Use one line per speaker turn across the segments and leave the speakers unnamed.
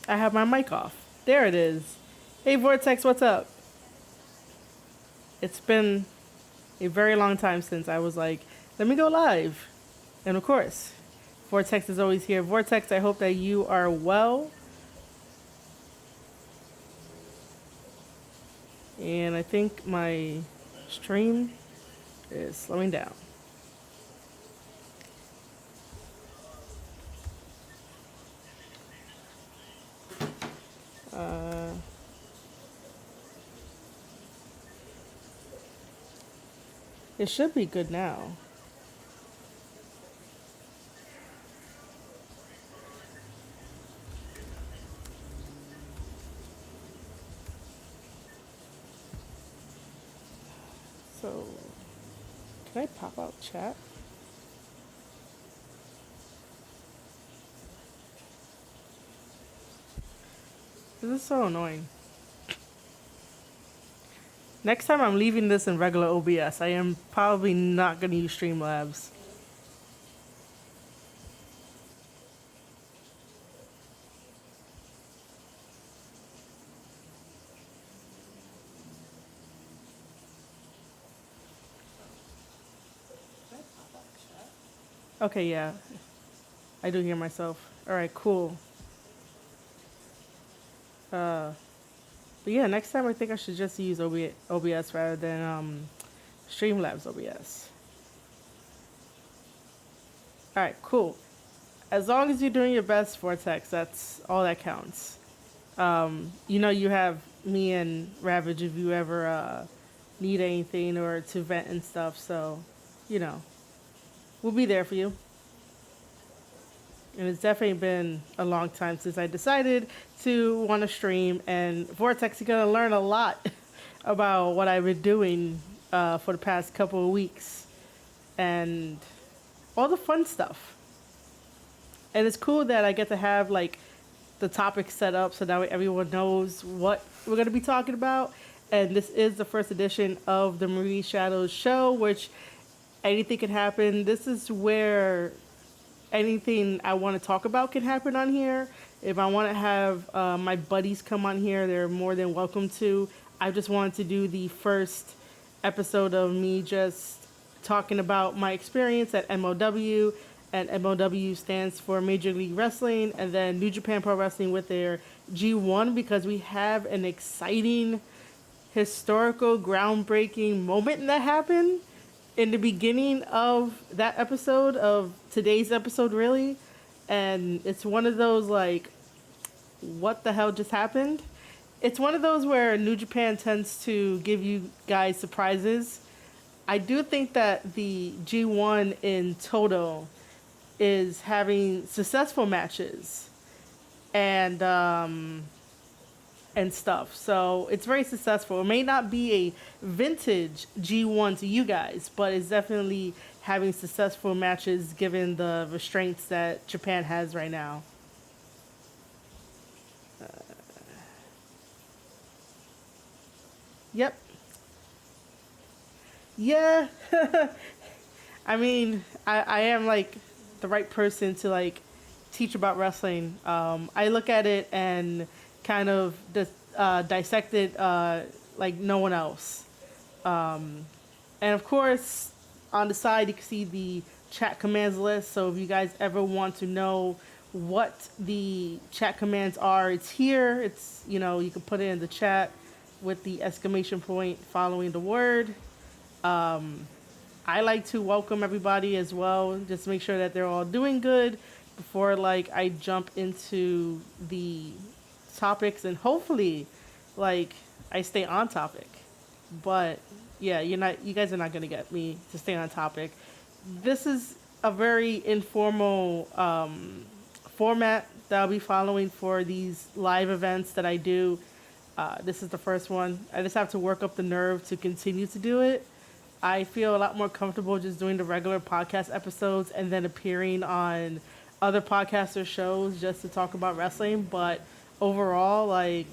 I have my mic off. There it is. Hey Vortex, what's up? It's been a very long time since I was like, let me go live. And of course, Vortex is always here. Vortex, I hope that you are well. And I think my stream is slowing down. It should be good now. So, can I pop out chat? This is so annoying. Next time I'm leaving this in regular OBS. I am probably not going to use Streamlabs. Okay, yeah. I do hear myself. Alright, cool. But yeah, next time I think I should just use OBS rather than Streamlabs OBS. Alright, cool. As long as you're doing your best, Vortex, that's all that counts. You know you have me and Ravage if you ever need anything or to vent and stuff, so, you know, we'll be there for you. And it's definitely been a long time since I decided to want to stream, and Vortex is going to learn a lot about what I've been doing for the past couple of weeks and all the fun stuff. And it's cool that I get to have like the topic set up so that way everyone knows what we're going to be talking about. And this is the first edition of the Marie Shadows show, which anything can happen. This is where anything I want to talk about can happen on here. If I want to have my buddies come on here, they're more than welcome to. I just wanted to do the first episode of me just talking about my experience at MLW, and MLW stands for Major League Wrestling, and then New Japan Pro Wrestling with their G1, because we have an exciting, historical, groundbreaking moment that happened in the beginning of that episode, of today's episode, really. And it's one of those, like, what the hell just happened? It's one of those where New Japan tends to give you guys surprises. I do think that the G1 in total is having successful matches and stuff. So it's very successful. It may not be a vintage G1 to you guys, but it's definitely having successful matches given the restraints that Japan has right now. Yep. Yeah. I mean, I am like the right person to like teach about wrestling. I look at it and kind of dissect it like no one else. And of course, on the side, you can see the chat commands list. So if you guys ever want to know what the chat commands are, it's here. It's, you know, you can put it in the chat with the exclamation point following the word. I like to welcome everybody as well. Just make sure that they're all doing good before like I jump into the topics, and hopefully like I stay on topic. But yeah, you guys are not gonna get me to stay on topic. This is a very informal format that I'll be following for these live events that I do. This is the first one. I just have to work up the nerve to continue to do it. I feel a lot more comfortable just doing the regular podcast episodes and then appearing on other podcaster shows just to talk about wrestling. But overall, like,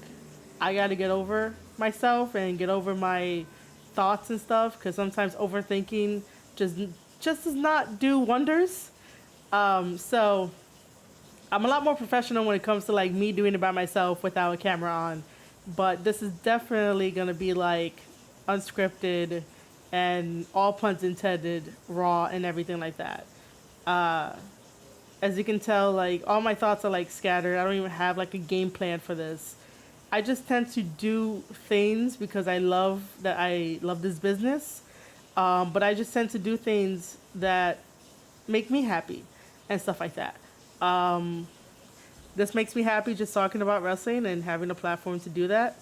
I got to get over myself and get over my thoughts and stuff, because sometimes overthinking just does not do wonders. So I'm a lot more professional when it comes to like me doing it by myself without a camera on. But this is definitely gonna be like unscripted and all puns intended, raw and everything like that. Uh, as you can tell, like all my thoughts are like scattered. I don't even have like a game plan for this. I just tend to do things because I love this business. But I just tend to do things that make me happy and stuff like that. Um, this makes me happy just talking about wrestling and having a platform to do that.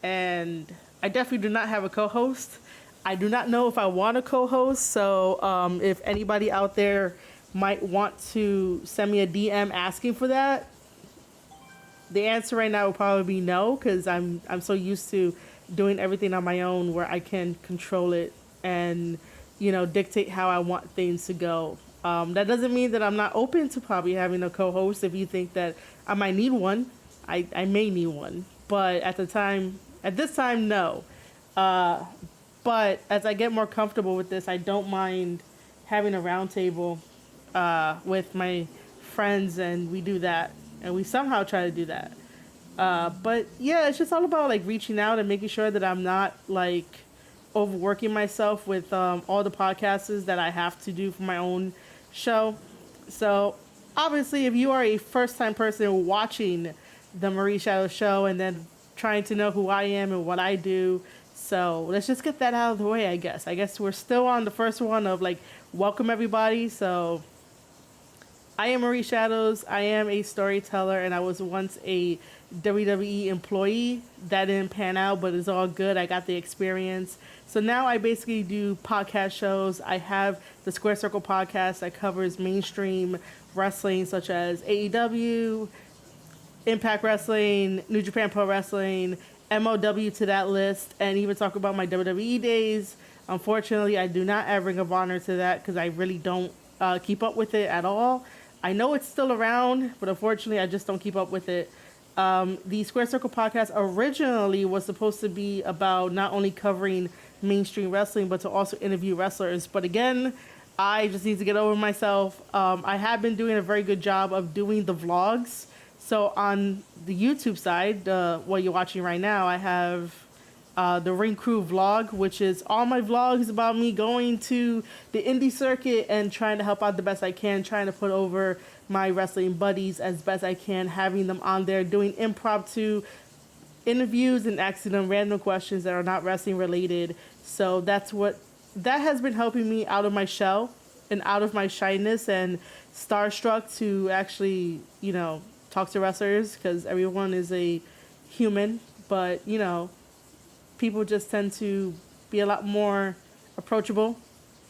And I definitely do not have a co-host. I do not know if I want a co-host. So if anybody out there might want to send me a DM asking for that, the answer right now would probably be no, because I'm so used to doing everything on my own where I can control it and dictate how I want things to go. That doesn't mean that I'm not open to probably having a co-host if you think that I might need one. I may need one, but at this time, no. But as I get more comfortable with this, I don't mind having a roundtable with my friends, and we do that, and we somehow try to do that. But yeah, it's just all about like reaching out and making sure that I'm not like overworking myself with all the podcasts that I have to do for my own show. So obviously, if you are a first-time person watching the Marie Shadow show and then trying to know who I am and what I do, so let's just get that out of the way, I guess. I guess we're still on the first one of like, welcome everybody. So I am Marie Shadows. I am a storyteller, and I was once a WWE employee. That didn't pan out, but it's all good. I got the experience. So now I basically do podcast shows. I have the Square Circle podcast that covers mainstream wrestling, such as AEW, Impact Wrestling, New Japan Pro Wrestling, MLW to that list, and even talk about my WWE days. Unfortunately, I do not add Ring of Honor to that because I really don't keep up with it at all. I know it's still around, but unfortunately, I just don't keep up with it. The Square Circle podcast originally was supposed to be about not only covering mainstream wrestling, but to also interview wrestlers. But again, I just need to get over myself. I have been doing a very good job of doing the vlogs. So on the YouTube side, what you're watching right now, I have the Ring Crew vlog, which is all my vlogs about me going to the indie circuit and trying to help out the best I can, trying to put over my wrestling buddies as best I can, having them on there, doing impromptu interviews and asking them random questions that are not wrestling related. So that has been helping me out of my shell and out of my shyness and starstruck to actually, talk to wrestlers, because everyone is a human, but, people just tend to be a lot more approachable,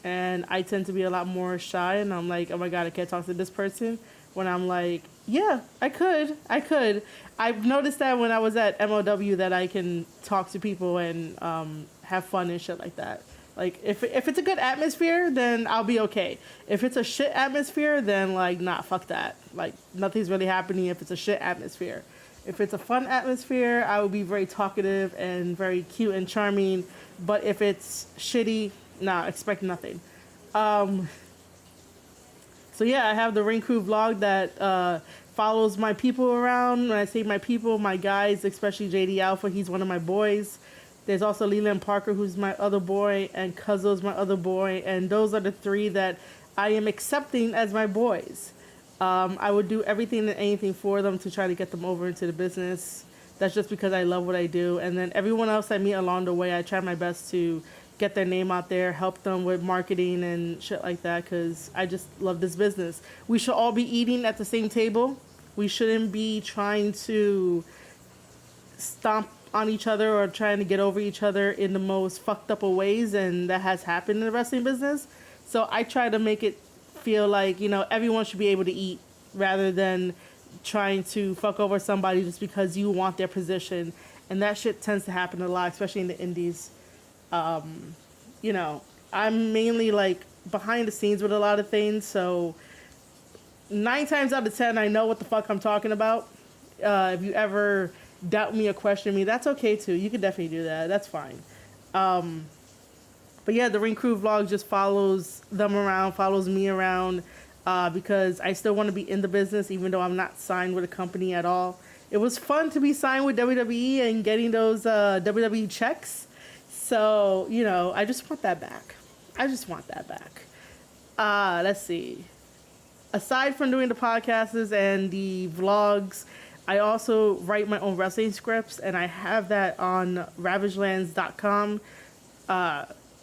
and I tend to be a lot more shy, and I'm like, oh my God, I can't talk to this person, when I'm like, yeah, I could. I've noticed that when I was at MLW that I can talk to people and have fun and shit like that. Like, if it's a good atmosphere, then I'll be okay. If it's a shit atmosphere, then, like, nah, fuck that. Like, nothing's really happening if it's a shit atmosphere. If it's a fun atmosphere, I will be very talkative and very cute and charming. But if it's shitty, nah, expect nothing. So, yeah, I have the Ring Crew vlog that follows my people around. When I say my people, my guys, especially JD Alpha, he's one of my boys. There's also Leland Parker, who's my other boy, and Cuzzo's my other boy, and those are the three that I am accepting as my boys. I would do everything and anything for them to try to get them over into the business. That's just because I love what I do. And then everyone else I meet along the way, I try my best to get their name out there, help them with marketing and shit like that, because I just love this business. We should all be eating at the same table. We shouldn't be trying to stomp on each other or trying to get over each other in the most fucked up of ways, and that has happened in the wrestling business. So I try to make it feel like, everyone should be able to eat, rather than trying to fuck over somebody just because you want their position. And that shit tends to happen a lot, especially in the indies. I'm mainly like behind the scenes with a lot of things, so 9 times out of 10 I know what the fuck I'm talking about. If you ever doubt me or question me, that's okay too. You can definitely do that. That's fine. But yeah, the Ring Crew vlog just follows them around, follows me around. because I still want to be in the business, even though I'm not signed with a company at all. It was fun to be signed with WWE and getting those WWE checks. So, I just want that back. I just want that back. Let's see. Aside from doing the podcasts and the vlogs, I also write my own wrestling scripts, and I have that on ravagelands.com.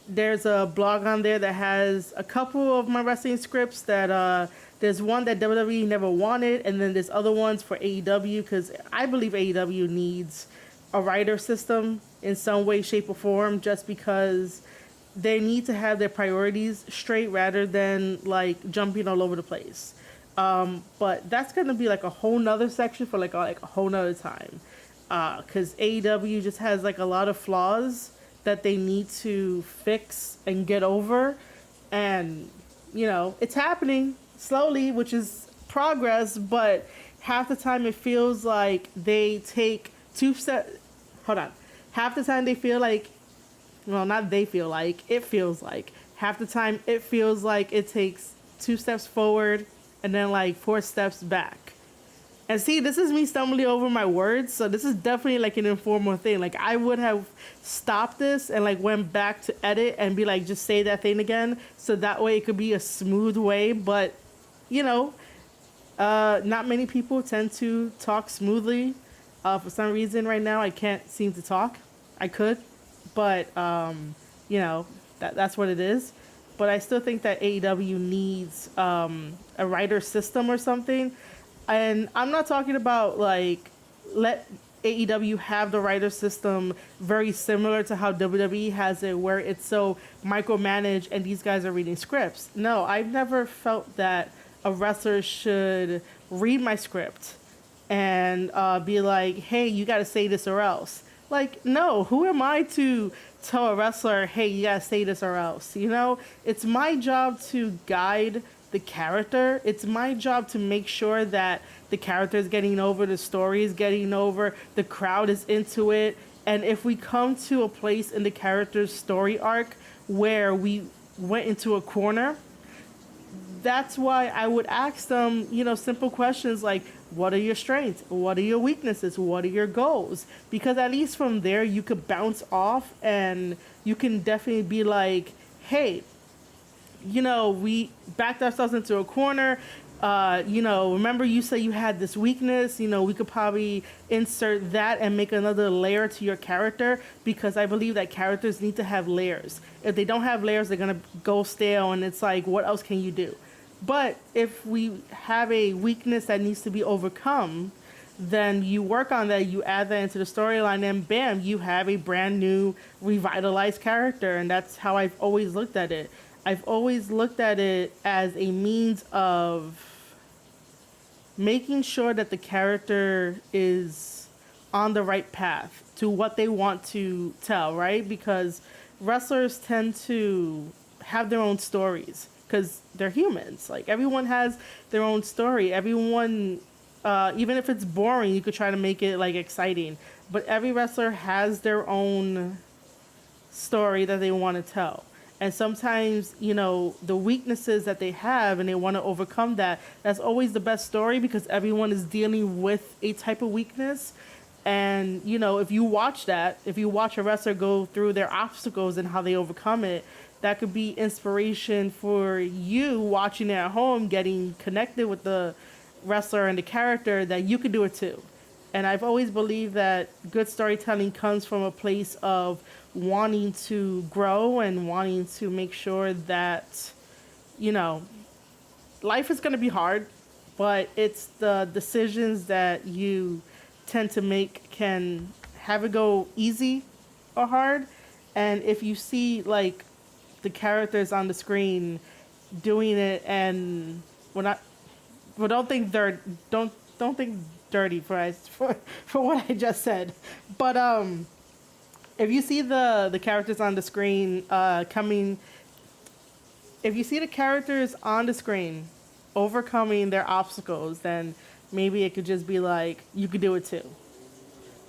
There's a blog on there that has a couple of my wrestling scripts that there's one that WWE never wanted, and then there's other ones for AEW, because I believe AEW needs a writer system in some way, shape, or form, just because they need to have their priorities straight rather than like jumping all over the place. But that's going to be like a whole nother section for like a whole nother time. Because AEW just has like a lot of flaws that they need to fix and get over. And, it's happening slowly, which is progress, but half the time it feels like they take two steps. Hold on. Half the time they feel like, well, not they feel like, it feels like. Half the time it feels like it takes 2 steps forward and then like 4 steps back. And see, this is me stumbling over my words, so this is definitely like an informal thing. Like, I would have stopped this and like went back to edit and be like, just say that thing again, so that way it could be a smooth way. But, not many people tend to talk smoothly. For some reason right now I can't seem to talk. I could, but that's what it is. But I still think that AEW needs a writer system or something. And I'm not talking about like let AEW have the writer system very similar to how WWE has it, where it's so micromanaged and these guys are reading scripts. No, I've never felt that a wrestler should read my script and be like, hey, you got to say this or else. Like, no, who am I to tell a wrestler, hey, you got to say this or else? It's my job to guide the character. It's my job to make sure that the character is getting over, the story is getting over, the crowd is into it. And if we come to a place in the character's story arc where we went into a corner, that's why I would ask them, simple questions like, what are your strengths? What are your weaknesses? What are your goals? Because at least from there, you could bounce off and you can definitely be like, hey, we backed ourselves into a corner. Remember you said you had this weakness, we could probably insert that and make another layer to your character, because I believe that characters need to have layers. If they don't have layers, they're going to go stale, and it's like, what else can you do? But if we have a weakness that needs to be overcome, then you work on that, you add that into the storyline, and bam, you have a brand new, revitalized character. And that's how I've always looked at it. I've always looked at it as a means of making sure that the character is on the right path to what they want to tell, right? Because wrestlers tend to have their own stories, because they're humans. Like, everyone has their own story. Everyone, even if it's boring, you could try to make it like exciting. But every wrestler has their own story that they want to tell. And sometimes, the weaknesses that they have and they want to overcome that, that's always the best story, because everyone is dealing with a type of weakness. And, if you watch a wrestler go through their obstacles and how they overcome it, that could be inspiration for you watching it at home, getting connected with the wrestler and the character, that you could do it too. And I've always believed that good storytelling comes from a place of wanting to grow and wanting to make sure that, life is going to be hard, but it's the decisions that you tend to make can have it go easy or hard. And if you see like the characters on the screen doing it, and don't think dirty for what I just said, but if you see the characters on the screen if you see the characters on the screen overcoming their obstacles, then maybe it could just be like, you could do it too.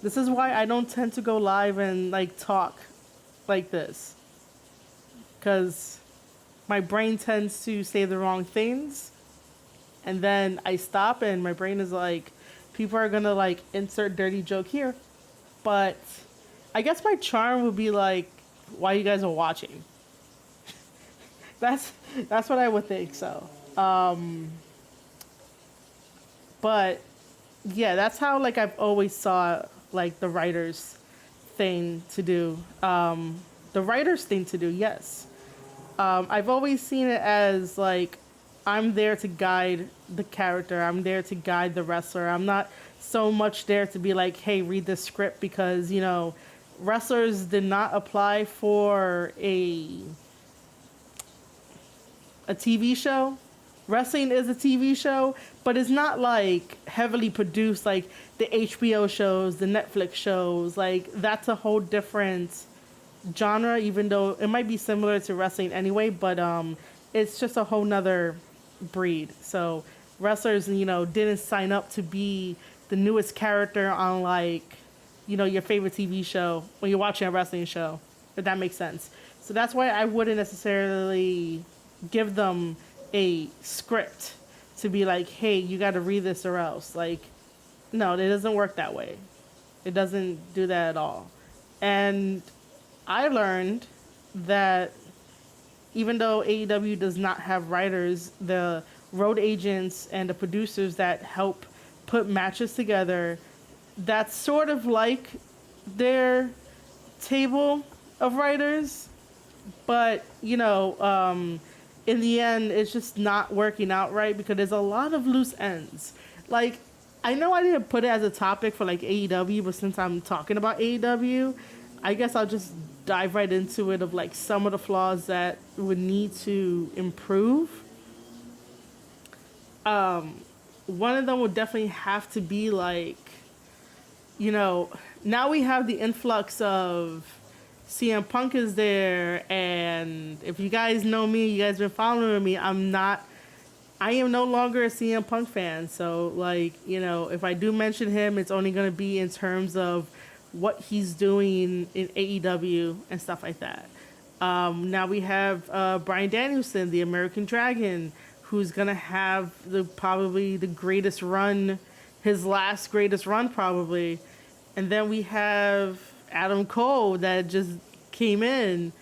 This is why I don't tend to go live and like talk like this, because my brain tends to say the wrong things And then I stop and my brain is like, people are gonna like insert dirty joke here. But I guess my charm would be like, why you guys are watching. That's that's what I would think. So, but yeah, that's how like I've always saw like the writers thing to do. The writers thing to do. Yes, I've always seen it as like I'm there to guide the character. I'm there to guide the wrestler. I'm not so much there to be like, hey, read this script, because you know wrestlers did not apply for a TV show. Wrestling is a TV show, but it's not like heavily produced like the HBO shows, the Netflix shows. Like that's a whole different genre, even though it might be similar to wrestling anyway, but it's just a whole nother breed. So wrestlers, you know, didn't sign up to be the newest character on like, you know, your favorite TV show when you're watching a wrestling show, if that makes sense. So that's why I wouldn't necessarily give them a script to be like, hey, you got to read this or else. Like, no, it doesn't work that way. It doesn't do that at all. And I learned that even though AEW does not have writers, the road agents and the producers that help put matches together, that's sort of like their table of writers. But, you know, in the end, it's just not working out right because there's a lot of loose ends. Like, I know I didn't put it as a topic for like AEW, but since I'm talking about AEW, I guess I'll just dive right into it of like some of the flaws that would need to improve. One of them would definitely have to be like, you know, now we have the influx of CM Punk is there, and if you guys know me, you guys been following me, I am no longer a CM Punk fan. So like, you know, if I do mention him, it's only going to be in terms of what he's doing in AEW and stuff like that. Now we have Bryan Danielson, the American Dragon, who's going to have probably the greatest run, his last greatest run probably. And then we have Adam Cole that just came in,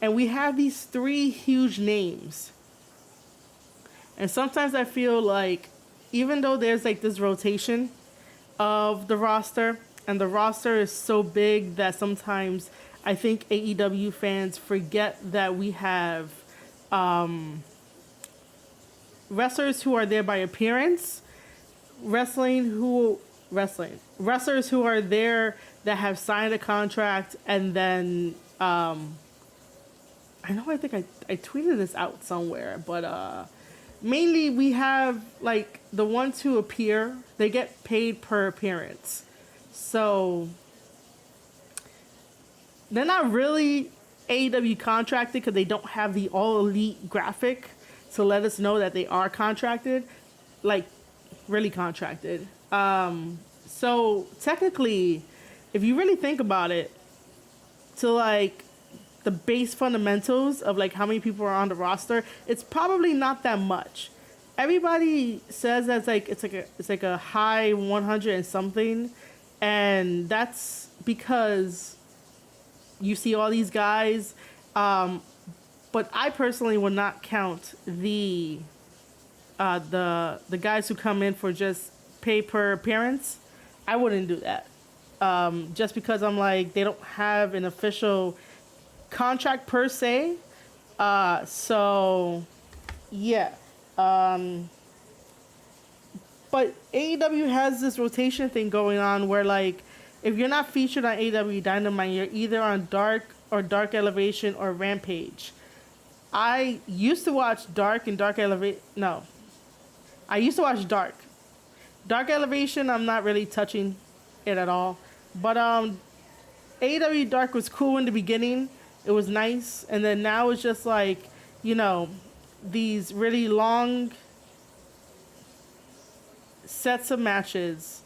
and we have these three huge names. And sometimes I feel like even though there's like this rotation of the roster, and the roster is so big that sometimes I think AEW fans forget that we have wrestlers who are there by appearance, wrestlers who are there that have signed a contract, and then I think I tweeted this out somewhere, but mainly we have like the ones who appear, they get paid per appearance. So they're not really AEW contracted because they don't have the all elite graphic to let us know that they are contracted, like really contracted. So technically, if you really think about it, to like the base fundamentals of like how many people are on the roster, it's probably not that much. Everybody says that's like it's like a high 100 and something, and that's because you see all these guys. But I personally would not count the guys who come in for just pay per appearance. I wouldn't do that. Just because I'm like, they don't have an official contract per se. So yeah. But AEW has this rotation thing going on where like, if you're not featured on AEW Dynamite, you're either on Dark or Dark Elevation or Rampage. I used to watch Dark and Dark Elevation. No. I used to watch Dark. Dark Elevation, I'm not really touching it at all. But AEW Dark was cool in the beginning. It was nice. And then now it's just like, you know, these really long sets of matches.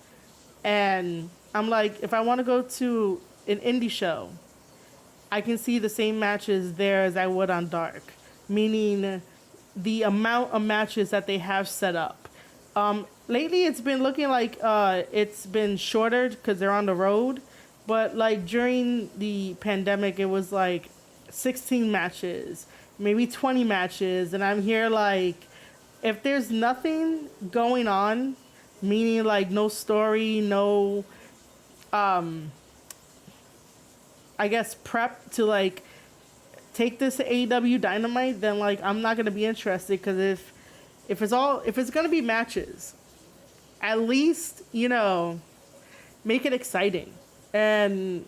And I'm like, if I want to go to an indie show, I can see the same matches there as I would on Dark. Meaning the amount of matches that they have set up. Lately, it's been looking like it's been shorter because they're on the road. But like during the pandemic, it was like 16 matches, maybe 20 matches, and I'm here like, if there's nothing going on, meaning like no story, no, I guess prep to like take this to AEW Dynamite, then like I'm not gonna be interested because if it's gonna be matches, at least, make it exciting. And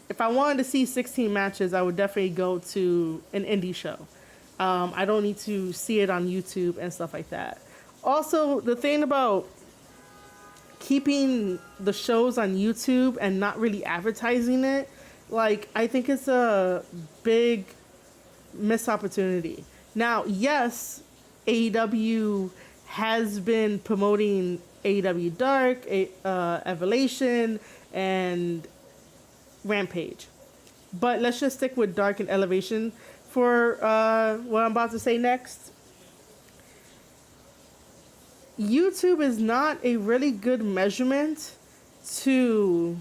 if I wanted to see 16 matches, I would definitely go to an indie show. I don't need to see it on YouTube and stuff like that. Also, the thing about keeping the shows on YouTube and not really advertising it, like, I think it's a big missed opportunity. Now, yes, AEW has been promoting AEW Dark, Evolution, and Rampage. But let's just stick with Dark and Elevation for what I'm about to say next. YouTube is not a really good measurement to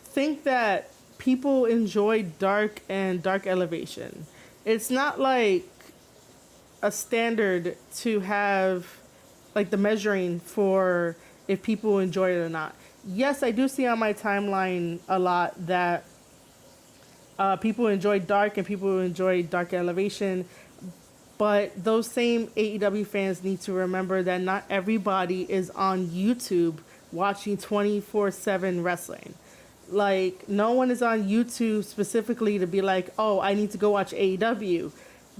think that people enjoy Dark and Dark Elevation. It's not like a standard to have like the measuring for if people enjoy it or not. Yes, I do see on my timeline a lot that people enjoy Dark and people enjoy Dark Elevation, but those same AEW fans need to remember that not everybody is on YouTube watching 24/7 wrestling. Like, no one is on YouTube specifically to be like, oh, I need to go watch AEW.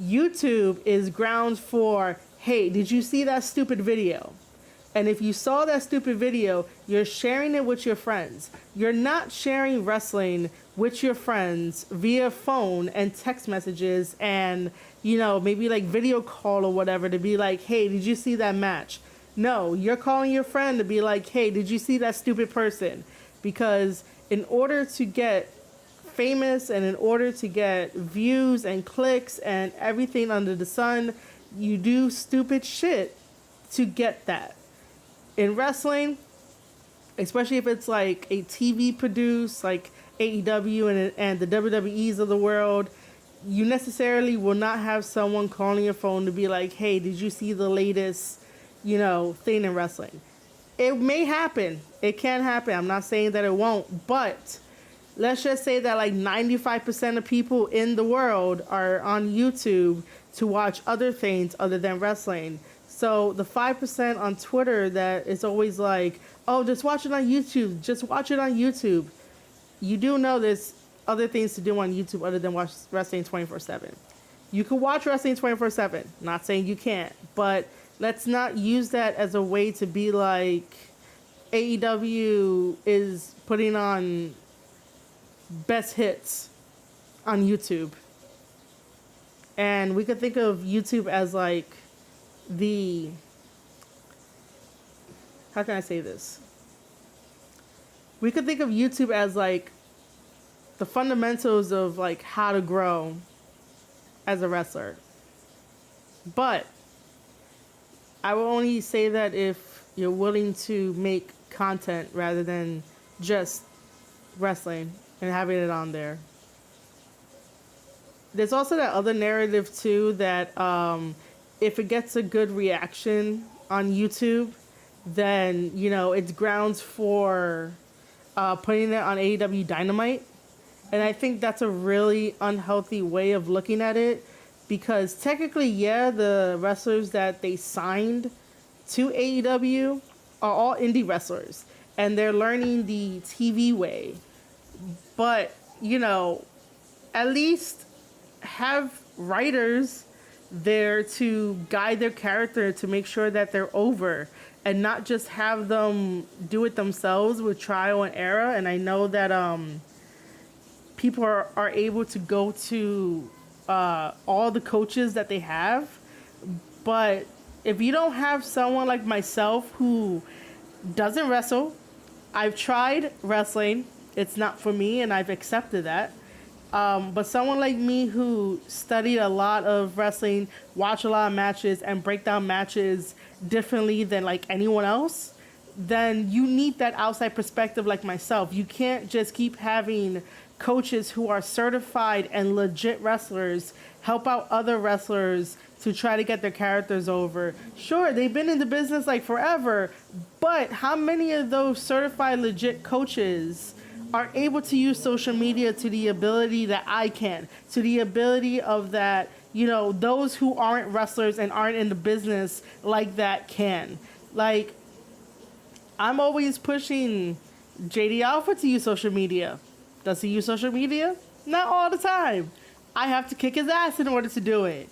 YouTube is grounds for, hey, did you see that stupid video? And if you saw that stupid video, you're sharing it with your friends. You're not sharing wrestling with your friends via phone and text messages and, maybe like video call or whatever to be like, hey, did you see that match? No, you're calling your friend to be like, hey, did you see that stupid person? Because in order to get famous and in order to get views and clicks and everything under the sun, you do stupid shit to get that. In wrestling, especially if it's like a TV produced, like AEW and the WWEs of the world, you necessarily will not have someone calling your phone to be like, hey, did you see the latest, thing in wrestling? It may happen. It can happen. I'm not saying that it won't, but let's just say that like 95% of people in the world are on YouTube to watch other things other than wrestling. So the 5% on Twitter that is always like, oh, just watch it on YouTube. Just watch it on YouTube. You do know there's other things to do on YouTube other than watch wrestling 24/7. You can watch wrestling 24/7. Not saying you can't, but let's not use that as a way to be like AEW is putting on best hits on YouTube. And we could think of YouTube as like how can I say this? We could think of YouTube as like the fundamentals of like how to grow as a wrestler. But I will only say that if you're willing to make content rather than just wrestling and having it on there. There's also that other narrative too that if it gets a good reaction on YouTube, then, it's grounds for putting it on AEW Dynamite. And I think that's a really unhealthy way of looking at it because technically, yeah, the wrestlers that they signed to AEW are all indie wrestlers and they're learning the TV way. But, at least have writers there to guide their character to make sure that they're over and not just have them do it themselves with trial and error. And I know that people are able to go to all the coaches that they have. But if you don't have someone like myself who doesn't wrestle, I've tried wrestling, it's not for me, and I've accepted that. But someone like me who studied a lot of wrestling, watch a lot of matches, and break down matches differently than like anyone else, then you need that outside perspective like myself. You can't just keep having coaches who are certified and legit wrestlers help out other wrestlers to try to get their characters over. Sure, they've been in the business like forever, but how many of those certified legit coaches are able to use social media to the ability that I can, to the ability of that, you know, those who aren't wrestlers and aren't in the business like that can. Like, I'm always pushing JD Alpha to use social media. Does he use social media? Not all the time. I have to kick his ass in order to do it.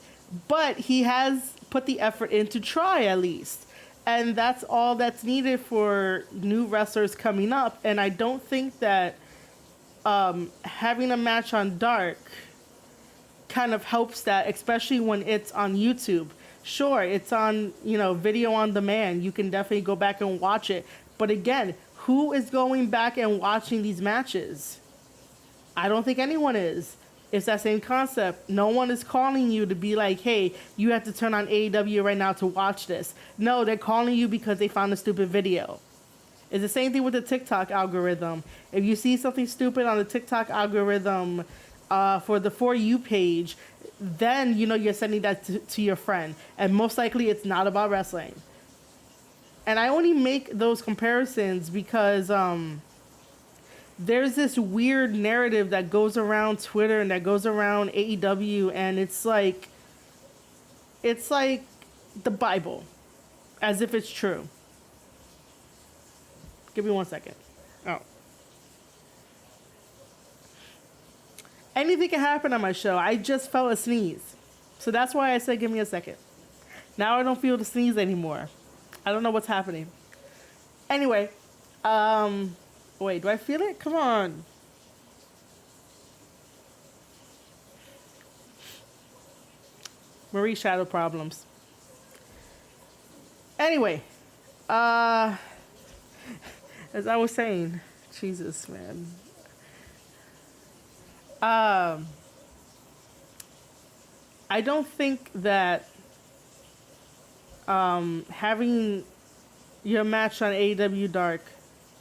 But he has put the effort in to try at least. And that's all that's needed for new wrestlers coming up. And I don't think that having a match on Dark kind of helps that, especially when it's on YouTube. Sure, it's on, you know, video on demand. You can definitely go back and watch it. But again, who is going back and watching these matches? I don't think anyone is. It's that same concept. No one is calling you to be like, hey, you have to turn on AEW right now to watch this. No, they're calling you because they found a stupid video. It's the same thing with the TikTok algorithm. If you see something stupid on the TikTok algorithm for the For You page, then you know you're sending that to your friend. And most likely it's not about wrestling. And I only make those comparisons because there's this weird narrative that goes around Twitter and that goes around AEW, and it's like the Bible, as if it's true. Give me 1 second. Oh. Anything can happen on my show. I just felt a sneeze. So that's why I said give me a second. Now I don't feel the sneeze anymore. I don't know what's happening. Anyway, wait, do I feel it? Come on. Marie Shadow problems. Anyway, as I was saying, Jesus, man. I don't think that having your match on AEW Dark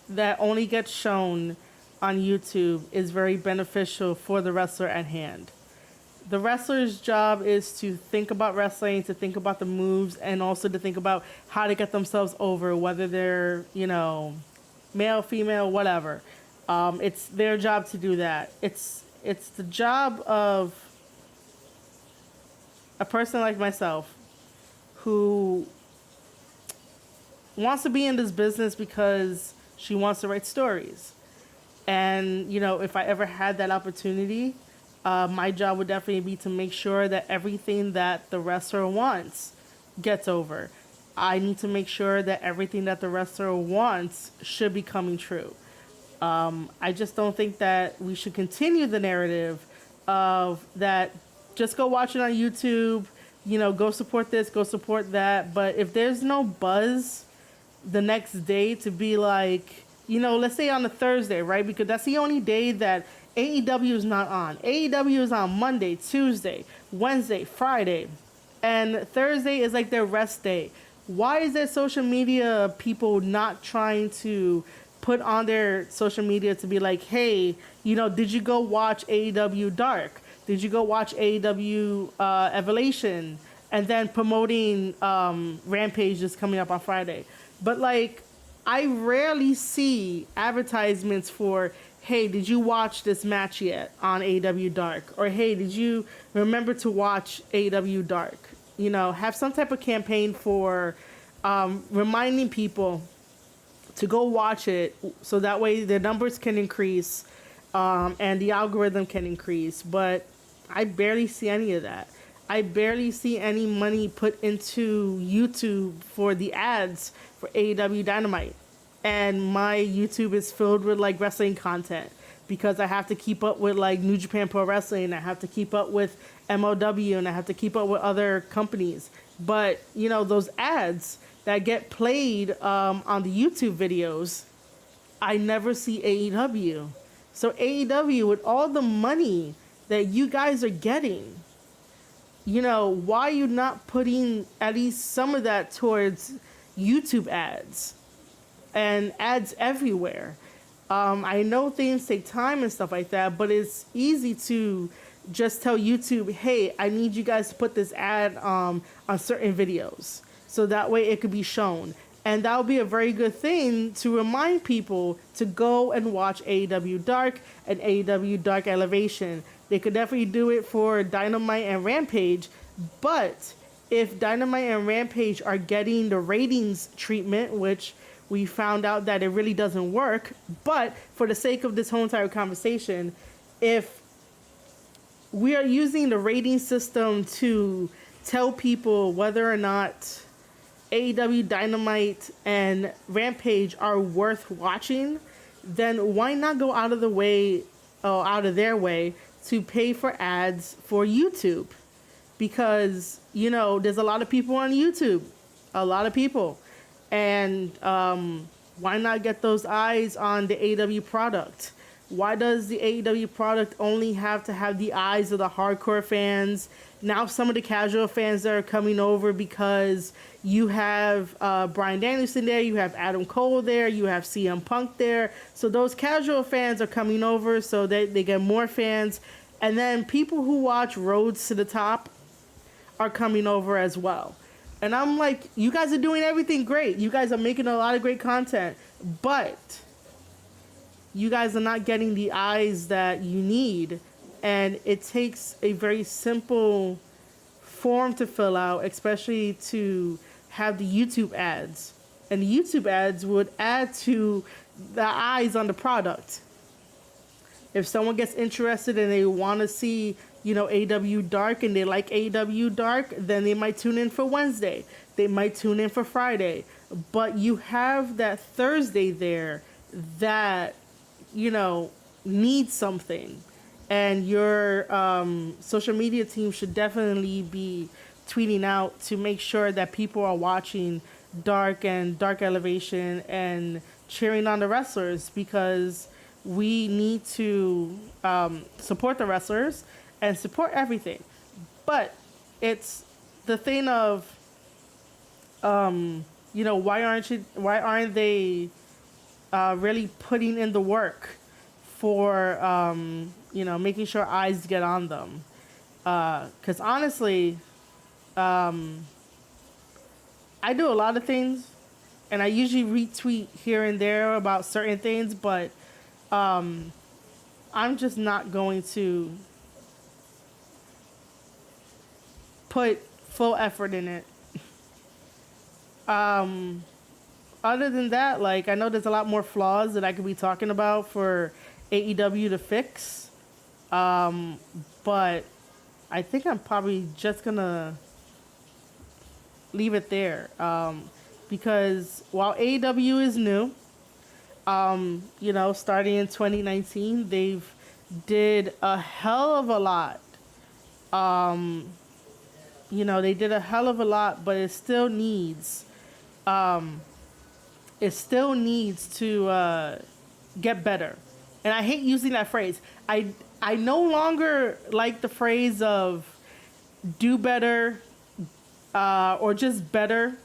that only gets shown on YouTube is very beneficial for the wrestler at hand. The wrestler's job is to think about wrestling, to think about the moves, and also to think about how to get themselves over, whether they're, you know, male, female, whatever. It's their job to do that. It's the job of a person like myself who wants to be in this business because she wants to write stories. And, you know, if I ever had that opportunity, my job would definitely be to make sure that everything that the wrestler wants gets over. I need to make sure that everything that the wrestler wants should be coming true. I just don't think that we should continue the narrative of that just go watch it on YouTube, you know, go support this, go support that. But if there's no buzz the next day to be like, you know, let's say on a Thursday, right? Because that's the only day that AEW is not on. AEW is on Monday, Tuesday, Wednesday, Friday, and Thursday is like their rest day. Why is there social media people not trying to put on their social media to be like, hey, you know, did you go watch AEW Dark? Did you go watch AEW Evolution? And then promoting Rampage is coming up on Friday. But like, I rarely see advertisements for, hey, did you watch this match yet on AEW Dark? Or hey, did you remember to watch AEW Dark? You know, have some type of campaign for reminding people to go watch it so that way the numbers can increase and the algorithm can increase. But I barely see any of that. I barely see any money put into YouTube for the ads for AEW Dynamite. And my YouTube is filled with like wrestling content because I have to keep up with like New Japan Pro Wrestling. I have to keep up with MLW and I have to keep up with other companies. But, you know, those ads that get played on the YouTube videos, I never see AEW. So AEW, with all the money that you guys are getting. You know, why are you not putting at least some of that towards YouTube ads and ads everywhere? I know things take time and stuff like that, but it's easy to just tell YouTube, hey, I need you guys to put this ad on certain videos. So that way it could be shown. And that would be a very good thing to remind people to go and watch AEW Dark and AEW Dark Elevation. They could definitely do it for Dynamite and Rampage, but if Dynamite and Rampage are getting the ratings treatment, which we found out that it really doesn't work, but for the sake of this whole entire conversation, if we are using the rating system to tell people whether or not AEW Dynamite and Rampage are worth watching, then why not go out of the way, or out of their way, to pay for ads for YouTube? Because, you know, there's a lot of people on YouTube. A lot of people. And why not get those eyes on the AEW product? Why does the AEW product only have to have the eyes of the hardcore fans? Now some of the casual fans that are coming over, because you have Bryan Danielson there, you have Adam Cole there, you have CM Punk there. So those casual fans are coming over, so they get more fans. And then people who watch Roads to the Top are coming over as well. And I'm like, you guys are doing everything great. You guys are making a lot of great content. But you guys are not getting the eyes that you need. And it takes a very simple form to fill out, especially to have the YouTube ads. And the YouTube ads would add to the eyes on the product. If someone gets interested and they want to see, you know, AEW Dark and they like AEW Dark, then they might tune in for Wednesday. They might tune in for Friday. But you have that Thursday there that, you know, needs something. And your social media team should definitely be tweeting out to make sure that people are watching Dark and Dark Elevation and cheering on the wrestlers, because we need to support the wrestlers and support everything. But it's the thing of, you know, why aren't they really putting in the work for, you know, making sure eyes get on them? Because honestly, I do a lot of things, and I usually retweet here and there about certain things, but I'm just not going to put full effort in it. Other than that, like, I know there's a lot more flaws that I could be talking about for AEW to fix. But I think I'm probably just gonna leave it there. Because while AEW is new, you know, starting in 2019, they've did a hell of a lot. You know, they did a hell of a lot, but it still needs to get better. And I hate using that phrase. I no longer like the phrase of do better or just better.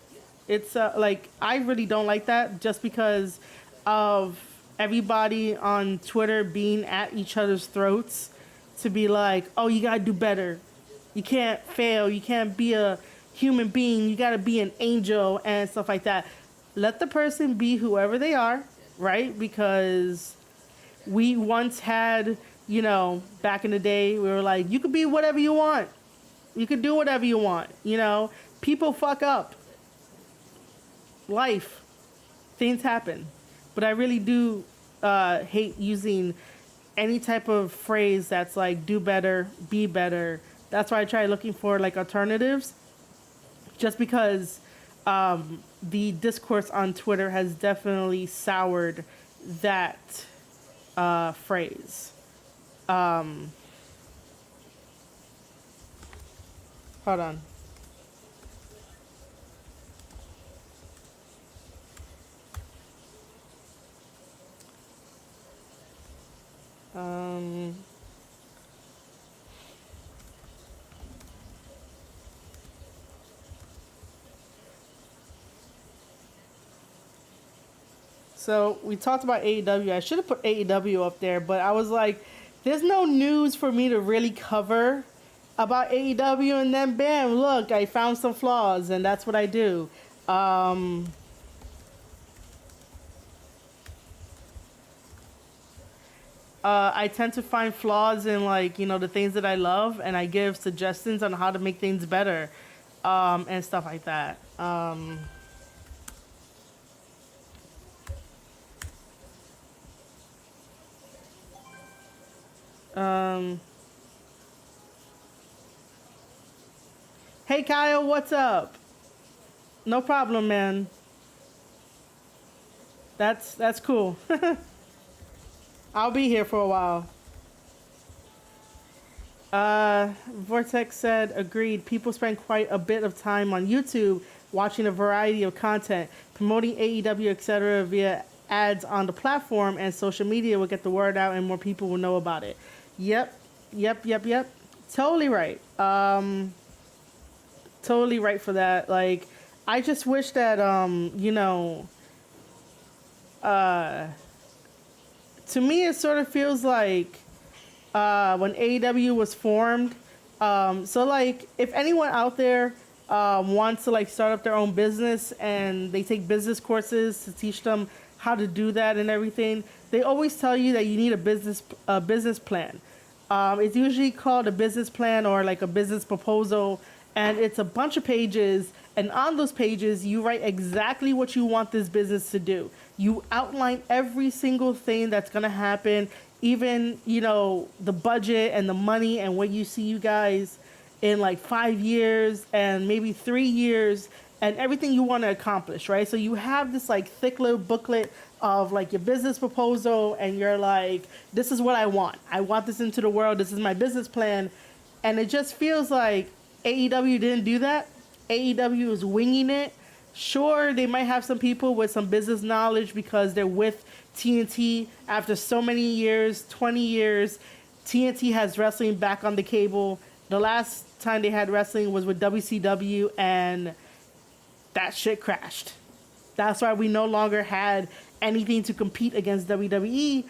It's like, I really don't like that, just because of everybody on Twitter being at each other's throats to be like, oh, you gotta do better. You can't fail. You can't be a human being. You gotta be an angel and stuff like that. Let the person be whoever they are, right? Because we once had, you know, back in the day, we were like, you could be whatever you want. You could do whatever you want. You know, people fuck up. Life. Things happen. But I really do hate using any type of phrase that's like do better, be better. That's why I try looking for like alternatives, just because the discourse on Twitter has definitely soured that phrase. Hold on. So we talked about AEW. I should have put AEW up there, but I was like, there's no news for me to really cover about AEW. And then bam, look, I found some flaws, and that's what I do. I tend to find flaws in, like, the things that I love, and I give suggestions on how to make things better, and stuff like that. Um, hey Kyle, what's up? No problem, man. That's cool. I'll be here for a while. Vortex said, agreed. People spend quite a bit of time on YouTube watching a variety of content, promoting AEW, etc. via ads on the platform, and social media will get the word out and more people will know about it. Yep. Totally right. Totally right for that. Like, I just wish that, to me, it sort of feels like when AEW was formed. So, like, if anyone out there wants to, like, start up their own business and they take business courses to teach them how to do that and everything, they always tell you that you need a business plan. It's usually called a business plan or like a business proposal, and it's a bunch of pages. And on those pages, you write exactly what you want this business to do. You outline every single thing that's going to happen, even, the budget and the money and what you see you guys in like 5 years and maybe 3 years and everything you want to accomplish, right? So you have this like thick little booklet of like your business proposal, and you're like, this is what I want. I want this into the world. This is my business plan. And it just feels like AEW didn't do that. AEW is winging it. Sure, they might have some people with some business knowledge because they're with TNT after so many years, 20 years. TNT has wrestling back on the cable. The last time they had wrestling was with WCW, and that shit crashed. That's why we no longer had anything to compete against WWE.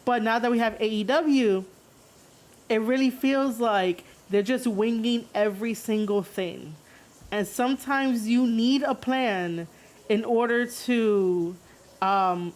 But now that we have AEW, it really feels like they're just winging every single thing. And sometimes you need a plan in order to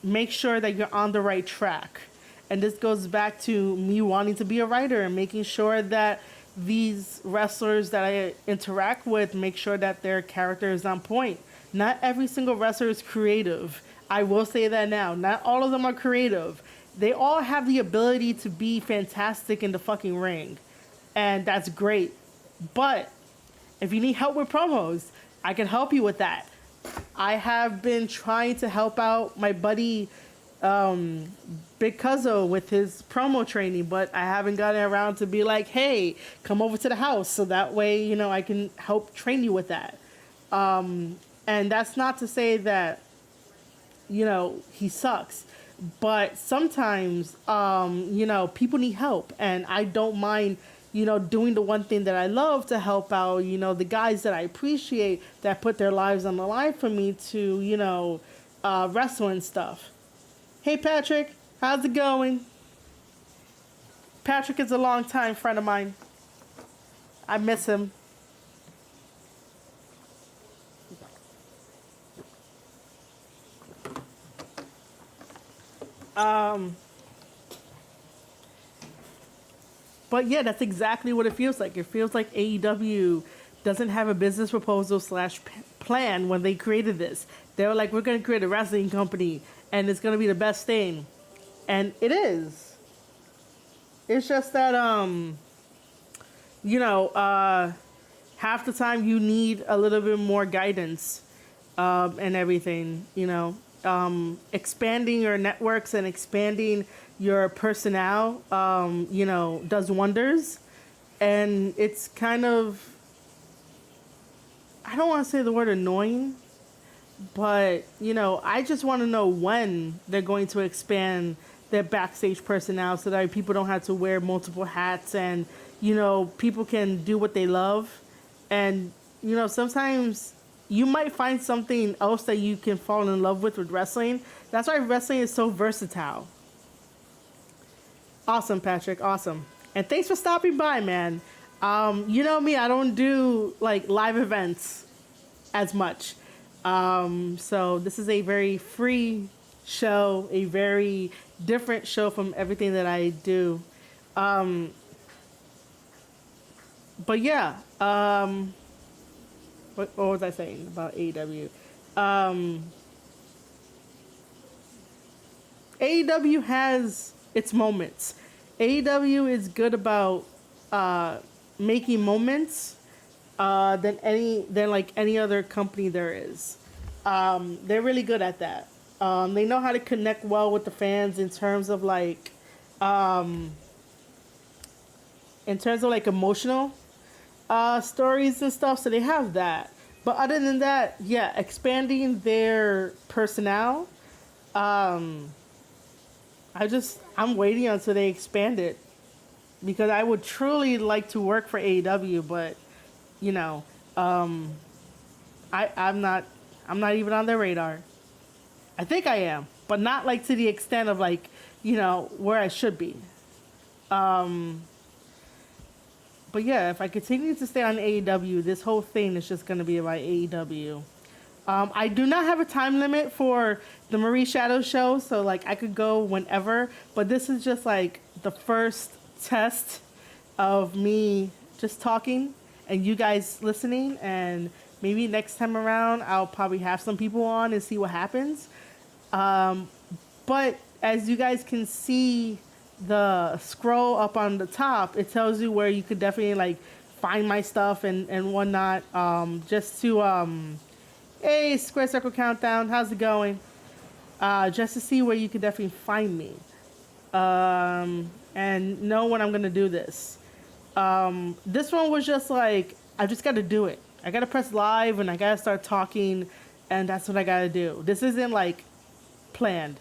make sure that you're on the right track. And this goes back to me wanting to be a writer and making sure that these wrestlers that I interact with, make sure that their character is on point. Not every single wrestler is creative. I will say that now. Not all of them are creative. They all have the ability to be fantastic in the fucking ring. And that's great. But if you need help with promos, I can help you with that. I have been trying to help out my buddy Big Cuzzo with his promo training, but I haven't gotten around to be like, hey, come over to the house, so that way, I can help train you with that. And that's not to say that, he sucks, but sometimes, people need help, and I don't mind, doing the one thing that I love to help out, the guys that I appreciate that put their lives on the line for me to, wrestle and stuff. Hey, Patrick, how's it going? Patrick is a longtime friend of mine. I miss him. But yeah, that's exactly what it feels like. It feels like AEW doesn't have a business proposal / plan when they created this. They were like, we're going to create a wrestling company, and it's going to be the best thing. And it is. It's just that, half the time you need a little bit more guidance and everything, expanding your networks and expanding your personnel, does wonders. And it's kind of, I don't want to say the word annoying, but, I just want to know when they're going to expand their backstage personnel so that people don't have to wear multiple hats and, people can do what they love. And, sometimes you might find something else that you can fall in love with wrestling. That's why wrestling is so versatile. Awesome, Patrick. Awesome. And thanks for stopping by, man. You know me, I don't do like live events as much. So this is a very free show, a very different show from everything that I do. But yeah, what was I saying about AEW? AEW has its moments. AEW is good about making moments than any other company there is. They're really good at that. They know how to connect well with the fans in terms of like emotional stories and stuff. So they have that. But other than that, yeah, expanding their personnel. I'm waiting until they expand it because I would truly like to work for AEW, but you know, I'm not even on their radar. I think I am, but not like to the extent of like, you know, where I should be. But yeah, if I continue to stay on AEW, this whole thing is just going to be about AEW. I do not have a time limit for the Marie Shadow show, so like I could go whenever, but this is just like the first test of me just talking and you guys listening, and maybe next time around I'll probably have some people on and see what happens. But as you guys can see, the scroll up on the top, it tells you where you could definitely like find my stuff and whatnot. Just to hey, Square Circle Countdown, how's it going? Just to see where you could definitely find me, and know when I'm gonna do this. This one was just like, I just gotta do it. I gotta press live and I gotta start talking, and that's what I gotta do. This isn't like planned.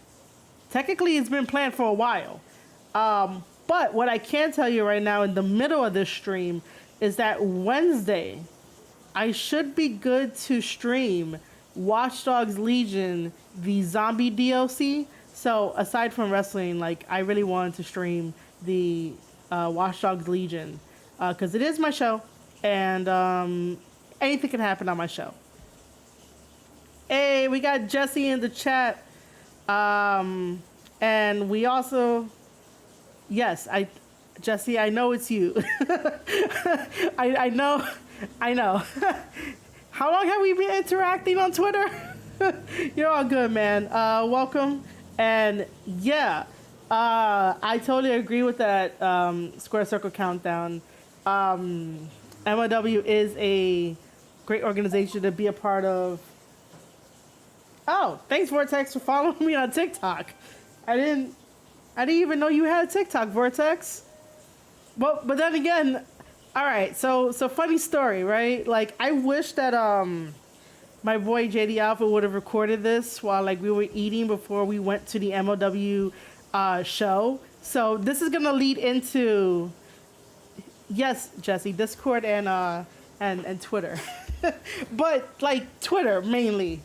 Technically, it's been planned for a while. But what I can tell you right now in the middle of this stream is that Wednesday, I should be good to stream Watch Dogs Legion, the zombie DLC. So aside from wrestling, like I really wanted to stream the Watch Dogs Legion because it is my show, and anything can happen on my show. Hey, we got Jesse in the chat, and we also. Yes, Jesse, I know it's you. I know. How long have we been interacting on Twitter? You're all good, man. Welcome. And yeah, I totally agree with that Square Circle Countdown. MLW is a great organization to be a part of. Oh, thanks, Vortex, for following me on TikTok. I didn't even know you had a TikTok, Vortex. But then again, all right. So funny story, right? Like I wish that my boy JD Alpha would have recorded this while like we were eating before we went to the MLW show. So this is gonna lead into, yes, Jesse, Discord and Twitter, but like Twitter mainly.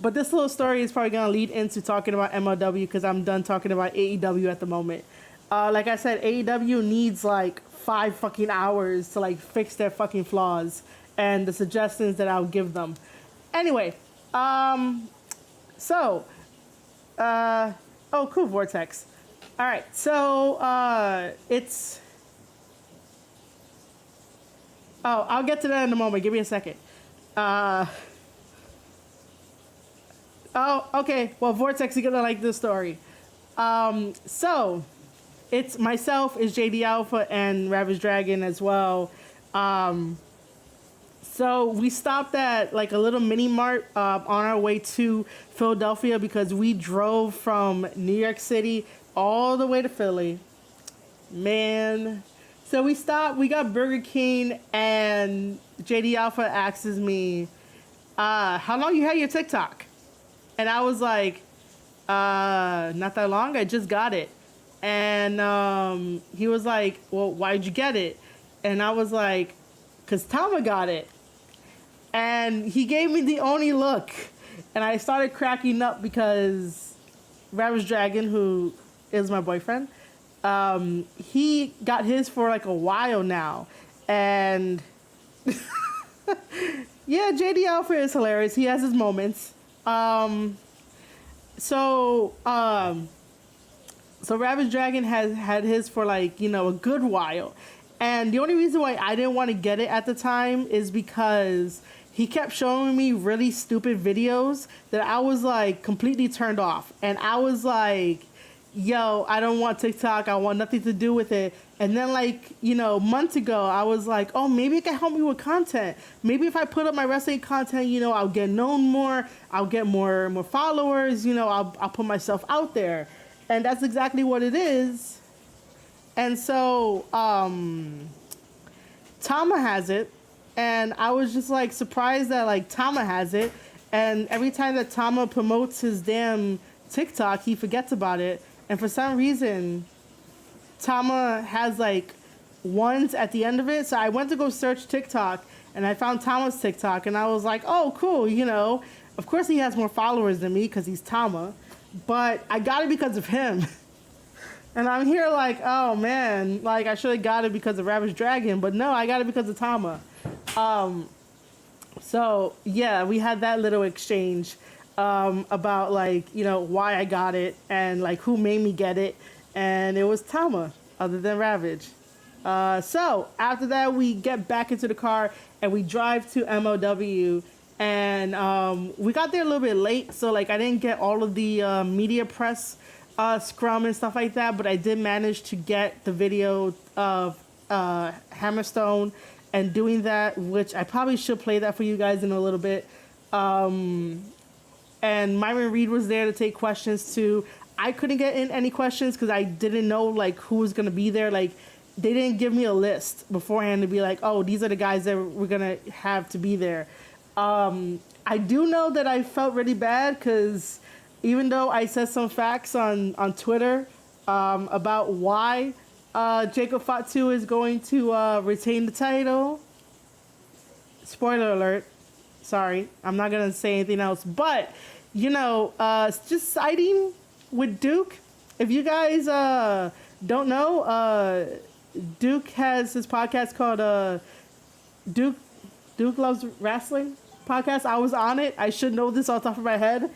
But this little story is probably going to lead into talking about MLW because I'm done talking about AEW at the moment. Like I said, AEW needs like 5 fucking hours to like fix their fucking flaws and the suggestions that I'll give them. Anyway, oh, cool, Vortex. All right, so it's... Oh, I'll get to that in a moment. Give me a second. Oh, okay. Well, Vortex, you're gonna like this story. So it's myself, is JD Alpha, and Ravage Dragon as well. So we stopped at like a little mini mart on our way to Philadelphia because we drove from New York City all the way to Philly. Man. So we stopped, we got Burger King, and JD Alpha asks me, how long you had your TikTok? And I was like, not that long, I just got it. And he was like, well, why'd you get it? And I was like, because Tama got it. And he gave me the only look. And I started cracking up because Ravage Dragon, who is my boyfriend, he got his for like a while now. And yeah, JD Alfred is hilarious. He has his moments. So Ravage Dragon has had his for like, a good while. And the only reason why I didn't want to get it at the time is because he kept showing me really stupid videos that I was like completely turned off. And I was like, yo, I don't want TikTok. I want nothing to do with it. And then like, months ago, I was like, oh, maybe it can help me with content. Maybe if I put up my wrestling content, I'll get known more. I'll get more followers. I'll put myself out there. And that's exactly what it is. And so Tama has it. And I was just like surprised that like Tama has it. And every time that Tama promotes his damn TikTok, he forgets about it. And for some reason, Tama has like ones at the end of it. So I went to go search TikTok and I found Tama's TikTok and I was like, oh, cool. Of course he has more followers than me because he's Tama, but I got it because of him. And I'm here like, oh man, like I should have got it because of Ravage Dragon, but no, I got it because of Tama. So yeah, we had that little exchange about like, why I got it and like who made me get it. And it was Tama, other than Ravage. So after that, we get back into the car and we drive to MLW. And we got there a little bit late, so like I didn't get all of the media press scrum and stuff like that, but I did manage to get the video of Hammerstone and doing that, which I probably should play that for you guys in a little bit. And Myron Reed was there to take questions too. I couldn't get in any questions because I didn't know like who was gonna be there. Like they didn't give me a list beforehand to be like, oh, these are the guys that we're gonna have to be there. I do know that I felt really bad because even though I said some facts on Twitter about why Jacob Fatu is going to retain the title, spoiler alert, sorry, I'm not going to say anything else, but, just siding with Duke. If you guys don't know, Duke has his podcast called Duke Loves Wrestling podcast. I was on it. I should know this off the top of my head.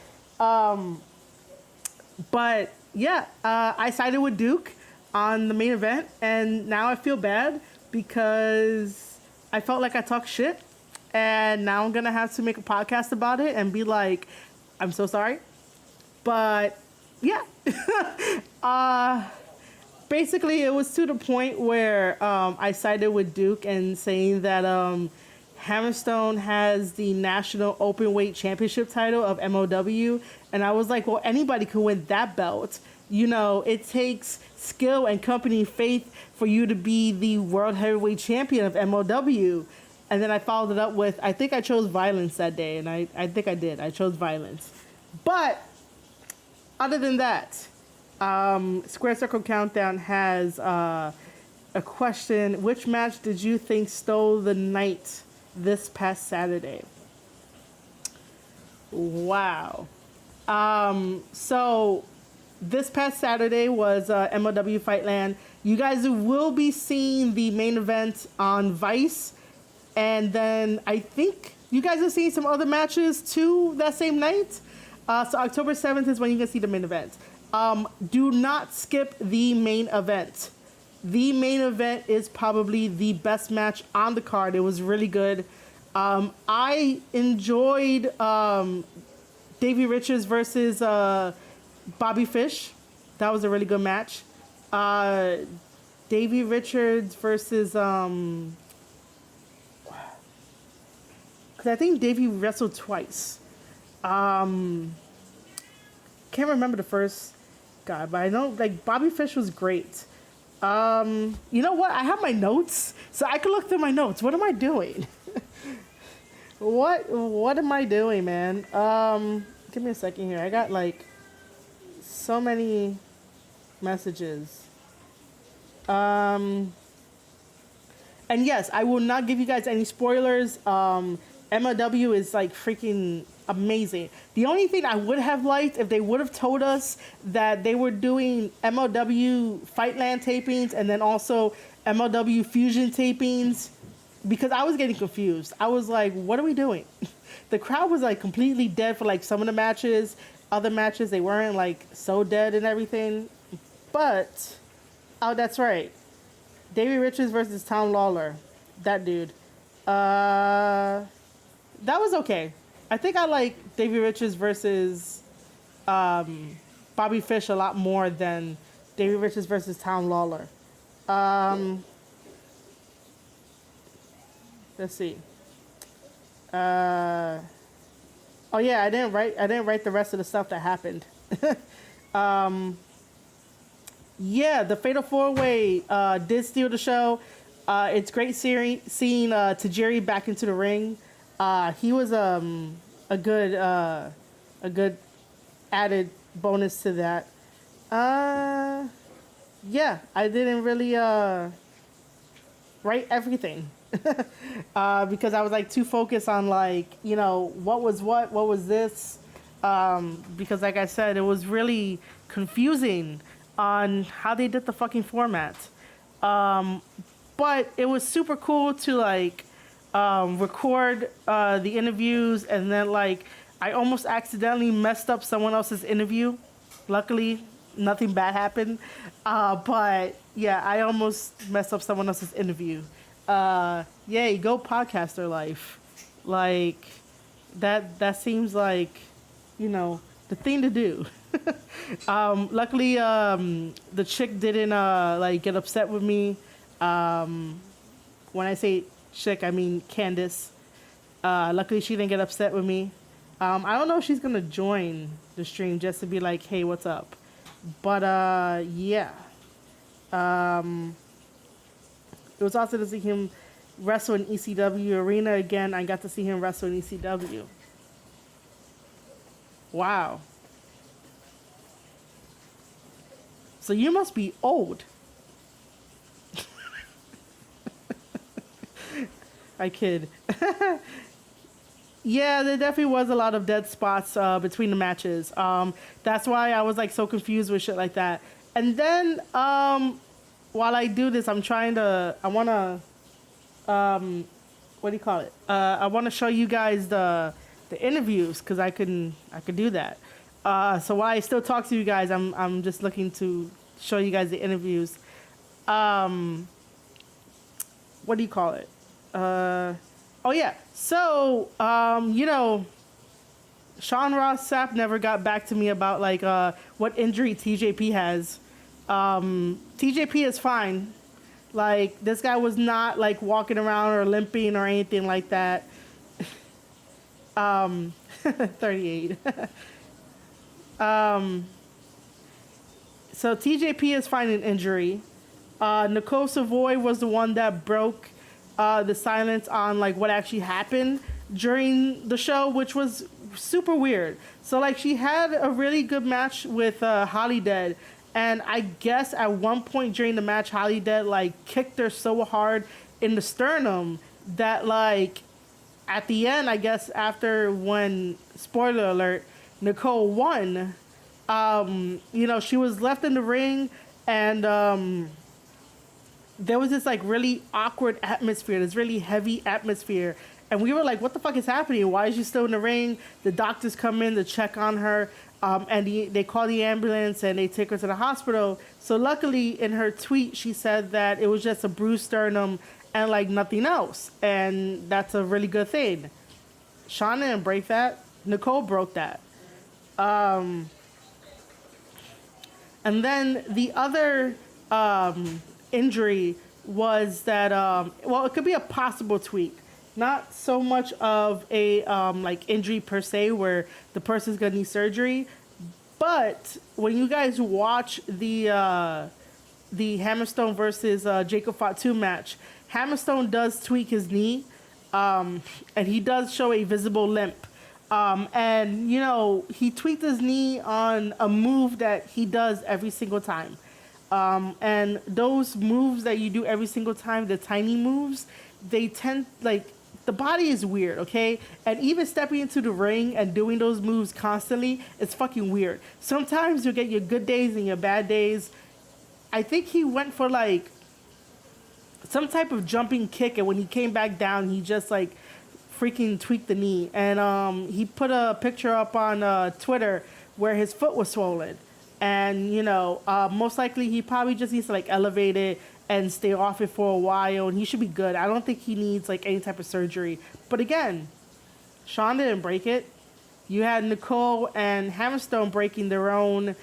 But yeah, I sided with Duke on the main event, and now I feel bad because I felt like I talked shit, and now I'm gonna have to make a podcast about it and be like, I'm so sorry. But yeah, basically it was to the point where I sided with Duke and saying that Hammerstone has the National Openweight Championship title of MLW. And I was like, well, anybody can win that belt. It takes skill and company faith for you to be the World Heavyweight Champion of MLW. And then I followed it up with, I think I chose violence that day. And I think I did. I chose violence. But other than that, Square Circle Countdown has a question. Which match did you think stole the night this past Saturday? Wow. So this past Saturday was MLW FightLand. You guys will be seeing the main event on Vice. And then I think you guys are seeing some other matches too that same night. So October 7th is when you can see the main event. Do not skip the main event. The main event is probably the best match on the card. It was really good. I enjoyed Davey Richards versus Bobby Fish. That was a really good match. Davey Richards versus... because I think Davey wrestled twice. Can't remember the first guy, but I know like Bobby Fish was great. You know what? I have my notes, so I can look through my notes. What am I doing? What am I doing, man? Give me a second here. I got like so many messages. And yes, I will not give you guys any spoilers. MLW is like freaking amazing. The only thing I would have liked if they would have told us that they were doing MLW FightLand tapings and then also MLW Fusion tapings, because I was getting confused. I was like, what are we doing? The crowd was like completely dead for like some of the matches. Other matches, they weren't like so dead and everything. But, oh, that's right. Davey Richards versus Tom Lawler. That dude. That was okay. I think I like Davey Richards versus Bobby Fish a lot more than Davey Richards versus Tom Lawler. Let's see. Oh yeah, I didn't write the rest of the stuff that happened. Yeah, the Fatal 4-Way did steal the show. It's great seeing Tajiri back into the ring. He was a good added bonus to that. Yeah, I didn't really write everything because I was like too focused on like, you know, what was this? Because like I said, it was really confusing on how they did the fucking format. But it was super cool to like record the interviews, and then like I almost accidentally messed up someone else's interview. Luckily, nothing bad happened. But yeah, I almost messed up someone else's interview. Yay, go podcaster life. Like that seems like, you know, the thing to do. Luckily, the chick didn't like get upset with me. When I say chick, I mean Candace. Luckily, she didn't get upset with me. I don't know if she's gonna join the stream just to be like, hey, what's up? But yeah. It was awesome to see him wrestle in ECW arena again. I got to see him wrestle in ECW. Wow. So you must be old. I kid. Yeah, there definitely was a lot of dead spots between the matches. That's why I was like so confused with shit like that. And then while I do this, I want to, what do you call it? I want to show you guys the interviews, because I could do that. So while I still talk to you guys, I'm just looking to show you guys the interviews. What do you call it? Oh yeah. So, you know, Sean Ross Sapp never got back to me about like what injury TJP has. TJP is fine. Like, this guy was not like walking around or limping or anything like that. 38. So TJP is fine in injury. Nicole Savoy was the one that broke the silence on like what actually happened during the show, which was super weird. So like she had a really good match with Holly Dead, and I guess at one point during the match, Holly Dead like kicked her so hard in the sternum that like at the end, I guess after when, spoiler alert, Nicole won, you know, she was left in the ring, and there was this like really awkward atmosphere, this really heavy atmosphere. And we were like, what the fuck is happening? Why is she still in the ring? The doctors come in to check on her, and they call the ambulance and they take her to the hospital. So luckily in her tweet, she said that it was just a bruised sternum and like nothing else. And that's a really good thing. Sean didn't break that. Nicole broke that. And then the other injury was that, well, it could be a possible tweak. Not so much of a like injury per se where the person's gonna need surgery, but when you guys watch the Hammerstone versus Jacob Fatu match, Hammerstone does tweak his knee, and he does show a visible limp. And you know, he tweaked his knee on a move that he does every single time. And those moves that you do every single time, the tiny moves, they tend like the body is weird, okay? And even stepping into the ring and doing those moves constantly, it's fucking weird. Sometimes you'll get your good days and your bad days. I think he went for like some type of jumping kick, and when he came back down, he just like freaking tweaked the knee. And he put a picture up on Twitter where his foot was swollen. And, you know, most likely he probably just needs to like elevate it and stay off it for a while, and he should be good. I don't think he needs like any type of surgery. But again, Sean didn't break it. You had Nicole and Hammerstone breaking their own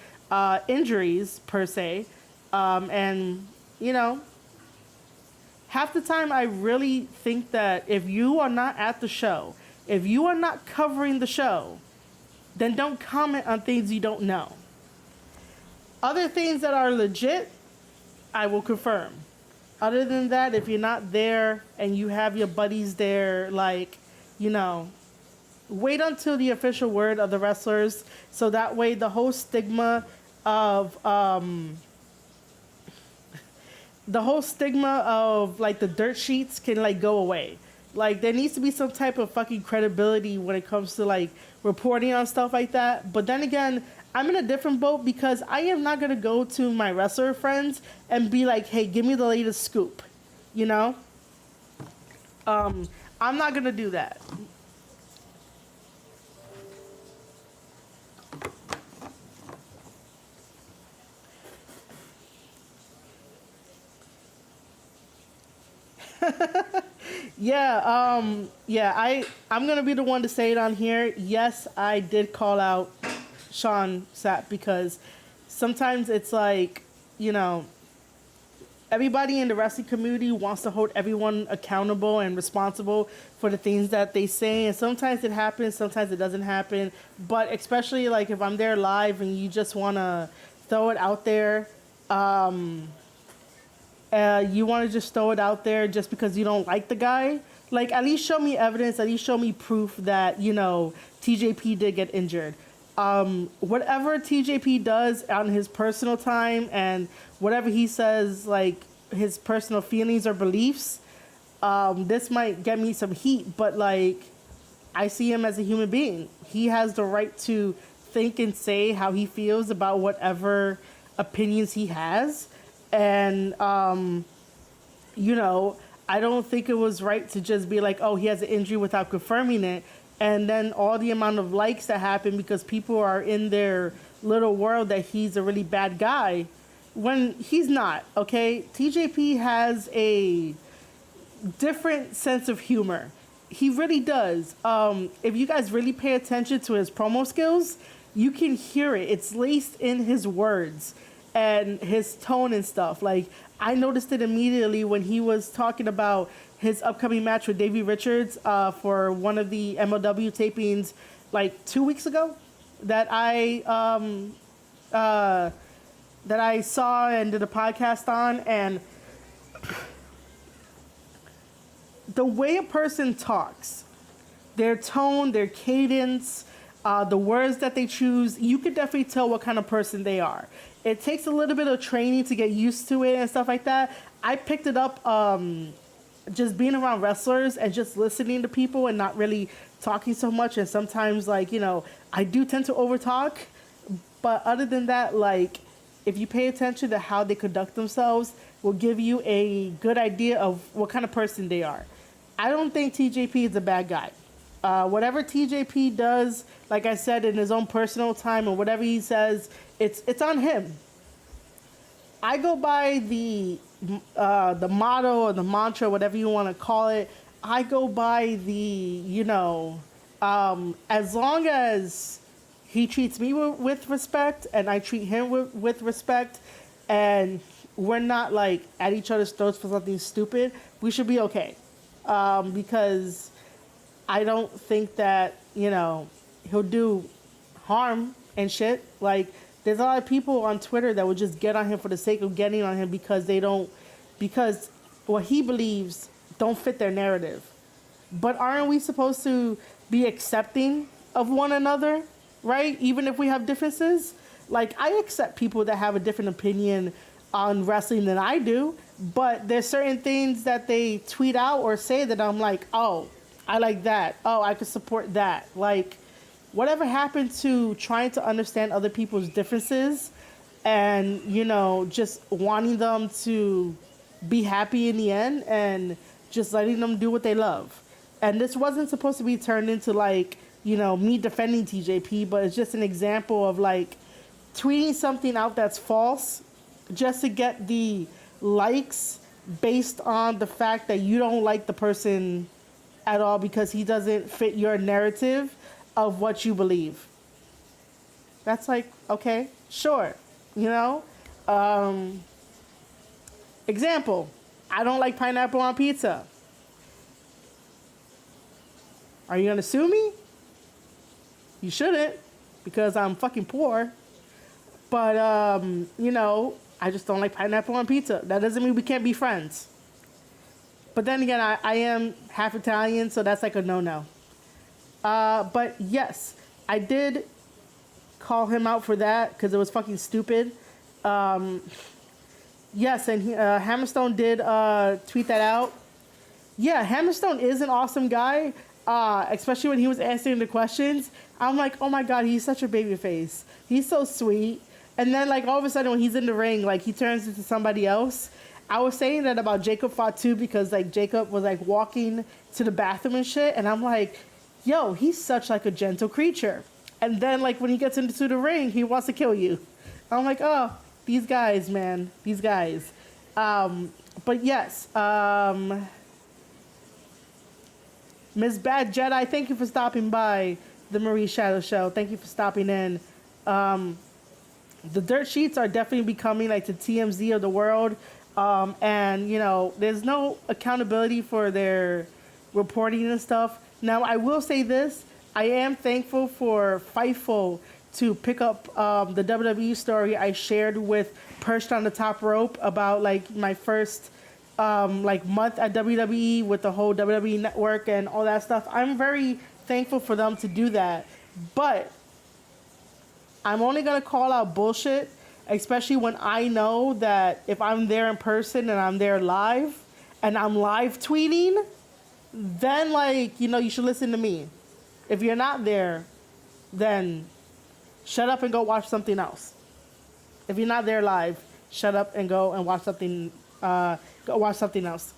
injuries per se. And, you know, half the time I really think that if you are not at the show, if you are not covering the show, then don't comment on things you don't know. Other things that are legit, I will confirm. Other than that, if you're not there and you have your buddies there, like, you know, wait until the official word of the wrestlers, so that way the whole stigma of like the dirt sheets can like go away. Like, there needs to be some type of fucking credibility when it comes to like reporting on stuff like that. But then again, I'm in a different boat because I am not going to go to my wrestler friends and be like, hey, give me the latest scoop, you know? I'm not going to do that. I'm going to be the one to say it on here. Yes, I did call out Sean Sapp because sometimes it's like, you know, everybody in the wrestling community wants to hold everyone accountable and responsible for the things that they say, and sometimes it happens, sometimes it doesn't happen. But especially like if I'm there live and you just want to throw it out there, you want to just throw it out there just because you don't like the guy, like at least show me evidence, at least show me proof that, you know, TJP did get injured. Whatever TJP does on his personal time and whatever he says, like his personal feelings or beliefs, this might get me some heat, but like, I see him as a human being. He has the right to think and say how he feels about whatever opinions he has. And, you know, I don't think it was right to just be like, oh, he has an injury without confirming it. And then all the amount of likes that happen because people are in their little world that he's a really bad guy when he's not, okay? TJP has a different sense of humor. He really does. If you guys really pay attention to his promo skills, you can hear it. It's laced in his words and his tone and stuff. Like, I noticed it immediately when he was talking about his upcoming match with Davey Richards for one of the MLW tapings like 2 weeks ago that I saw and did a podcast on. And the way a person talks, their tone, their cadence, the words that they choose, you could definitely tell what kind of person they are. It takes a little bit of training to get used to it and stuff like that. I picked it up just being around wrestlers and just listening to people and not really talking so much. And sometimes, like, you know, I do tend to overtalk. But other than that, like, if you pay attention to how they conduct themselves, will give you a good idea of what kind of person they are. I don't think TJP is a bad guy. Whatever TJP does, like I said, in his own personal time or whatever he says, it's on him. I go by the motto or the mantra, whatever you want to call it. I go by the, you know, as long as he treats me with respect and I treat him with respect, and we're not like at each other's throats for something stupid, we should be okay. Because I don't think that, you know, he'll do harm and shit. Like, there's a lot of people on Twitter that would just get on him for the sake of getting on him because because what he believes don't fit their narrative. But aren't we supposed to be accepting of one another, right? Even if we have differences? Like, I accept people that have a different opinion on wrestling than I do, but there's certain things that they tweet out or say that I'm like, oh, I like that. Oh, I could support that. Like, whatever happened to trying to understand other people's differences and, you know, just wanting them to be happy in the end and just letting them do what they love. And this wasn't supposed to be turned into like, you know, me defending TJP, but it's just an example of like tweeting something out that's false just to get the likes based on the fact that you don't like the person at all because he doesn't fit your narrative of what you believe. That's like, okay, sure, you know? Example, I don't like pineapple on pizza. Are you gonna sue me? You shouldn't, because I'm fucking poor. But, you know, I just don't like pineapple on pizza. That doesn't mean we can't be friends. But then again, I am half Italian, so that's like a no-no. But yes, I did call him out for that because it was fucking stupid. Yes, and Hammerstone did tweet that out. Yeah, Hammerstone is an awesome guy, especially when he was answering the questions. I'm like, oh my god, he's such a baby face. He's so sweet. And then, like, all of a sudden when he's in the ring, like, he turns into somebody else. I was saying that about Jacob Fatu because, like, Jacob was, like, walking to the bathroom and shit. And I'm like, yo, he's such, like, a gentle creature. And then, like, when he gets into the ring, he wants to kill you. I'm like, oh, these guys, man. These guys. But, yes. Ms. Bad Jedi, thank you for stopping by the Marie Shadow Show. Thank you for stopping in. The dirt sheets are definitely becoming like the TMZ of the world. And, you know, there's no accountability for their reporting and stuff. Now, I will say this. I am thankful for Fightful to pick up the WWE story I shared with Perched on the Top Rope about, like, my first, like, month at WWE with the whole WWE network and all that stuff. I'm very thankful for them to do that. But I'm only going to call out bullshit, especially when I know that if I'm there in person and I'm there live and I'm live tweeting, then, like, you know, you should listen to me. If you're not there, then shut up and go watch something else. If you're not there live, shut up and go and watch something, go watch something else.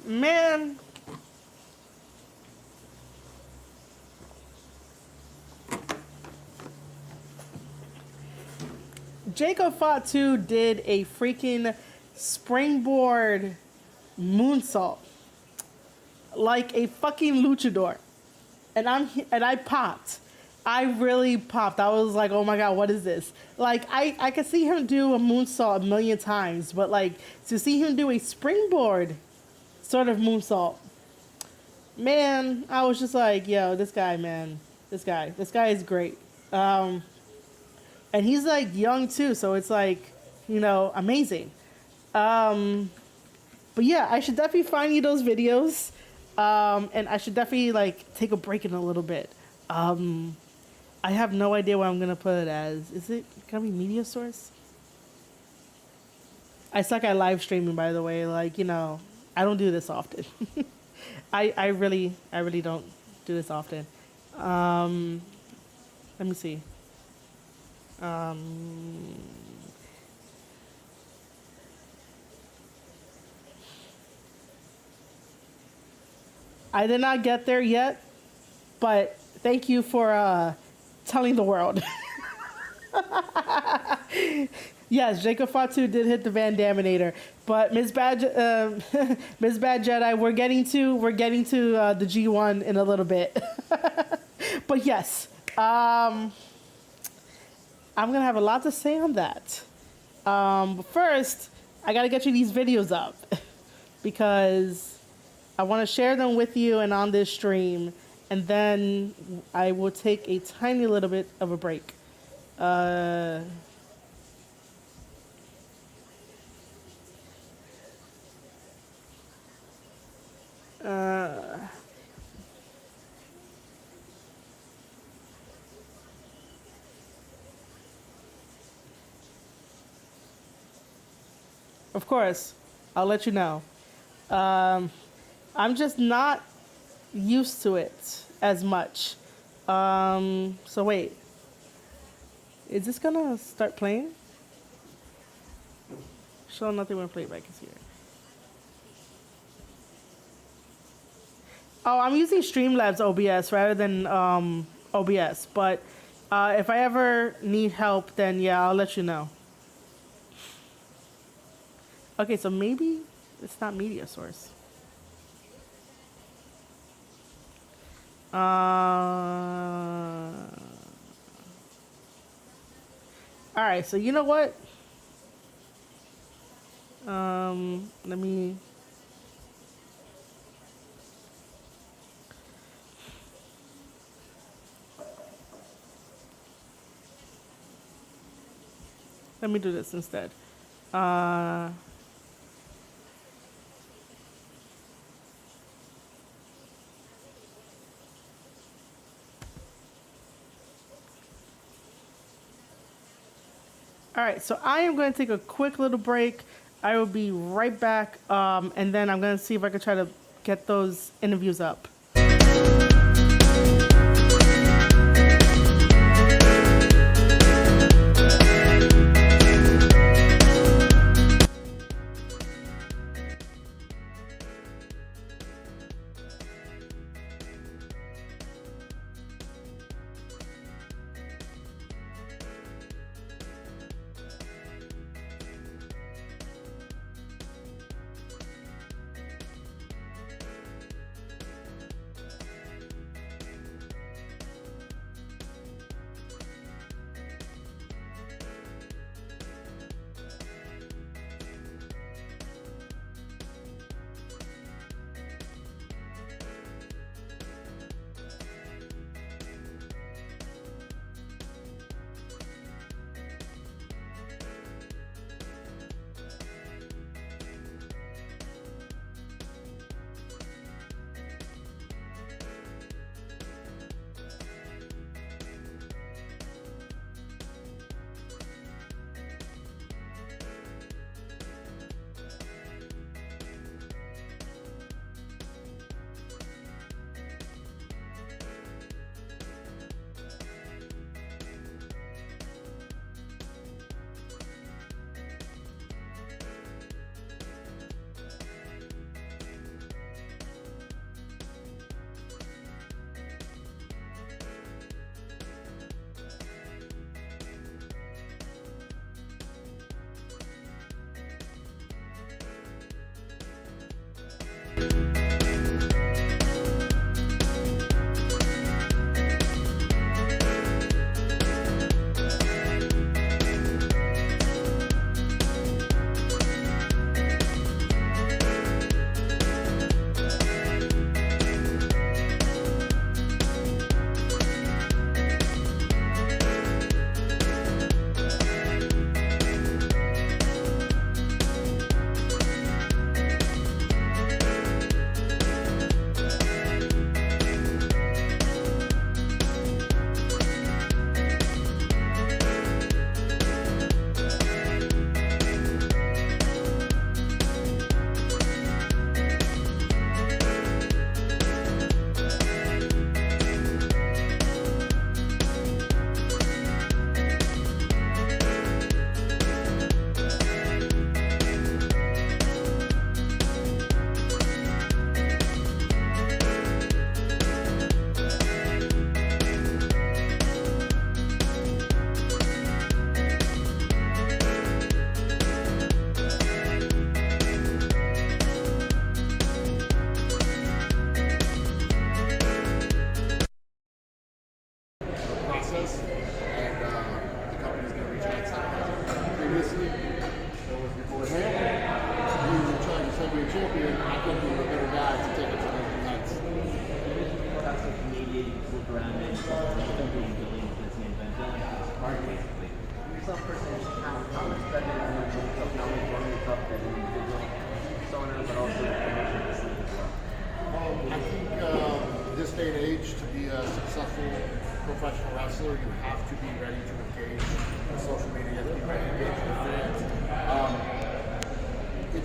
Man. Jacob Fatu did a freaking springboard moonsault like a fucking luchador, and I popped. I really popped. I was like, oh my god, what is this? Like, I could see him do a moonsault a million times, but like to see him do a springboard sort of moonsault, man, I was just like, yo, this guy, man, this guy is great. And he's like young too, so it's like, you know, amazing. But yeah, I should definitely find you those videos. And I should definitely like take a break in a little bit. I have no idea what I'm gonna put it as. Is it gonna be media source? I suck at live streaming, by the way. Like, you know, I don't do this often. I really don't do this often. Let me see. I did not get there yet, but thank you for telling the world. Yes, Jacob Fatu did hit the Van Daminator, but Ms. Bad Jedi, we're getting to the G1 in a little bit. But yes, I'm gonna have a lot to say on that. But first, I gotta get you these videos up because I want to share them with you and on this stream, and then I will take a tiny little bit of a break. Of course, I'll let you know. I'm just not used to it as much. So wait, is this gonna start playing? Show nothing when playback is here. Oh, I'm using Streamlabs OBS rather than OBS, but if I ever need help, then yeah, I'll let you know. Okay, so maybe it's not media source. All right, so you know what? Let me. Let me do this instead. All right, so I am going to take a quick little break. I will be right back, and then I'm going to see if I can try to get those interviews up.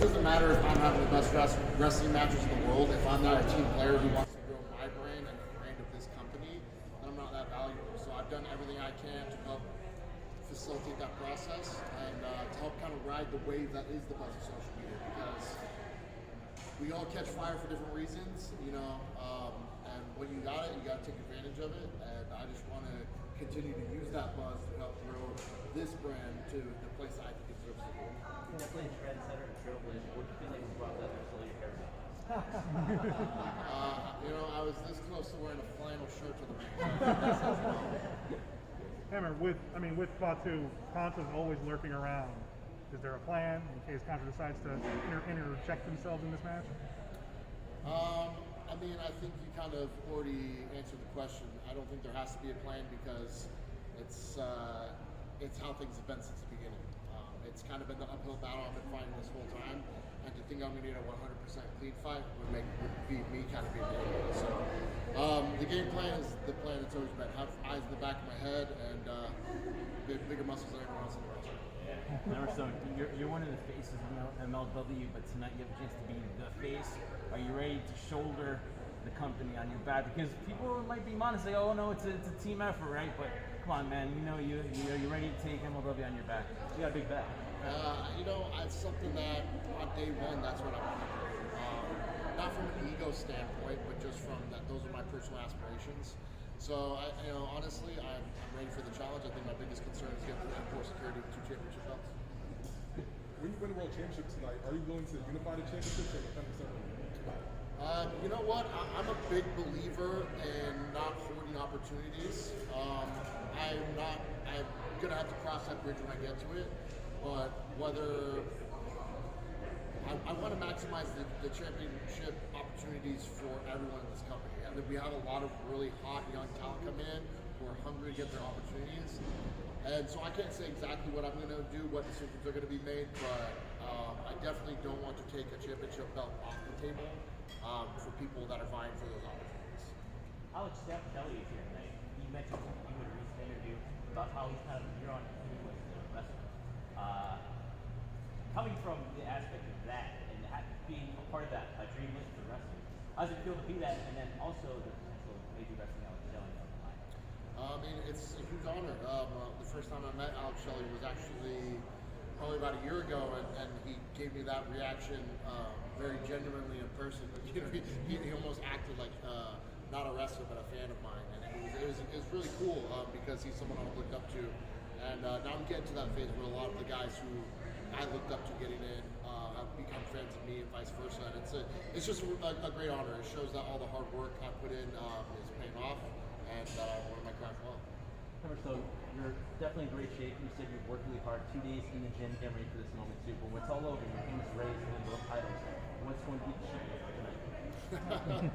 doesn't matter if I'm having the best wrestling matches in the world. If I'm not a team player who wants to grow my brand and the brand of this company, then I'm not that valuable. So I've done everything I can to help facilitate that process and to help kind of ride the wave that is the buzz of social media, because we all catch fire for different reasons, you know, and when you got it, you got to take advantage of it, and I just want to continue to use that buzz to help grow this brand to the place I think it deserves to go.
Definitely a trendsetter and trailblazer. What do you feel like you brought that until your hair down?
You know, I was this close to wearing a flannel shirt to the match.
Hammer, with Fatu, Conta's always lurking around. Is there a plan in case Conta decides to interject themselves in this match?
I mean, I think you kind of already answered the question. I don't think there has to be a plan because it's how things have been since the beginning. It's kind of been the uphill battle I've been fighting this whole time, and to think I'm going to get a 100% clean fight would be me kind of being the idiot. So the game plan is the plan that's always been: have eyes in the back of my head and bigger muscles than everyone else in the roster.
So you're one of the faces of MLW, but tonight you have a chance to be the face. Are you ready to shoulder the company on your back? Because people might be honest, say, "Oh no, it's a team effort, right?" But come on, man, you're ready to take MLW on your back. You got a big back.
You know, it's something that on day one, that's what I want to do. Not from an ego standpoint, but just from that, those are my personal aspirations. So, honestly, I'm ready for the challenge. I think my biggest concern is getting the security with 2 championship belts.
When you win the world championship tonight, are you willing to unify the championships or defend separately?
You know what? I'm a big believer in not hoarding opportunities. I'm gonna have to cross that bridge when I get to it. But whether I want to maximize the championship opportunities for everyone in this company. And we have a lot of really hot young talent come in who are hungry to get their opportunities. And so I can't say exactly what I'm going to do, what decisions are going to be made, but I definitely don't want to take a championship belt off the table for people that are vying for those opportunities.
Alex, Steph Kelly is here tonight. You mentioned you in a recent interview about how he's kind of you're on team with the wrestling. Coming from the aspect of that and being a part of that dream list for wrestling, how does it feel to be that, and then also the potential of maybe wrestling Alex Shelley down the line?
I mean, it's a huge honor. The first time I met Alex Shelley was actually probably about a year ago, and he gave me that reaction very genuinely in person. You know, he almost acted like not a wrestler but a fan of mine, and it was really cool because he's someone I looked up to, and now I'm getting to that phase where a lot of the guys who I looked up to getting in have become fans of me and vice versa, and it's just a great honor. It shows that all the hard work I put in is paying off, and one of my craft well.
So you're definitely in great shape. You said you've worked really hard, 2 days in the gym, getting ready for this moment too. But when it's all over, your team is raised and both titles. What's going to keep the shit tonight?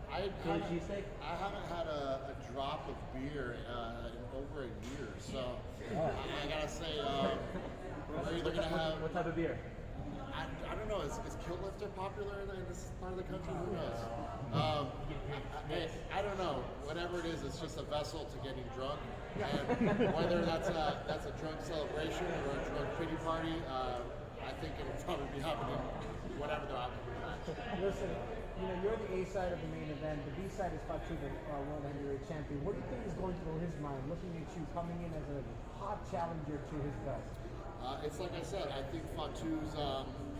I haven't had a drop of beer in over a year, so I gotta say, we're either gonna have.
What type of beer?
I don't know. Is Kill Lifter popular in this part of the country? Who knows? I don't know. Whatever it is, it's just a vessel to getting drunk. And whether that's a drunk celebration or a drunk pity party, I think it'll probably be happening whatever they're happening in the match.
Listen, you're the A side of the main event. The B side is Fatu, the world heavyweight champion. What do you think is going through his mind, looking at you coming in as a hot challenger to his best?
It's like I said, I think Fatu's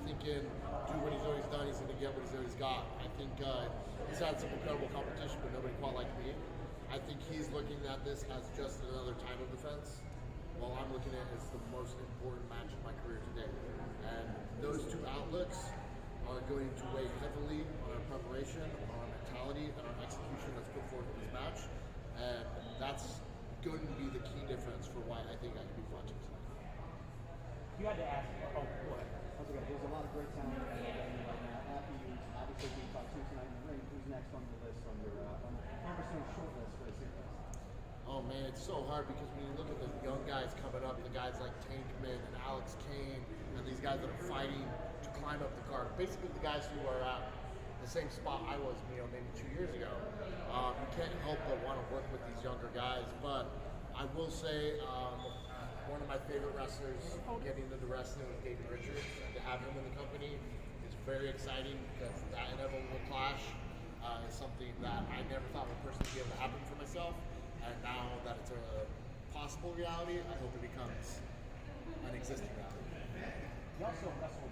thinking, do what he's always done, he's going to get what he's always got. I think he's had some incredible competition, but nobody quite like me. I think he's looking at this as just another title defense, while I'm looking at it as the most important match of my career today. And those two outlooks are going to weigh heavily on our preparation, on our mentality, and our execution that's put forward in this match. And that's going to be the key difference for why I think I can be Fatu tonight.
You had to ask. Oh, go ahead.
There's a lot of great talent right now. After you obviously beat Fatu tonight in the ring, who's next on the list on your Hammerstone short list for the series?
Oh man, it's so hard because when you look at the young guys coming up, the guys like Tankman and Alex Kane, and these guys that are fighting to climb up the card, basically the guys who are at the same spot I was, maybe 2 years ago. You can't help but want to work with these younger guys, but I will say one of my favorite wrestlers getting into wrestling was David Richards, and to have him in the company is very exciting because that inevitable clash is something that I never thought would personally be able to happen for myself, and now that it's a possible reality, I hope it becomes an existing reality.
You also wrestled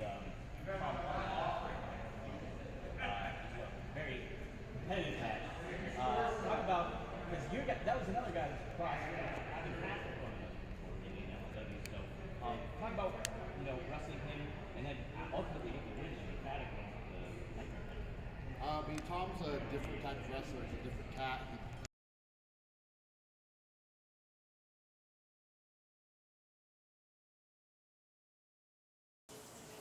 very competitive match. Talk about, because that was another guy that's crossed. I think half of them in MLW. So talk about wrestling him and then ultimately get the win and cat against the Nightmare.
I mean, Tom's a different type of wrestler. He's a different cat.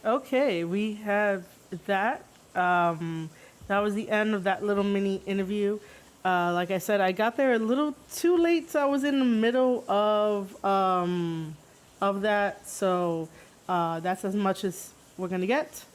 Okay, we have that. That was the end of that little mini interview. Like I said, I got there a little too late, so I was in the middle of that. So that's as much as we're gonna get.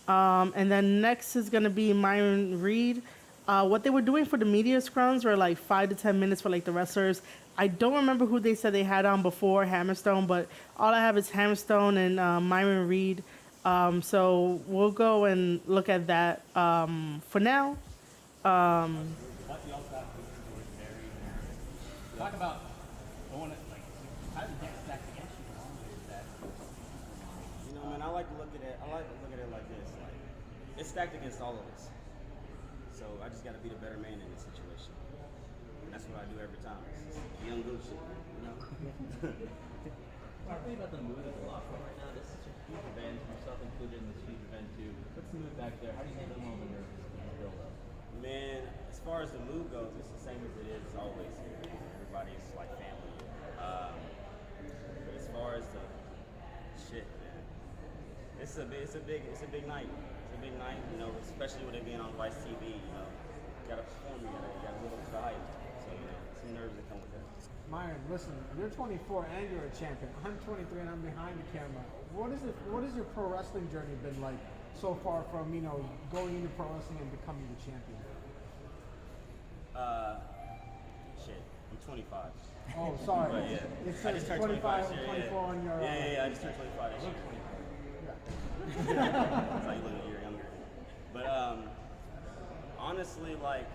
And then next is gonna be Myron Reed. What they were doing for the media scrums were like 5 to 10 minutes for like the wrestlers. I don't remember who they said they had on before Hammerstone, but all I have is Hammerstone and Myron Reed. So we'll go and look at that for now.
Talk about going like how did that stack against you? How long is that?
You know, man, I like to look at it like this. Like, it's stacked against all of us. So I just got to be the better man in this situation. And that's what I do every time. It's just young good shit, you know.
Talk to me about the mood of the locker room right now. This is a huge event, yourself included in this huge event too. What's the mood back there? How do you handle all the nerves in the build up?
Man, as far as the mood goes, it's the same as it is always here. Everybody's like family. But as far as the shit, man, it's a big night. It's a big night, you know, especially with it being on Vice TV. You know, you gotta perform, you gotta live up to the hype. So you know, some nerves that come with that.
Myron, listen, you're 24 and you're a champion. I'm 23 and I'm behind the camera. What is your pro wrestling journey been like so far from, going into pro wrestling and becoming the champion?
Shit, I'm 25.
Oh, sorry.
But yeah,
It
I
says
just turned
25
25 this year.
24 on your...
Yeah, I just turned 25 this year.
Yeah.
That's how you look a year younger. But honestly, like,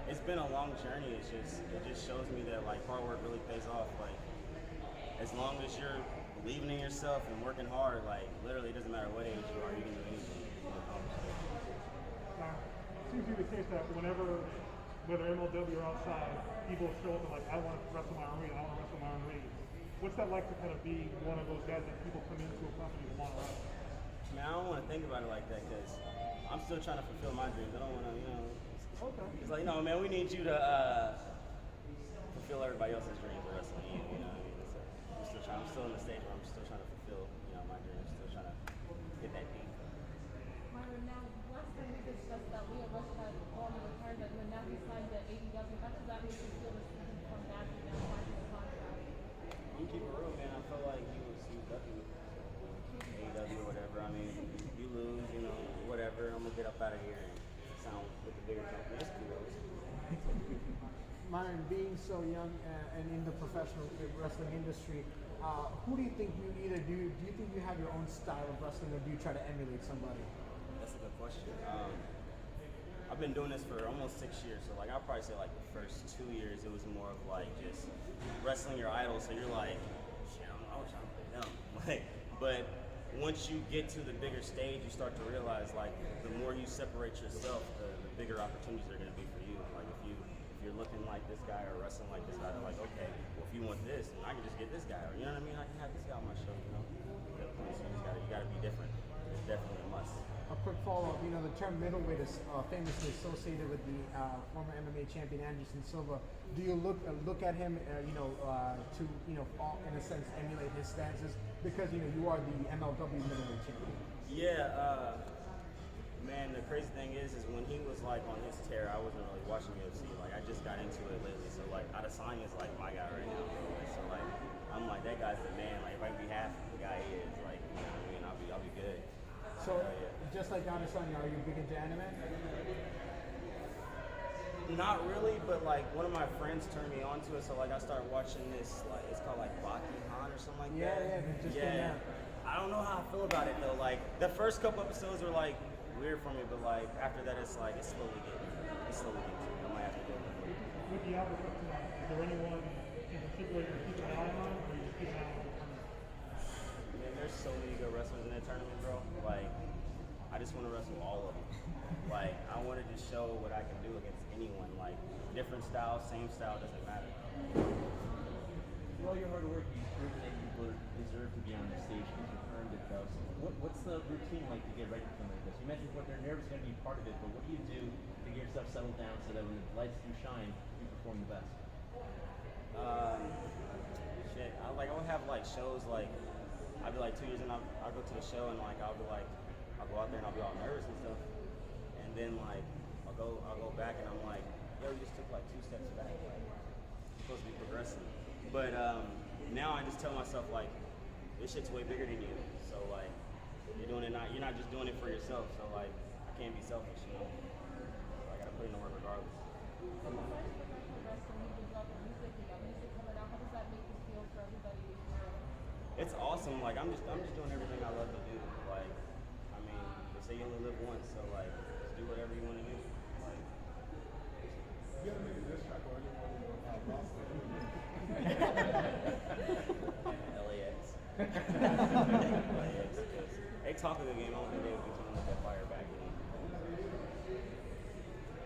it's been a long journey. It just shows me that like hard work really pays off. Like, as long as you're believing in yourself and working hard, like literally it doesn't matter what age you are, you can do anything.
Now, it seems to be the case that whenever, whether MLW or outside, people show up and like, I want to wrestle Myron Reed, I want to wrestle Myron Reed. What's that like to kind of be one of those guys that people come into a company to want to wrestle?
Man, I don't want to think about it like that because I'm still trying to fulfill my dreams. I don't want to,
Okay.
It's like, no, man, we need you to fulfill everybody else's dreams of wrestling you. You know what I mean? So I'm still in the stage where I'm still trying to fulfill, my dreams. Still trying to hit that peak.
Myron, now, last time we discussed that Leo Rush had fallen retirement, and now he signed to AEW. How does that make you feel to see him come back and now signing the contract?
You keep it real, man. I feel like he was lucky with AEW or whatever. I mean, you lose, whatever. I'm gonna get up out of here and sound with the bigger company. It's cool.
Myron, being so young and in the professional wrestling industry, who do you think you either do? Do you think you have your own style of wrestling, or do you try to emulate somebody?
That's a good question. I've been doing this for almost 6 years, so like I'll probably say like the first 2 years it was more of like just wrestling your idol. So you're like, shit, I wish I would play them. But once you get to the bigger stage, you start to realize like the more you separate yourself, the bigger opportunities are going to be for you. Like if you're looking like this guy or wrestling like this guy, they're like, okay, well if you want this, then I can just get this guy, or you know what I mean? I can have this guy on my show, So you gotta be different. It's definitely a must.
A quick follow-up, the term middleweight is famously associated with the former MMA champion Anderson Silva. Do you look at him, to in a sense emulate his stances because you are the MLW middleweight champion?
Yeah, man. The crazy thing is when he was like on his tear, I wasn't really watching UFC. Like I just got into it lately, so like Adesanya is like my guy right now. So like I'm like that guy's the man. Like if I can be half the guy he is, like I'll be good.
So, just like Adesanya, are you big into anime?
Not really, but like one of my friends turned me on to it, so like I started watching this, like it's called like Bakuhan or something like that.
Yeah, they just came out.
I don't know how I feel about it though. Like the first couple episodes were like weird for me, but like after that it's like it's slowly getting to me. I might have to go.
With the outlook up tonight, is there anyone in particular you're keeping an eye on, or you're keeping an eye on the tournament?
Man, there's so many good wrestlers in that tournament, bro. Like I just want to wrestle all of them. Like I wanted to show what I can do against anyone. Like different styles, same style, doesn't matter.
Through all your hard work, you've proven that you deserve to be on the stage because you've earned it, though. So what's the routine like to get ready for something like this? You mentioned what they're nervous going to be part of it, but what do you do to get yourself settled down so that when the lights do shine, you perform the best?
Shit, I would have like shows like I'd be like 2 years in, I'll go to the show and like I'll go out there and I'll be all nervous and stuff, and then like I'll go back and I'm like, yo, you just took like 2 steps back, like you're supposed to be progressing. But now I just tell myself like this shit's way bigger than you, so like you're not just doing it for yourself, so like I can't be selfish, you know. So I gotta put in the work regardless. It's awesome. Like I'm just doing everything I love to do. Like I mean, they say you only live once, so like just do whatever you want to do. Like
You gotta make a diss track or
LAX. LAX. They talk a good game. I don't think they would be coming with that fire back in.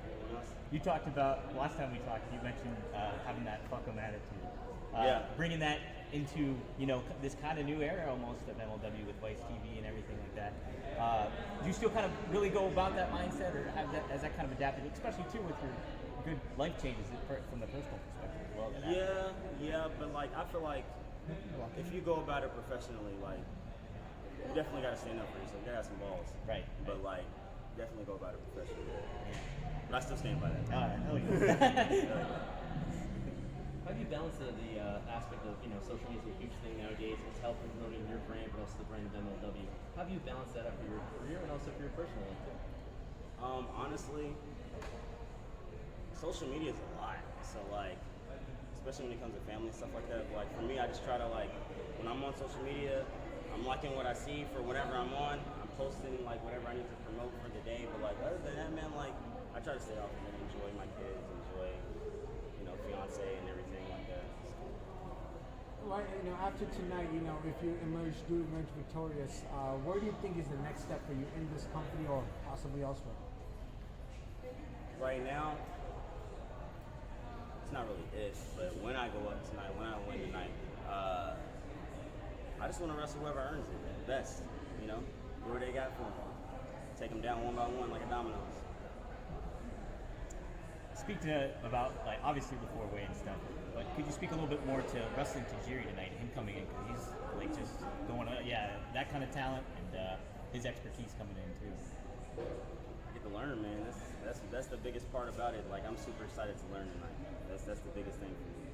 Anyone else?
You talked about, last time we talked, you mentioned having that fuck 'em attitude.
Yeah.
Bringing that into, you know, this kind of new era almost of MLW with Vice TV and everything like that. Do you still kind of really go about that mindset, or has that kind of adapted, especially too with your good life changes from the personal perspective as well?
Yeah, but like I feel like if you go about it professionally, like you definitely got to stand up for yourself. You got to have some balls.
Right.
But like definitely go about it professionally. But I still stand by that.
Hell yeah.
How do you balance the aspect of, you know, social media is a huge thing nowadays. It's helping promoting your brand, but also the brand of MLW. How do you balance that out for your career and also for your personal life too?
Honestly, social media is a lot. So like, especially when it comes to family and stuff like that. Like for me, I just try to like, when I'm on social media, I'm liking what I see for whatever I'm on. I'm posting like whatever I need to promote for the day. But like other than that, man, like I try to stay off of it, enjoy my kids, enjoy, you know, fiance and everything like that.
Right, you know, after tonight, you know, if you emerge victorious, where do you think is the next step for you in this company or possibly elsewhere?
Right now, it's not really if, but when I go up tonight, when I win tonight, I just want to wrestle whoever earns it the best, you know, whoever they got for them. Take them down one by one like a dominoes.
Speak to about, like, obviously the four-way and stuff, but could you speak a little bit more to wrestling Tajiri tonight, him coming in, because he's like just going, that kind of talent and his expertise coming in too.
I get to learn, man. That's the biggest part about it. Like I'm super excited to learn tonight. That's the biggest thing for me.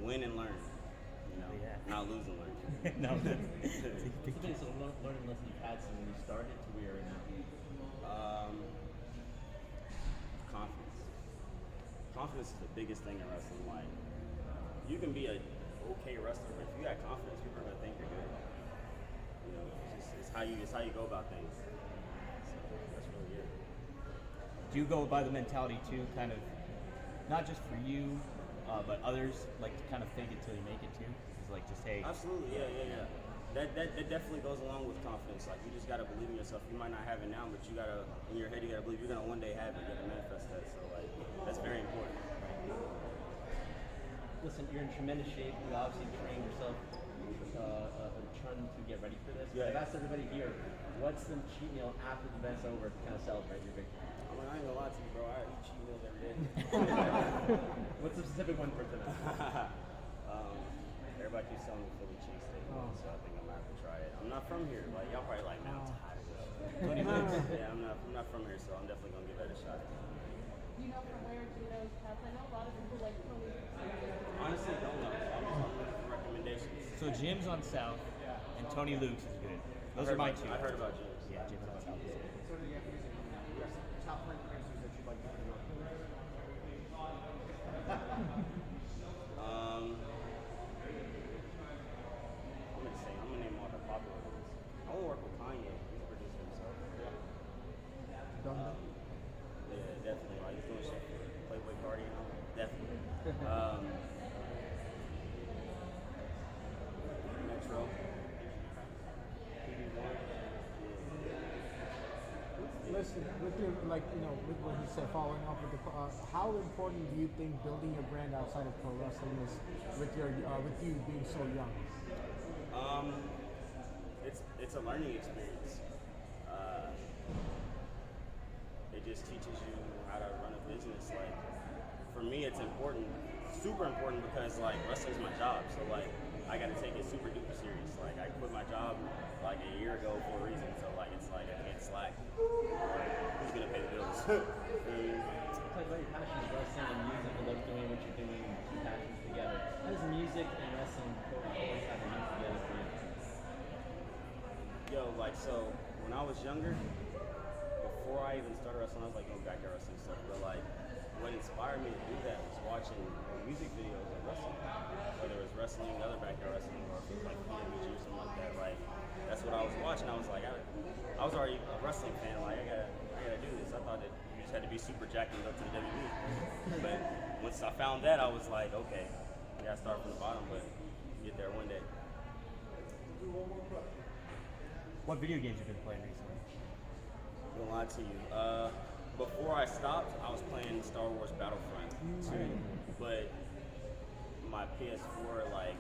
Win and learn. You know, not lose and learn.
No.
What's the biggest learning lesson you've had since when you started to where you're now?
Confidence. Confidence is the biggest thing in wrestling. Like, you can be a okay wrestler, but if you got confidence, people are gonna think you're good. You know, it's how you go about things. So that's really it.
Do you go by the mentality too, kind of, not just for you, but others, like to kind of fake it till you make it too? It's like just, hey.
Absolutely, yeah. That definitely goes along with confidence. Like you just gotta believe in yourself. You might not have it now, but you gotta, in your head, you gotta believe you're gonna one day have it. You gotta manifest that. So like, that's very important.
Listen, you're in tremendous shape. You obviously trained yourself a ton to get ready for this.
Yeah.
I've asked everybody here, what's the cheat meal after the event's over to kind of celebrate your victory?
I mean, I ain't gonna lie to you, bro. I eat cheat meals every day.
What's the specific one for tonight?
Everybody keeps telling me Philly cheesesteak, so I think I'm gonna have to try it. I'm not from here. Like y'all probably like, man, I'm tired of this. Yeah, I'm not from here, so I'm definitely gonna give that a shot.
You know from where Gino's cuts? I know a lot of people like Tony.
Honestly, don't know. I'm looking for recommendations.
So Jim's on South, and Tony Luke's is good. Those are my two.
I heard about Jim's.
Yeah, Jim's on South.
So do you have top influencers that you'd like to promote?
I'm gonna name all the popular ones. I want to work with Kanye. He's a producer himself.
Donda.
Yeah, definitely. Like he's doing shit for Playboy Cardi and all. Definitely. Metro. TV1.
Listen, with your, like, you know, with what he said, following up with the, how important do you think building your brand outside of pro wrestling is with your, with you being so young?
It's a learning experience. It just teaches you how to run a business. Like, for me, it's important, super important, because like wrestling's my job. So like, I got to take it super duper serious. Like, I quit my job like a year ago for a reason. So like, it's like I can't slack. Who's gonna pay the bills?
Talk about your passion of wrestling and music. I love doing what you're doing, two passions together. How does music and wrestling always have to be together for you?
Yo, like, so when I was younger, before I even started wrestling, I was like doing backyard wrestling stuff. But like, what inspired me to do that was watching music videos of wrestling, whether it was wrestling, other backyard wrestling, or if it was like PWG or something like that. Like, that's what I was watching. I was like, I was already a wrestling fan. Like, I gotta do this. I thought that you just had to be super jacked and go to the WWE. But once I found that, I was like, okay, I gotta start from the bottom, but get there one day.
What video games have you been playing recently?
I'm gonna lie to you. Before I stopped, I was playing Star Wars Battlefront 2, but my PS4, like,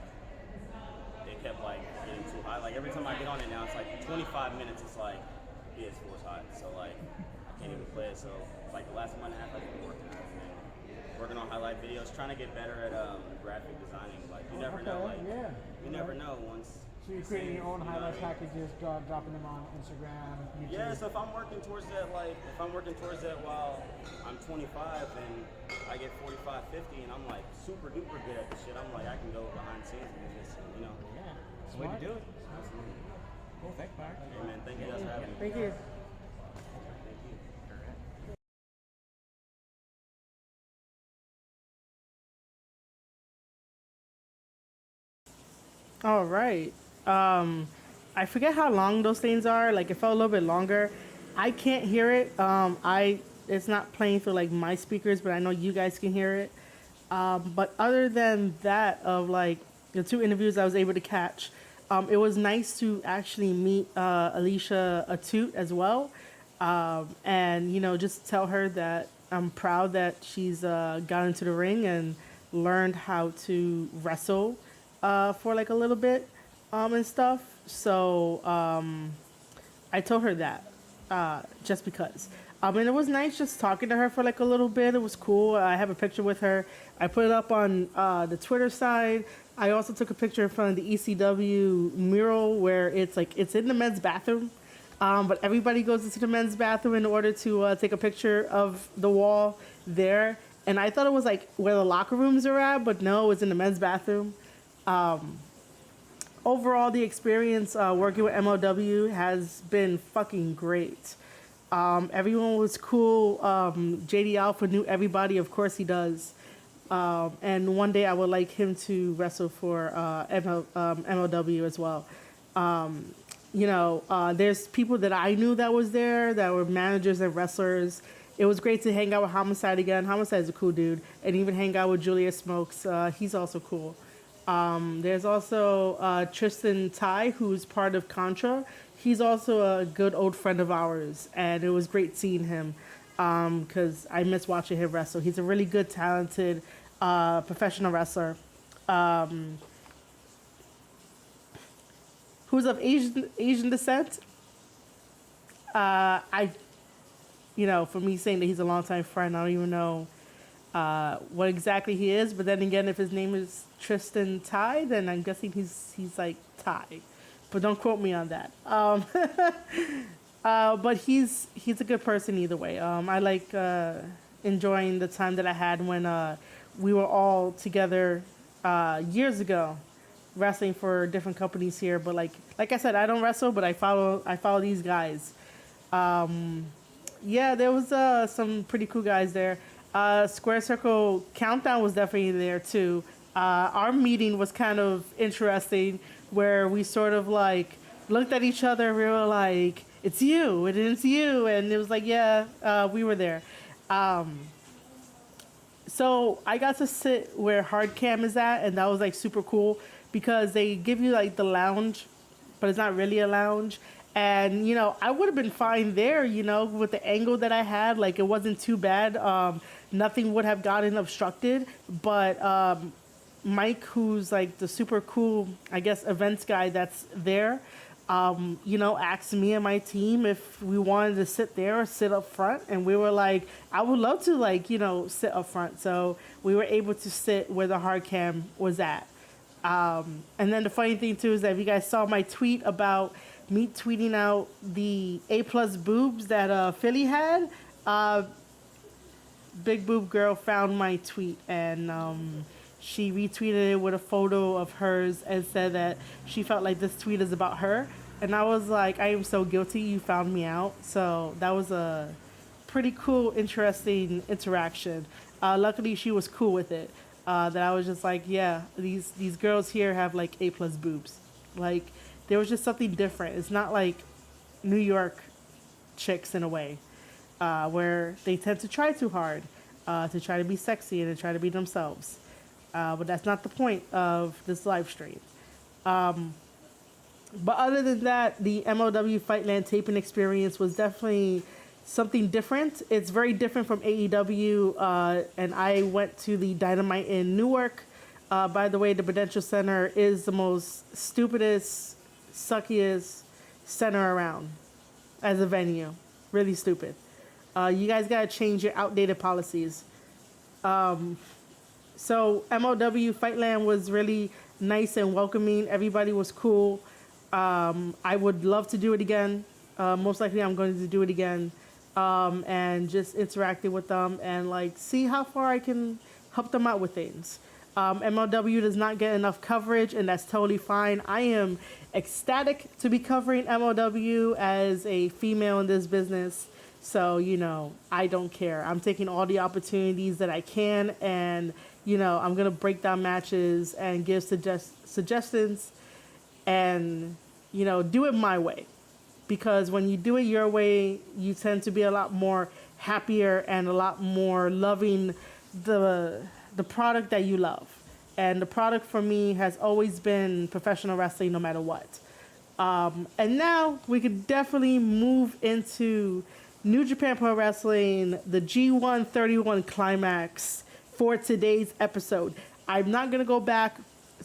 it kept like getting too high. Like every time I get on it now, it's like 25 minutes. It's like PS4's hot, so like I can't even play it. So it's like the last month and a half I've been working on highlight videos, trying to get better at graphic designing. Like you never know, like you never know once.
So you're creating your own highlight packages, dropping them on Instagram, YouTube.
Yeah, so if I'm working towards that, while I'm 25 and I get 45, 50, and I'm like super duper good at this shit, I'm like, I can go behind the scenes and just, you know.
Yeah, that's the way to do it. Cool, thanks, Mark.
Hey man, thank you guys for having me.
Thank you. All right. I forget how long those things are. Like it felt a little bit longer. I can't hear it. It's not playing through like my speakers, but I know you guys can hear it. But other than that, of like the two interviews I was able to catch, it was nice to actually meet Alicia Atut as well, and you know just tell her that I'm proud that she's got into the ring and learned how to wrestle for like a little bit and stuff. So I told her that just because. And it was nice just talking to her for like a little bit. It was cool. I have a picture with her. I put it up on the Twitter side. I also took a picture in front of the ECW mural where it's like it's in the men's bathroom, but everybody goes into the men's bathroom in order to take a picture of the wall there. And I thought it was like where the locker rooms are at, but no, it's in the men's bathroom. Overall, the experience working with MLW has been fucking great. Everyone was cool. JD Alpha knew everybody. Of course he does. And one day I would like him to wrestle for MLW as well. You know, there's people that I knew that was there that were managers and wrestlers. It was great to hang out with Homicide again. Homicide is a cool dude. And even hang out with Julius Smokes. He's also cool. There's also Tristan Tai, who's part of Contra. He's also a good old friend of ours, and it was great seeing him because I miss watching him wrestle. He's a really good, talented, professional wrestler who's of Asian descent. You know, for me saying that he's a longtime friend, I don't even know what exactly he is. But then again, if his name is Tristan Tai, then I'm guessing he's like Thai. But don't quote me on that. But he's a good person either way. I like enjoying the time that I had when we were all together years ago, wrestling for different companies here. But like I said, I don't wrestle, but I follow these guys. Yeah, there was some pretty cool guys there. Square Circle Countdown was definitely there too. Our meeting was kind of interesting, where we sort of like looked at each other. We were like, "It's you, and it's you," and it was like, "Yeah, we were there." So I got to sit where hard cam is at, and that was like super cool because they give you like the lounge, but it's not really a lounge. And I would have been fine there, with the angle that I had. Like, it wasn't too bad. Nothing would have gotten obstructed. But Mike, who's like the super cool, I guess, events guy that's there, asked me and my team if we wanted to sit there or sit up front. And we were like, I would love to, sit up front. So we were able to sit where the hard cam was at. And then the funny thing, too, is that if you guys saw my tweet about me tweeting out the A+ boobs that Philly had, Big Boob Girl found my tweet, and she retweeted it with a photo of hers and said that she felt like this tweet is about her. And I was like, I am so guilty, you found me out. So that was a pretty cool, interesting interaction. Luckily, she was cool with it. That I was just like, yeah, these girls here have like A+ boobs. Like, there was just something different. It's not like New York chicks in a way, where they tend to try too hard, to try to be sexy and to try to be themselves. But that's not the point of this live stream. But other than that, the MLW FightLand taping experience was definitely something different. It's very different from AEW, and I went to the Dynamite in Newark. By the way, the Prudential Center is the most stupidest, suckiest center around as a venue. Really stupid. You guys gotta change your outdated policies. So MLW FightLand was really nice and welcoming. Everybody was cool. I would love to do it again. Most likely I'm going to do it again. And just interacting with them and like see how far I can help them out with things. MLW does not get enough coverage, and that's totally fine. I am ecstatic to be covering MLW as a female in this business. So, I don't care. I'm taking all the opportunities that I can, and, I'm going to break down matches and give suggestions and, do it my way. Because when you do it your way, you tend to be a lot more happier and a lot more loving the product that you love. And the product for me has always been professional wrestling no matter what. And now we could definitely move into New Japan Pro Wrestling, the G131 Climax for today's episode. I'm not going to go back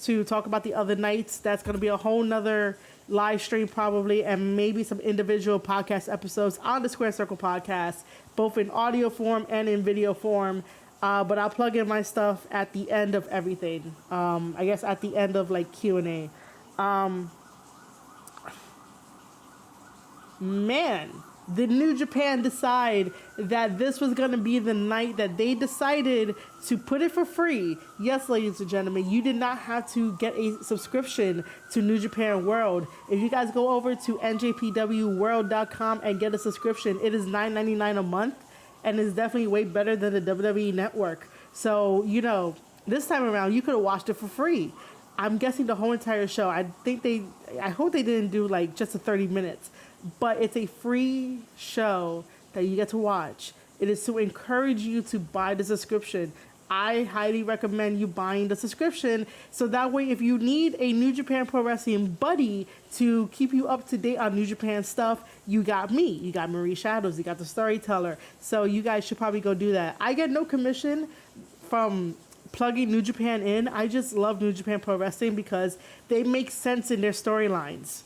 to talk about the other nights. That's going to be a whole nother live stream probably, and maybe some individual podcast episodes on the Square Circle podcast, both in audio form and in video form. But I'll plug in my stuff at the end of everything. I guess at the end of like Q&A. Man, did New Japan decide that this was going to be the night that they decided to put it for free? Yes, ladies and gentlemen, you did not have to get a subscription to New Japan World. If you guys go over to njpwworld.com and get a subscription, it is $9.99 a month, and it's definitely way better than the WWE Network. So, this time around, you could have watched it for free. I'm guessing the whole entire show. I hope they didn't do like just a 30 minutes. But it's a free show that you get to watch. It is to encourage you to buy the subscription. I highly recommend you buying the subscription, so that way if you need a New Japan Pro Wrestling buddy to keep you up to date on New Japan stuff, you got me. You got Marie Shadows. You got the Storyteller. So you guys should probably go do that. I get no commission from plugging New Japan in. I just love New Japan Pro Wrestling because they make sense in their storylines.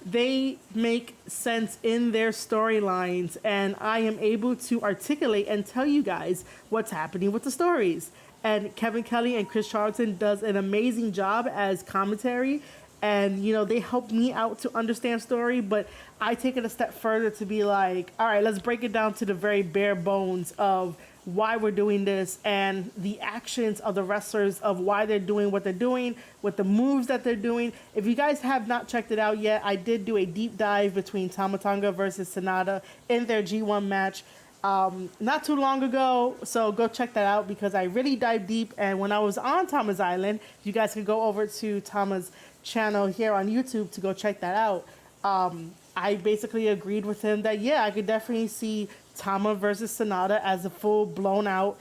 They make sense in their storylines, and I am able to articulate and tell you guys what's happening with the stories. And Kevin Kelly and Chris Charlton does an amazing job as commentary, and they help me out to understand story, but I take it a step further to be like, all right, let's break it down to the very bare bones of why we're doing this and the actions of the wrestlers, of why they're doing what they're doing, with the moves that they're doing. If you guys have not checked it out yet, I did do a deep dive between Tama Tonga versus Sonata in their G1 match. not too long ago, so go check that out because I really dive deep. And when I was on Tama's Island, you guys can go over to Tama's channel here on YouTube to go check that out. I basically agreed with him that, yeah, I could definitely see Tama versus Sonata as a full blown out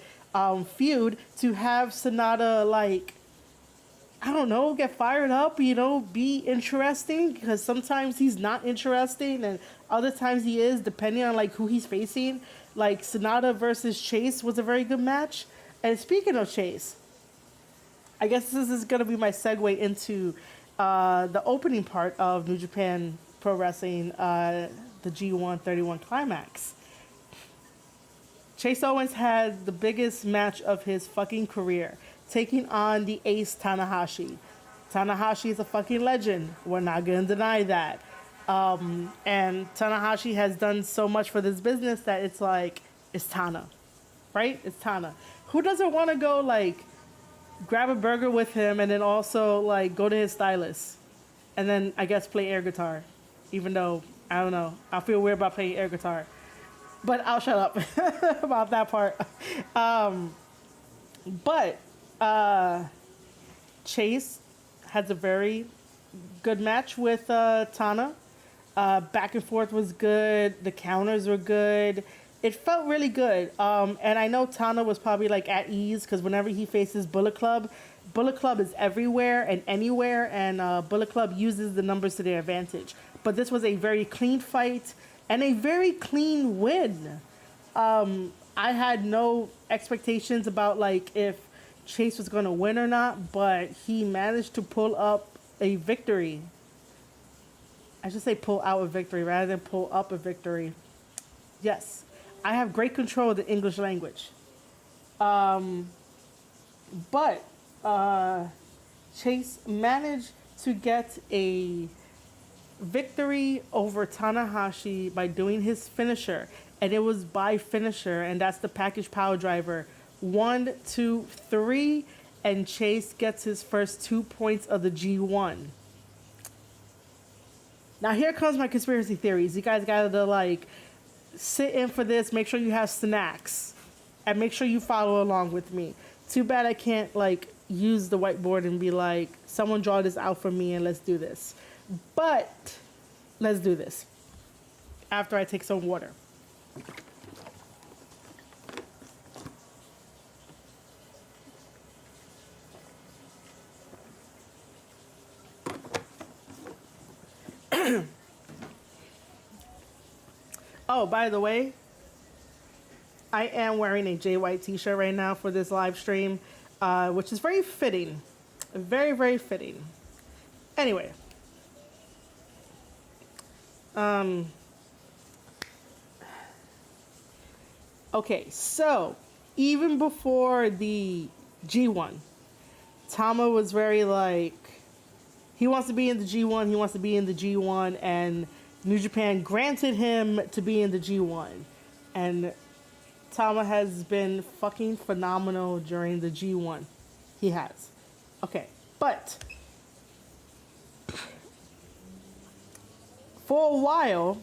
feud, to have Sonata, like, I don't know, get fired up, you know, be interesting, because sometimes he's not interesting and other times he is, depending on like who he's facing. Like Sonata versus ChAsE was a very good match. And speaking of ChAsE, I guess this is going to be my segue into the opening part of New Japan Pro Wrestling, the G131 Climax. ChAsE Owens had the biggest match of his fucking career, taking on the ace Tanahashi. Tanahashi is a fucking legend. We're not going to deny that. And Tanahashi has done so much for this business that it's like, it's Tana, right? It's Tana. Who doesn't want to go, like, grab a burger with him and then also, like, go to his stylist and then, I guess, play air guitar? Even though, I don't know, I feel weird about playing air guitar. But I'll shut up about that part. But ChAsE has a very good match with Tana. Back and forth was good. The counters were good. It felt really good. And I know Tana was probably like at ease because whenever he faces Bullet Club is everywhere and anywhere, and Bullet Club uses the numbers to their advantage. But this was a very clean fight and a very clean win. I had no expectations about like if ChAsE was going to win or not, but he managed to pull up a victory. I should say pull out a victory rather than pull up a victory. Yes, I have great control of the English language. But ChAsE managed to get a victory over Tanahashi by doing his finisher. And it was by finisher, and that's the package power driver. 1, 2, 3, and ChAsE gets his first 2 points of the G1. Now here comes my conspiracy theories. You guys gotta like sit in for this. Make sure you have snacks, and make sure you follow along with me. Too bad I can't like use the whiteboard and be like, someone draw this out for me and let's do this. But let's do this after I take some water. Oh, by the way, I am wearing a wHAt t-shirt right now for this live stream, which is very fitting. Very, very fitting. Anyway. Okay, so even before the G1, Tama was very like, he wants to be in the G1, he wants to be in the G1, and New Japan granted him to be in the G1. And Tama has been fucking phenomenal during the G1. He has. Okay, but for a while,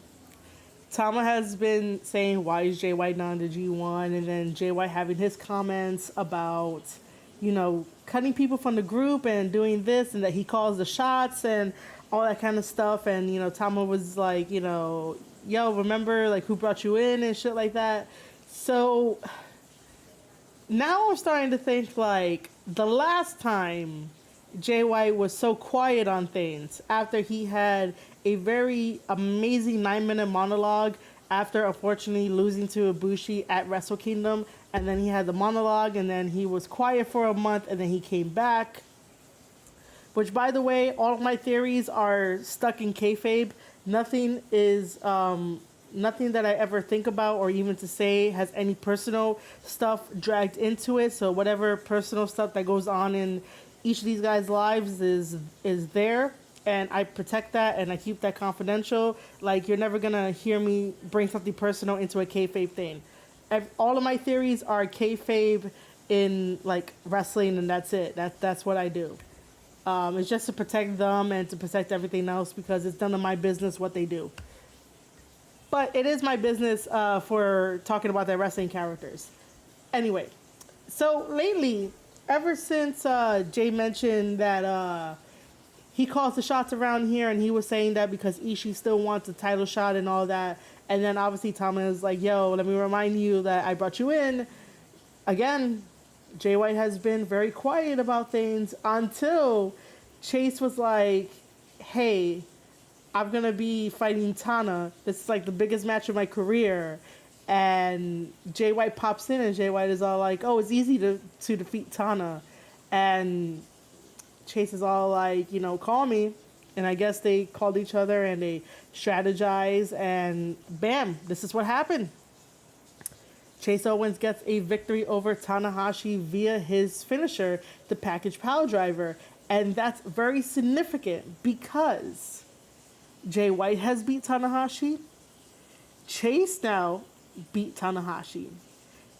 Tama has been saying, why is Jay White not in the G1? And then Jay White having his comments about, you know, cutting people from the group and doing this, and that he calls the shots and all that kind of stuff. And, you know, Tama was like, you know, yo, remember, like, who brought you in and shit like that. So now I'm starting to think, like, the last time Jay White was so quiet on things, after he had a very amazing 9-minute monologue after unfortunately losing to Ibushi at Wrestle Kingdom, and then he had the monologue, and then he was quiet for a month, and then he came back. Which, by the way, all of my theories are stuck in kayfabe. Nothing is, nothing that I ever think about or even to say has any personal stuff dragged into it. So whatever personal stuff that goes on in each of these guys' lives is there. And I protect that and I keep that confidential. Like, you're never going to hear me bring something personal into a kayfabe thing. All of my theories are kayfabe in, like, wrestling, and that's it. That's what I do. It's just to protect them and to protect everything else, because it's none of my business what they do. But it is my business for talking about their wrestling characters. Anyway, so lately, ever since Jay mentioned that he calls the shots around here, and he was saying that because Ishii still wants a title shot and all that, and then obviously Tama is like, yo, let me remind you that I brought you in. Again, Jay White has been very quiet about things until ChAsE was like, hey, I'm going to be fighting Tana. This is like the biggest match of my career. And Jay White pops in, and Jay White is all like, oh, it's easy to defeat Tana. And ChAsE is all like, you know, call me. And I guess they called each other and they strategized, and bam, this is what happened. ChAsE Owens gets a victory over Tanahashi via his finisher, the package power driver. And that's very significant because Jay White has beat Tanahashi. ChAsE now beat Tanahashi.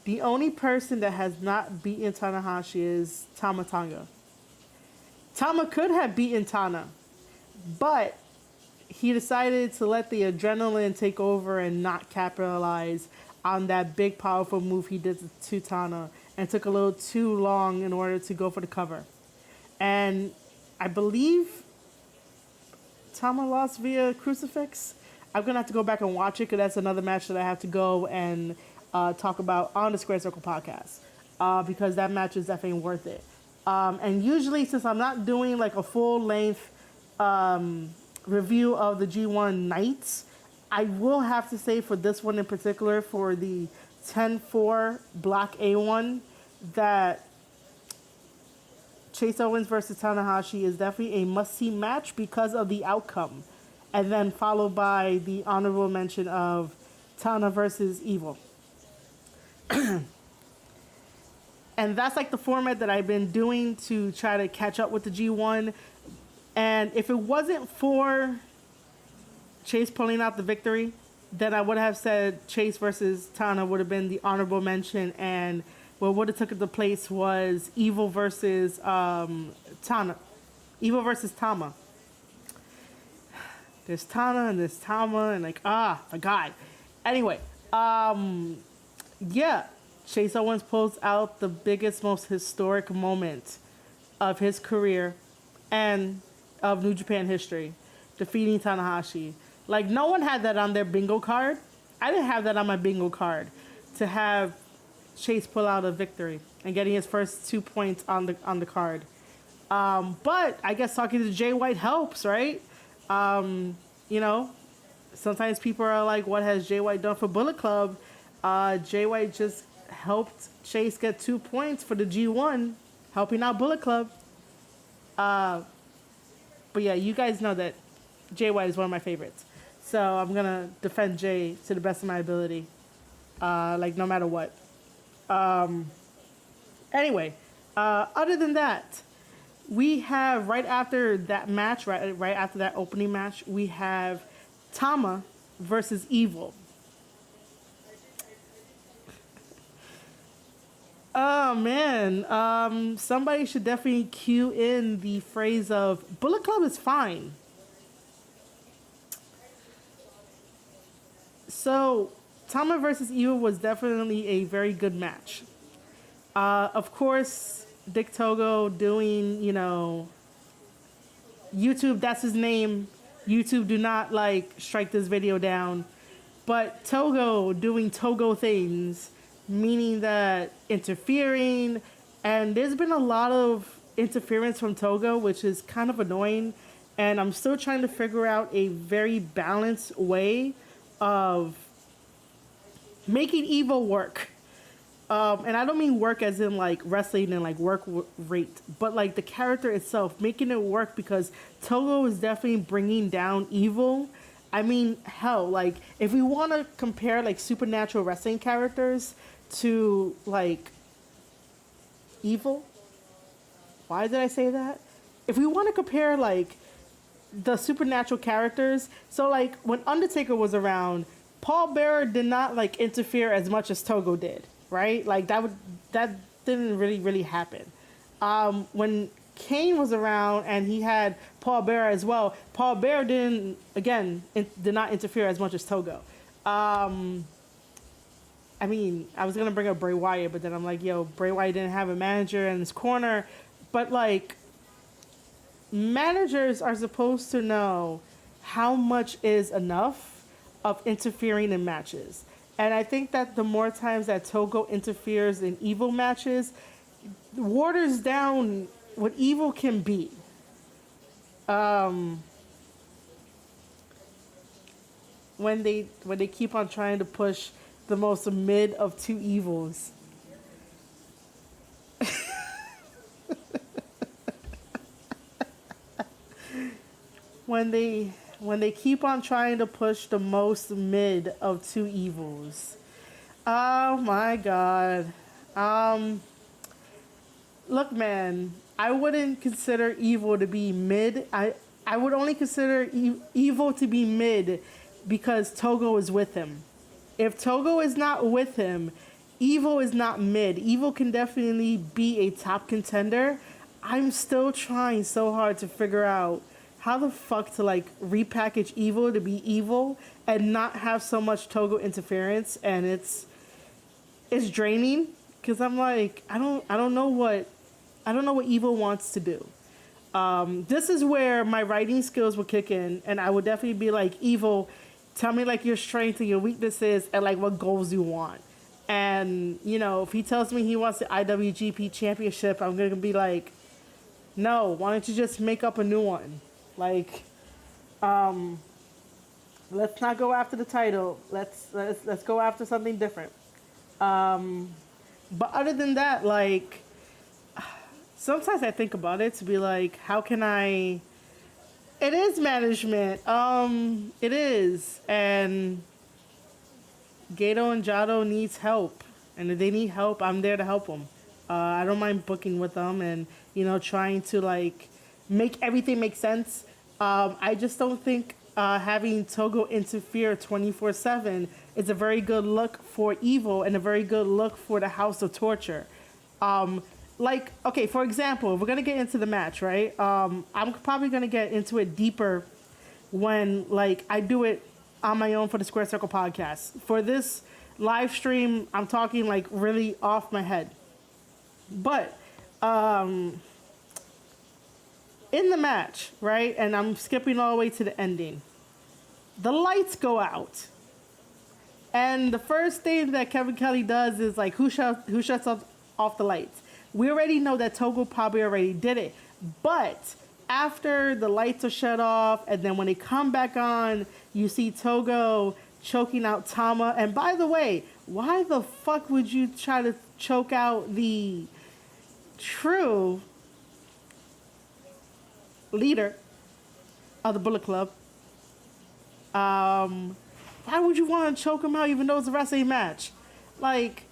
The only person that has not beaten Tanahashi is Tama Tonga. Tama could have beaten Tana, but he decided to let the adrenaline take over and not capitalize on that big, powerful move he did to Tana, and took a little too long in order to go for the cover. And I believe Tama lost via crucifix. I'm going to have to go back and watch it because that's another match that I have to go and talk about on the Square Circle podcast because that match is definitely worth it. And usually, since I'm not doing like a full-length review of the G1 nights, I will have to say for this one in particular, for the 10-4 Block A1, that ChAsE Owens versus Tanahashi is definitely a must-see match because of the outcome. And then followed by the honorable mention of Tana versus Evil. And that's like the format that I've been doing to try to catch up with the G1. And if it wasn't for ChAsE pulling out the victory, then I would have said ChAsE versus Tana would have been the honorable mention, and what would have took the place was Evil versus Tana. Evil versus Tama. There's Tana and there's Tama and like, my God. Anyway, yeah. ChAsE Owens pulls out the biggest, most historic moment of his career and of New Japan history, defeating Tanahashi. Like, no one had that on their bingo card. I didn't have that on my bingo card to have ChAsE pull out a victory and getting his first 2 points on the card. But I guess talking to Jay White helps, right? You know, sometimes people are like, what has Jay White done for Bullet Club? Jay White just helped ChAsE get 2 points for the G1, helping out Bullet Club. But yeah, you guys know that Jay White is one of my favorites. So I'm going to defend Jay to the best of my ability, like no matter what. Anyway, other than that, we have right after that match, right after that opening match, we have Tama versus Evil. Oh man, somebody should definitely cue in the phrase of Bullet Club is fine. So, Tama versus Evil was definitely a very good match. Of course, Dick Togo doing, you know, YouTube, that's his name. YouTube, do not, like, strike this video down. But Togo doing Togo things, meaning that interfering, and there's been a lot of interference from Togo, which is kind of annoying. And I'm still trying to figure out a very balanced way of making Evil work. And I don't mean work as in like wrestling and like work rate, but like the character itself, making it work, because Togo is definitely bringing down Evil. I mean, hell, like if we want to compare like supernatural wrestling characters to like Evil, why did I say that? If we want to compare like the supernatural characters, so like when Undertaker was around, Paul Bearer did not like interfere as much as Togo did, right? Like that didn't really happen. When Kane was around and he had Paul Bearer as well, Paul Bearer did not interfere as much as Togo. I mean, I was gonna bring up Bray Wyatt, but then I'm like, yo, Bray Wyatt didn't have a manager in his corner. But like, managers are supposed to know how much is enough of interfering in matches. And I think that the more times that Togo interferes in Evil matches, waters down what Evil can be. When they keep on trying to push the most mid of two evils. when they keep on trying to push the most mid of two evils. Oh my god. Look, man, I wouldn't consider Evil to be mid. I would only consider Evil to be mid because Togo is with him. If Togo is not with him, Evil is not mid. Evil can definitely be a top contender. I'm still trying so hard to figure out how the fuck to like repackage Evil to be Evil and not have so much Togo interference, and it's draining because I'm like I don't know what Evil wants to do. This is where my writing skills will kick in, and I would definitely be like, Evil, tell me like your strengths and your weaknesses and like what goals you want. And you know, if he tells me he wants the IWGP Championship, I'm gonna be like, no, why don't you just make up a new one? Like, let's not go after the title. Let's go after something different. But other than that, like, sometimes I think about it to be like, how can I? It is management. It is, and Gato and Jado needs help, and if they need help, I'm there to help them. I don't mind booking with them, and you know, trying to like make everything make sense. I just don't think having Togo interfere 24/7 is a very good look for Evil and a very good look for the House of Torture. Like, okay, for example, if we're gonna get into the match, right? I'm probably gonna get into it deeper when like I do it on my own for the Square Circle podcast. For this live stream, I'm talking like really off my head. But in the match, right? And I'm skipping all the way to the ending. The lights go out. And the first thing that Kevin Kelly does is like, who shuts off the lights? We already know that Togo probably already did it. But after the lights are shut off, and then when they come back on, you see Togo choking out Tama. And by the way, why the fuck would you try to choke out the true leader of the Bullet Club? Why would you want to choke him out even though it's a wrestling match? Like,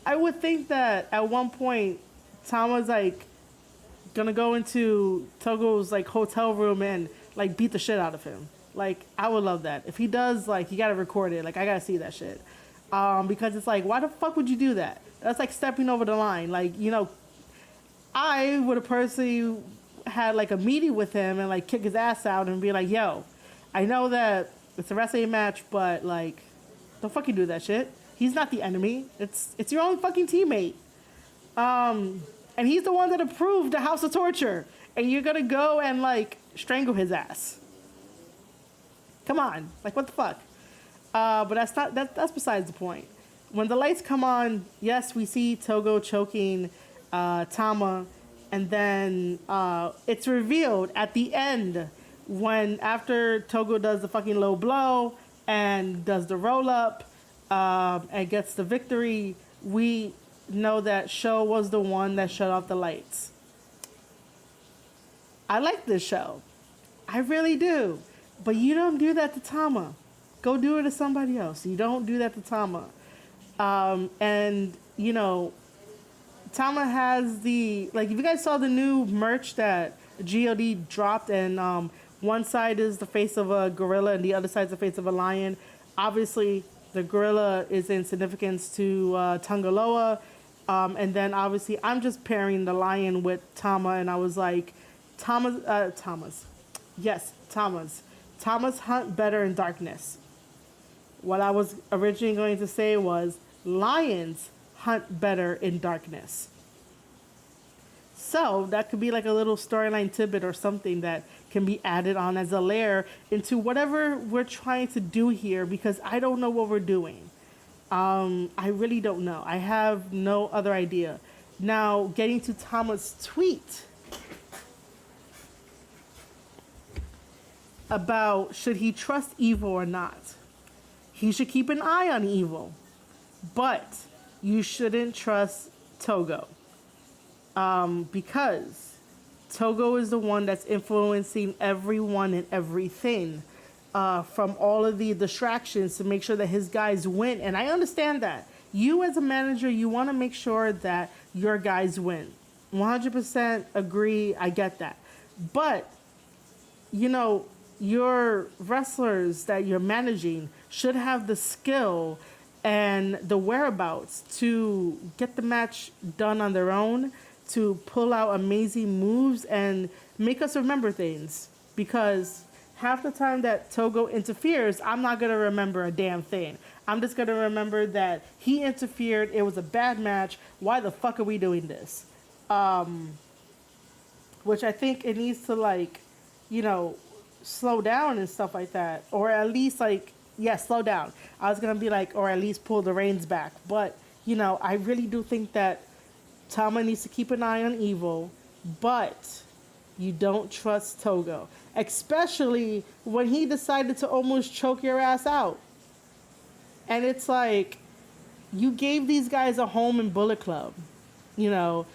I would think that at one point, Tama's like gonna go into Togo's like hotel room and like beat the shit out of him. Like, I would love that. If he does, like, you gotta record it. Like, I gotta see that shit. Because it's like, why the fuck would you do that? That's like stepping over the line. Like, you know, I would have personally had like a meeting with him and like kick his ass out and be like, yo, I know that it's a wrestling match, but like, don't fucking do that shit. He's not the enemy. It's your own fucking teammate. And he's the one that approved the House of Torture. And you're gonna go and like strangle his ass. Come on. Like, what the fuck? But that's besides the point. When the lights come on, yes, we see Togo choking Tama. And then it's revealed at the end when after Togo does the fucking low blow and does the roll up and gets the victory, we know that Sho was the one that shut off the lights. I like this show. I really do. But you don't do that to Tama. Go do it to somebody else. You don't do that to Tama. And, you know, Tama has the, like, if you guys saw the new merch that GOD dropped, and one side is the face of a gorilla and the other side is the face of a lion. Obviously, the gorilla is in significance to Tangaloa. And then obviously I'm just pairing the lion with Tama, and I was like, Tama's hunt better in darkness. what I was originally going to say was lions hunt better in darkness. So that could be like a little storyline tidbit or something that can be added on as a layer into whatever we're trying to do here, because I don't know what we're doing. I really don't know. I have no other idea. Now, getting to Tama's tweet about should he trust Evil or not. He should keep an eye on Evil, but you shouldn't trust Togo. Because Togo is the one that's influencing everyone and everything, from all of the distractions to make sure that his guys win. And I understand that. You as a manager, you want to make sure that your guys win. 100% agree. I get that. But, you know, your wrestlers that you're managing should have the skill and the whereabouts to get the match done on their own, to pull out amazing moves and make us remember things. Because half the time that Togo interferes, I'm not going to remember a damn thing. I'm just going to remember that he interfered. It was a bad match. Why the fuck are we doing this? Which I think it needs to, like, you know, slow down and stuff like that. Or at least, like, slow down. I was going to be like, or at least pull the reins back. But, you know, I really do think that Tama needs to keep an eye on Evil, but you don't trust Togo. Especially when he decided to almost choke your ass out. And it's like, you gave these guys a home in Bullet Club. You know,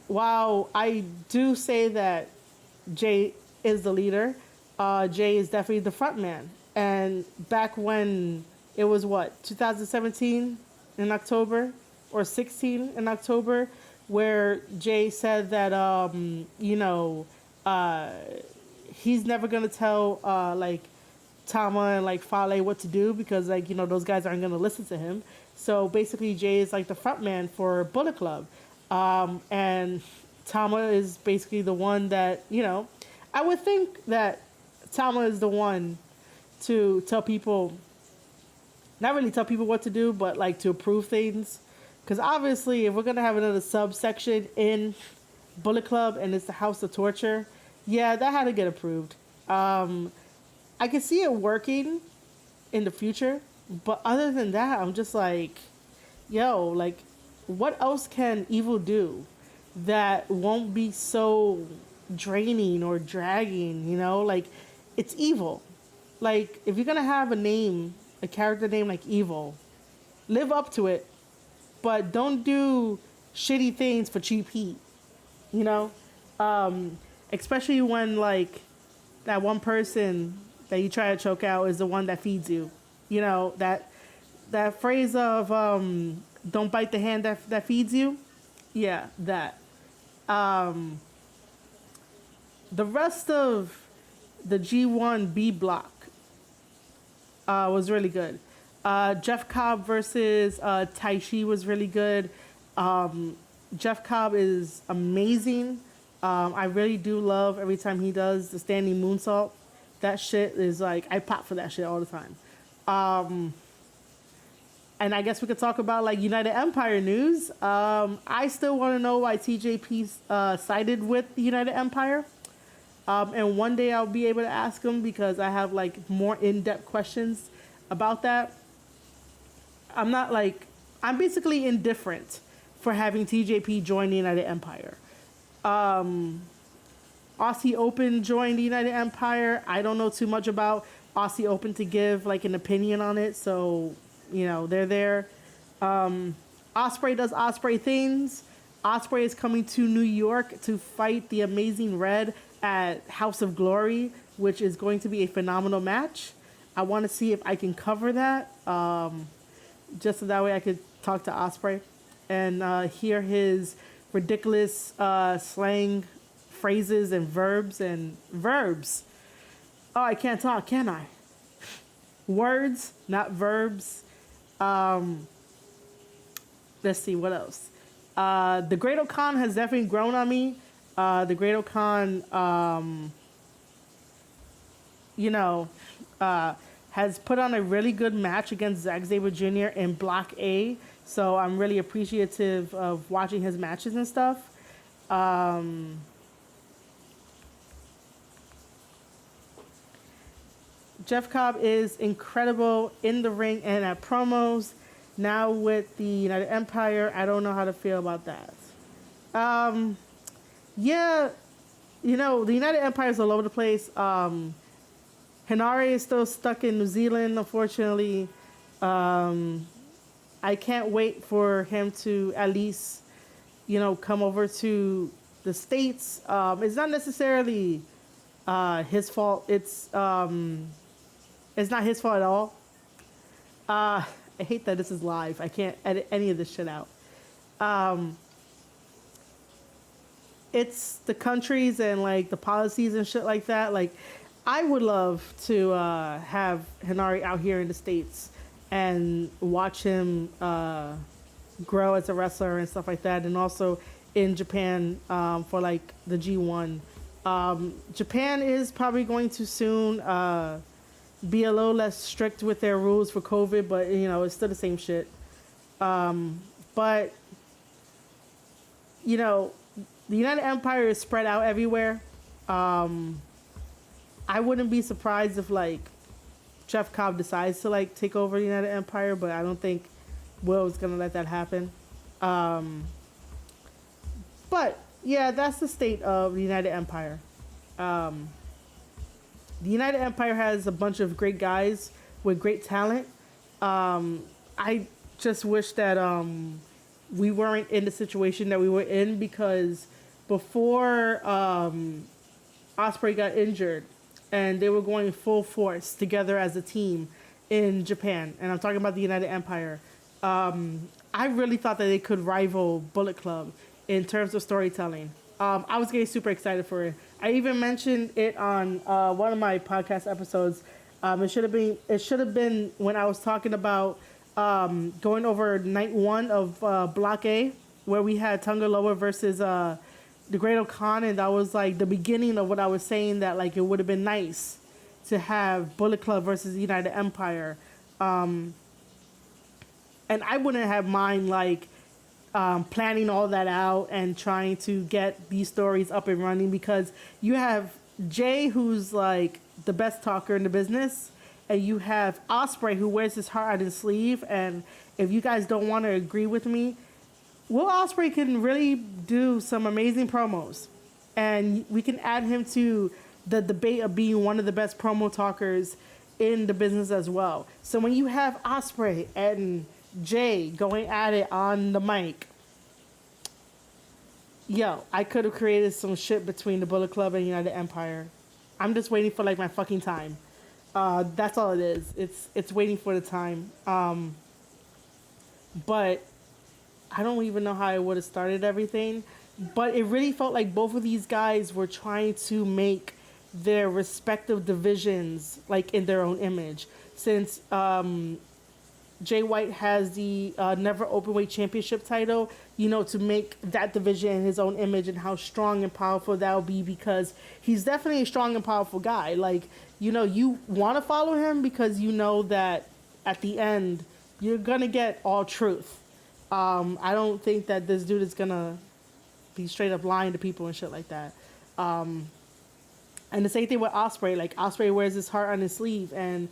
while I do say that Jay is the leader, Jay is definitely the front man. And back when it was 2017 in October or 16 in October, where Jay said that, you know, he's never going to tell, like, Tama and, like, Fale what to do because, like, you know, those guys aren't going to listen to him. So basically Jay is, like, the front man for Bullet Club. And Tama is basically the one that, you know, I would think that Tama is the one to tell people, not really tell people what to do, but, like, to approve things. Because obviously, if we're going to have another subsection in Bullet Club and it's the House of Torture, yeah, that had to get approved. I can see it working in the future, but other than that, I'm just like, yo, like, what else can Evil do that won't be so draining or dragging, you know? Like, it's Evil. Like, if you're going to have a character name like Evil, live up to it. But don't do shitty things for cheap heat, you know? Especially when, like, that one person that you try to choke out is the one that feeds you. You know, that phrase of, don't bite the hand that feeds you? Yeah, that. The rest of the G1 B block was really good. Jeff Cobb versus Taishi was really good. Jeff Cobb is amazing. I really do love every time he does the standing moonsault. That shit is like, I pop for that shit all the time. And I guess we could talk about, like, United Empire news. I still want to know why TJP sided with the United Empire. And one day I'll be able to ask him because I have, like, more in-depth questions about that. I'm basically indifferent for having TJP join the United Empire. Aussie Open joined the United Empire. I don't know too much about Aussie Open to give, like, an opinion on it. So, you know, they're there. Ospreay does Ospreay things. Ospreay is coming to New York to fight the Amazing Red at House of Glory, which is going to be a phenomenal match. I want to see if I can cover that. Just so that way I could talk to Ospreay and hear his ridiculous slang phrases and verbs. Oh, I can't talk, can I? Words, not verbs. Let's see, what else? The Great Okan has definitely grown on me. The Great Okan, you know, has put on a really good match against Zack Sabre Jr. in Block A. So I'm really appreciative of watching his matches and stuff. Jeff Cobb is incredible in the ring and at promos. Now with the United Empire, I don't know how to feel about that. Yeah, you know, the United Empire is all over the place. Hinare is still stuck in New Zealand, unfortunately. I can't wait for him to at least, you know, come over to the States. It's not necessarily his fault. It's not his fault at all. I hate that this is live. I can't edit any of this shit out. It's the countries and like the policies and shit like that. Like, I would love to have Hinare out here in the States and watch him grow as a wrestler and stuff like that, and also in Japan for like the G1. Japan is probably going to soon be a little less strict with their rules for COVID, but you know, it's still the same shit. But you know, the United Empire is spread out everywhere. I wouldn't be surprised if like Jeff Cobb decides to like take over the United Empire, but I don't think Will is gonna let that happen. But yeah, that's the state of the United Empire. The United Empire has a bunch of great guys with great talent. I just wish that we weren't in the situation that we were in, because before Ospreay got injured and they were going full force together as a team in Japan, and I'm talking about the United Empire, I really thought that they could rival Bullet Club in terms of storytelling. I was getting super excited for it. I even mentioned it on one of my podcast episodes. It should have been when I was talking about going over night one of Block A, where we had Tonga Loa versus the Great O'Khan, and that was like the beginning of what I was saying, that like it would have been nice to have Bullet Club versus the United Empire. And I wouldn't have mind like planning all that out and trying to get these stories up and running, because you have Jay, who's like the best talker in the business, and you have Ospreay, who wears his heart on his sleeve. And if you guys don't want to agree with me, Will Ospreay can really do some amazing promos, and we can add him to the debate of being one of the best promo talkers in the business as well. So when you have Ospreay and Jay going at it on the mic, yo, I could have created some shit between the Bullet Club and United Empire. I'm just waiting for like my fucking time. That's all it is. It's waiting for the time. But I don't even know how I would have started everything. But it really felt like both of these guys were trying to make their respective divisions like in their own image. Since Jay White has the Never Openweight Championship title, you know, to make that division in his own image and how strong and powerful that will be, because he's definitely a strong and powerful guy. Like, you know, you want to follow him because you know that at the end you're going to get all truth. I don't think that this dude is going to be straight up lying to people and shit like that. And the same thing with Ospreay. Like, Ospreay wears his heart on his sleeve, and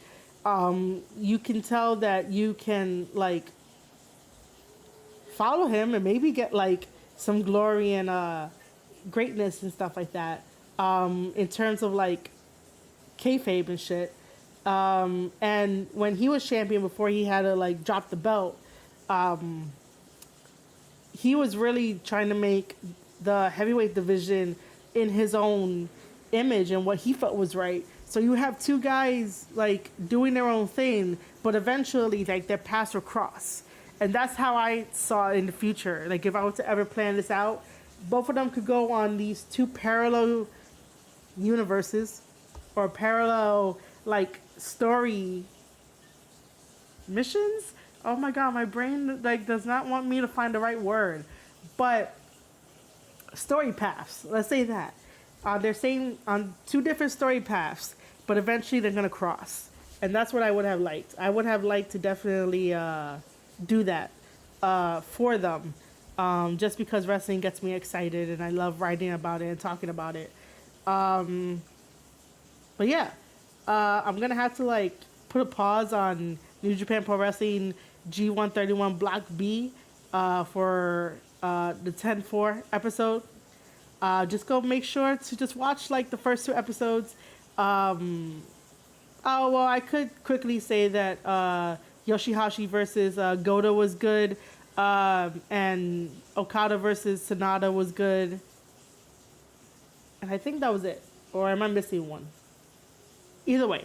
you can tell that you can like follow him and maybe get like some glory and greatness and stuff like that, in terms of like kayfabe and shit. And when he was champion, before he had to like drop the belt, he was really trying to make the heavyweight division in his own image and what he felt was right. So you have two guys like doing their own thing, but eventually like their paths will cross. And that's how I saw it in the future. Like, if I were to ever plan this out, both of them could go on these two parallel universes or parallel like story missions. Oh my god, my brain like does not want me to find the right word. But story paths, let's say that. They're saying on two different story paths, but eventually they're gonna cross. And that's what I would have liked. I would have liked to definitely do that for them, just because wrestling gets me excited and I love writing about it and talking about it. But yeah, I'm gonna have to like put a pause on New Japan Pro Wrestling G131 Block B for the 10-4 episode. Just go make sure to just watch like the first 2 episodes. Oh, well, I could quickly say that Yoshihashi versus Goto was good, and Okada versus Sonata was good. And I think that was it. Or am I missing one? Either way,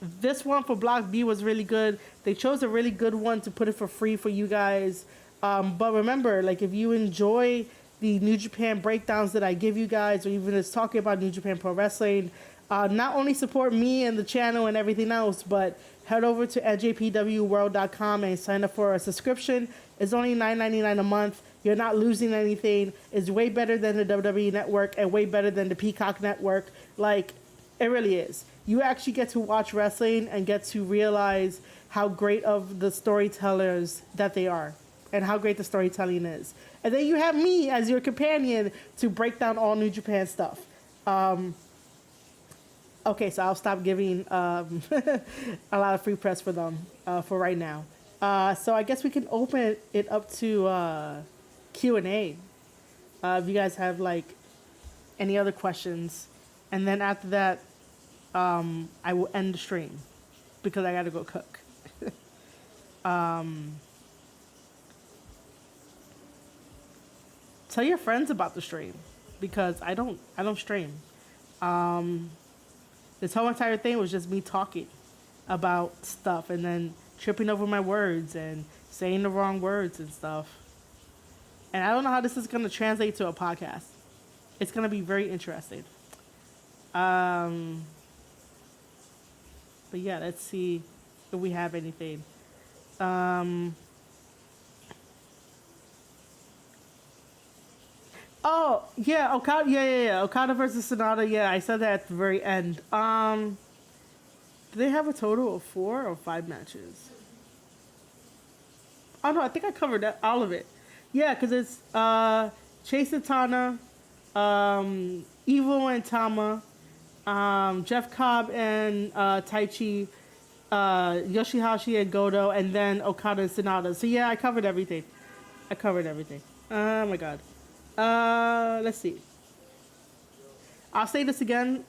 this one for Block B was really good. They chose a really good one to put it for free for you guys. But remember, like, if you enjoy the New Japan breakdowns that I give you guys, or even just talking about New Japan Pro Wrestling, not only support me and the channel and everything else, but head over to njpwworld.com and sign up for a subscription. It's only $9.99 a month. You're not losing anything. It's way better than the WWE Network and way better than the Peacock Network. Like, it really is. You actually get to watch wrestling and get to realize how great of the storytellers that they are and how great the storytelling is. And then you have me as your companion to break down all New Japan stuff. Okay, so I'll stop giving a lot of free press for them for right now. So I guess we can open it up to Q&A. If you guys have like any other questions. And then after that, I will end the stream because I gotta go cook. Tell your friends about the stream because I don't stream. This whole entire thing was just me talking about stuff and then tripping over my words and saying the wrong words and stuff. And I don't know how this is going to translate to a podcast. It's going to be very interesting. But yeah, let's see if we have anything. Oh, yeah, Okada, yeah. Okada versus Sonata, yeah, I said that at the very end. Do they have a total of 4 or 5 matches? Oh, no, I think I covered that, all of it. Yeah, because it's ChAsE and Tana, Evil and Tama, Jeff Cobb and Taichi, Yoshihashi and Goto, and then Okada and Sonata. So yeah, I covered everything. Oh my god. Let's see. I'll say this again.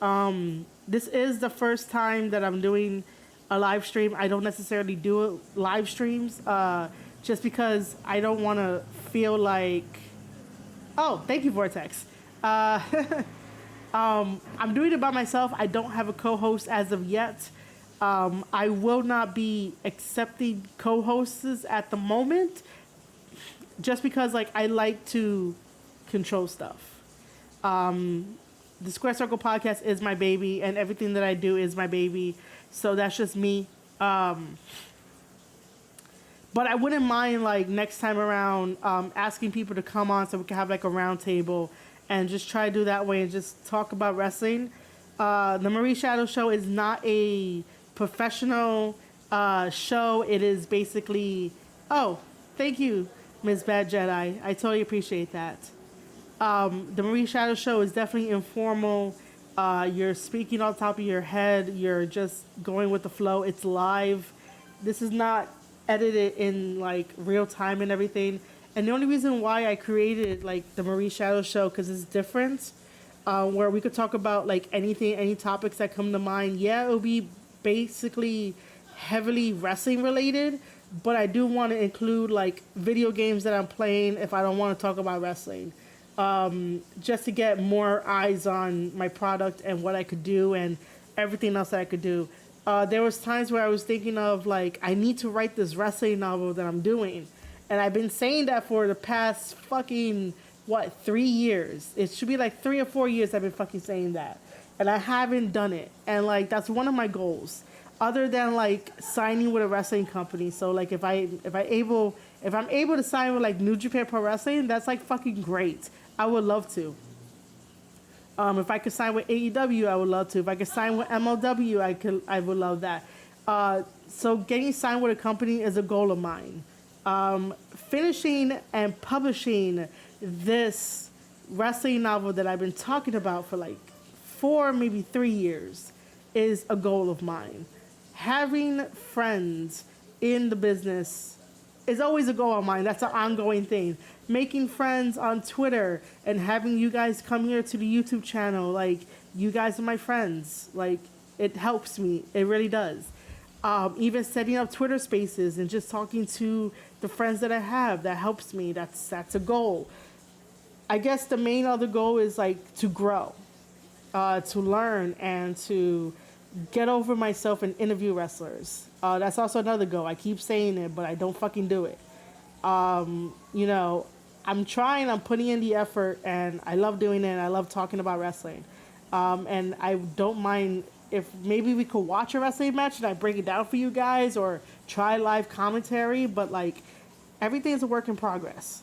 This is the first time that I'm doing a live stream. I don't necessarily do live streams just because I don't want to feel like... Oh, thank you, Vortex. I'm doing it by myself. I don't have a co-host as of yet. I will not be accepting co-hosts at the moment just because like I like to control stuff. The Square Circle podcast is my baby and everything that I do is my baby. So that's just me. But I wouldn't mind like next time around asking people to come on so we can have like a round table and just try to do that way and just talk about wrestling. The Marie Shadow Show is not a professional show. It is basically... Oh, thank you, Ms. Bad Jedi. I totally appreciate that. The Marie Shadow Show is definitely informal. You're speaking on top of your head. You're just going with the flow. It's live. This is not edited in like real time and everything. And the only reason why I created like the Marie Shadow Show because it's different, where we could talk about like anything, any topics that come to mind. Yeah, it'll be basically heavily wrestling related, but I do want to include like video games that I'm playing if I don't want to talk about wrestling. Just to get more eyes on my product and what I could do and everything else that I could do. There was times where I was thinking of like, I need to write this wrestling novel that I'm doing. And I've been saying that for the past fucking, 3 years? It should be like 3 or 4 years I've been fucking saying that. And I haven't done it. And like, that's one of my goals. Other than like signing with a wrestling company. So like if I'm able to sign with like New Japan Pro Wrestling, that's like fucking great. I would love to. If I could sign with AEW, I would love to. If I could sign with MLW, I would love that. So getting signed with a company is a goal of mine. Finishing and publishing this wrestling novel that I've been talking about for like 4, maybe 3 years is a goal of mine. Having friends in the business is always a goal of mine. That's an ongoing thing. Making friends on Twitter and having you guys come here to the YouTube channel, like, you guys are my friends. Like, it helps me. It really does. Even setting up Twitter spaces and just talking to the friends that I have, that helps me. That's a goal. I guess the main other goal is like to grow, to learn, and to get over myself and interview wrestlers. That's also another goal. I keep saying it, but I don't fucking do it. You know, I'm trying, I'm putting in the effort, and I love doing it, and I love talking about wrestling. And I don't mind if maybe we could watch a wrestling match and I break it down for you guys, or try live commentary, but like, everything's a work in progress.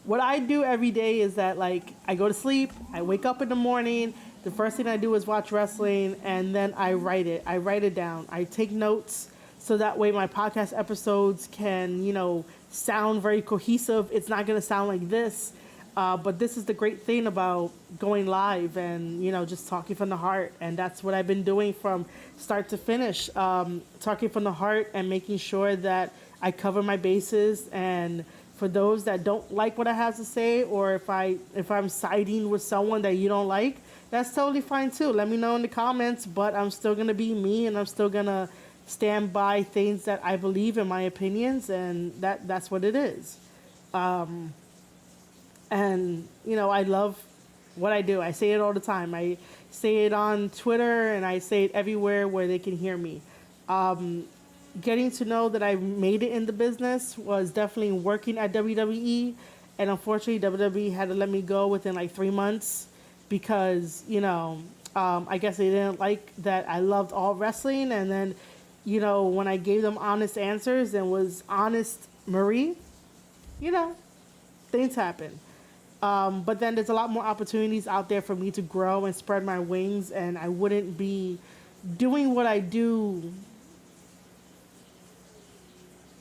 What I do every day is that, like, I go to sleep, I wake up in the morning, the first thing I do is watch wrestling, and then I write it. I write it down. I take notes so that way my podcast episodes can, you know, sound very cohesive. It's not going to sound like this, but this is the great thing about going live and, you know, just talking from the heart. And that's what I've been doing from start to finish, talking from the heart and making sure that I cover my bases. And for those that don't like what I have to say, or if I'm siding with someone that you don't like, that's totally fine too. Let me know in the comments, but I'm still going to be me, and I'm still going to stand by things that I believe in, my opinions, and that's what it is. And, you know, I love what I do. I say it all the time. I say it on Twitter, and I say it everywhere where they can hear me. Getting to know that I made it in the business was definitely working at WWE, and unfortunately WWE had to let me go within like 3 months because, you know, I guess they didn't like that I loved all wrestling. And then, you know, when I gave them honest answers and was honest Marie, you know, things happen. But then there's a lot more opportunities out there for me to grow and spread my wings, and I wouldn't be doing what I do,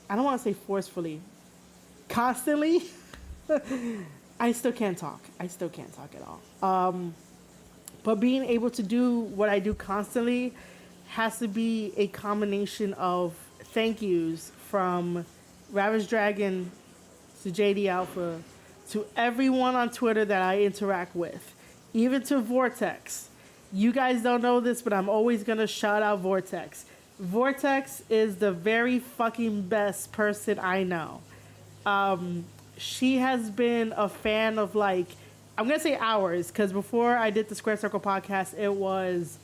I don't want to say forcefully, constantly. I still can't talk. I still can't talk at all. But being able to do what I do constantly has to be a combination of thank yous from Ravage Dragon to JD Alpha to everyone on Twitter that I interact with, even to Vortex. You guys don't know this, but I'm always going to shout out Vortex. Vortex is the very fucking best person I know. She has been a fan of, like, I'm going to say ours, because before I did the Square Circle podcast, it was,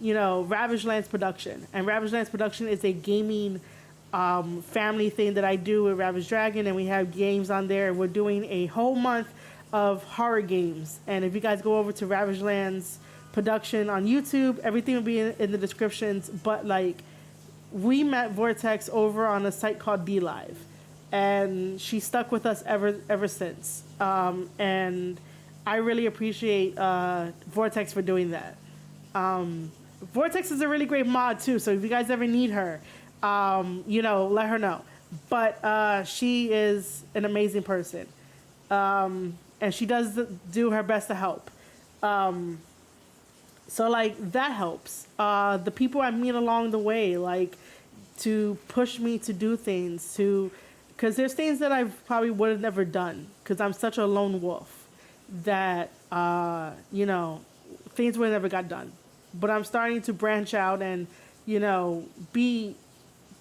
you know, Ravage Land's production. And Ravage Land's production is a gaming family thing that I do with Ravage Dragon, and we have games on there. We're doing a whole month of horror games. And if you guys go over to Ravage Land's production on YouTube, everything will be in the descriptions. But, like, we met Vortex over on a site called DLive, and she stuck with us ever since. And I really appreciate Vortex for doing that. Vortex is a really great mod too, so if you guys ever need her, you know, let her know. But she is an amazing person, and she does do her best to help. So, like, that helps. The people I meet along the way, like, to push me to do things, because there's things that I probably would have never done, because I'm such a lone wolf that, you know, things would have never got done. But I'm starting to branch out and, you know, be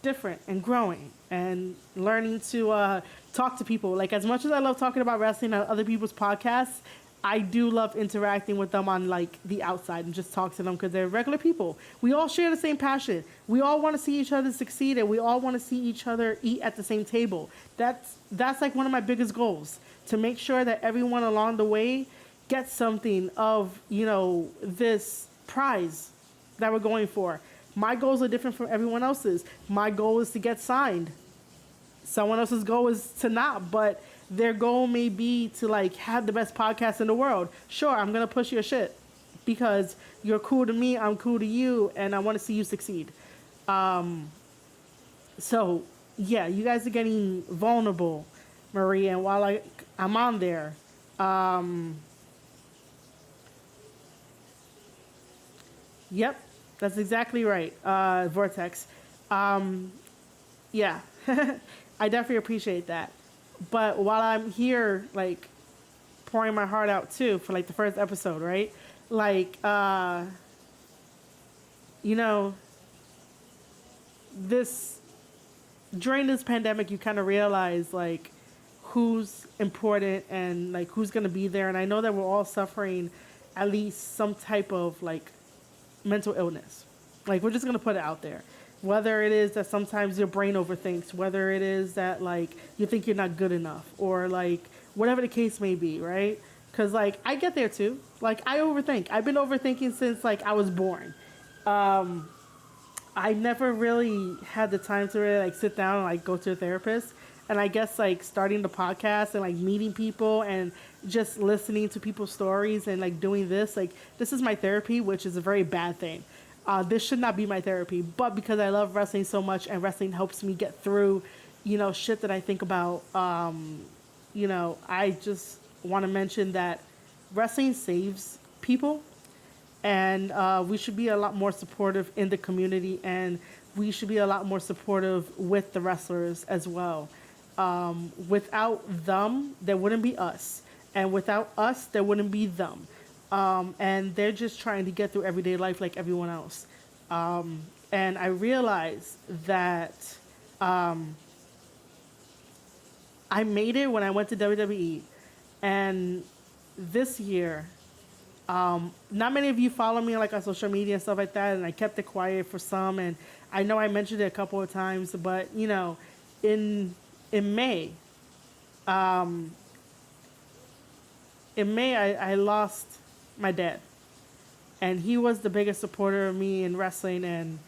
different and growing and learning to talk to people. Like, as much as I love talking about wrestling on other people's podcasts, I do love interacting with them on, like, the outside and just talk to them because they're regular people. We all share the same passion. We all want to see each other succeed, and we all want to see each other eat at the same table. That's like one of my biggest goals, to make sure that everyone along the way gets something of, you know, this prize that we're going for. My goals are different from everyone else's. My goal is to get signed. Someone else's goal is to not, but their goal may be to like have the best podcast in the world. Sure, I'm gonna push your shit because you're cool to me, I'm cool to you, and I want to see you succeed. So yeah, you guys are getting vulnerable, Marie, and while I'm on there, yep, that's exactly right, Vortex. Yeah, I definitely appreciate that. But while I'm here, like, pouring my heart out too for like the first episode, right? Like, you know, during this pandemic, you kind of realize like who's important and like who's gonna be there. And I know that we're all suffering at least some type of like mental illness. Like, we're just gonna put it out there. Whether it is that sometimes your brain overthinks, whether it is that like you think you're not good enough, or like whatever the case may be, right? Because like I get there too. Like, I overthink. I've been overthinking since like I was born. I never really had the time to really like sit down and like go to a therapist. And I guess like starting the podcast and like meeting people and just listening to people's stories and like doing this, like this is my therapy, which is a very bad thing. This should not be my therapy, but because I love wrestling so much and wrestling helps me get through, you know, shit that I think about, you know, I just want to mention that wrestling saves people, and we should be a lot more supportive in the community, and we should be a lot more supportive with the wrestlers as well. Without them, there wouldn't be us, and without us, there wouldn't be them. And they're just trying to get through everyday life like everyone else. And I realized that I made it when I went to WWE. And this year, not many of you follow me like on social media and stuff like that, and I kept it quiet for some. And I know I mentioned it a couple of times, but you know, in May, I lost my dad, and he was the biggest supporter of me in wrestling, and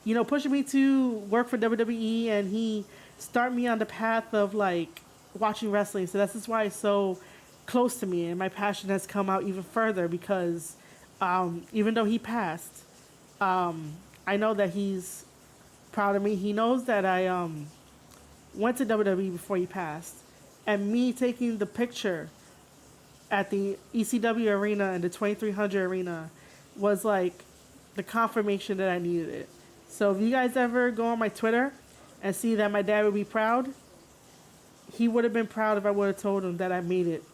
you know, pushing me to work for WWE, and he started me on the path of like watching wrestling. So that's just why it's so close to me, and my passion has come out even further because even though he passed, I know that he's proud of me. He knows that I went to WWE before he passed, and me taking the picture at the ECW arena and the 2300 arena was like the confirmation that I needed it. So if you guys ever go on my Twitter and see that my dad would be proud, he would have been proud if I would have told him that I made it.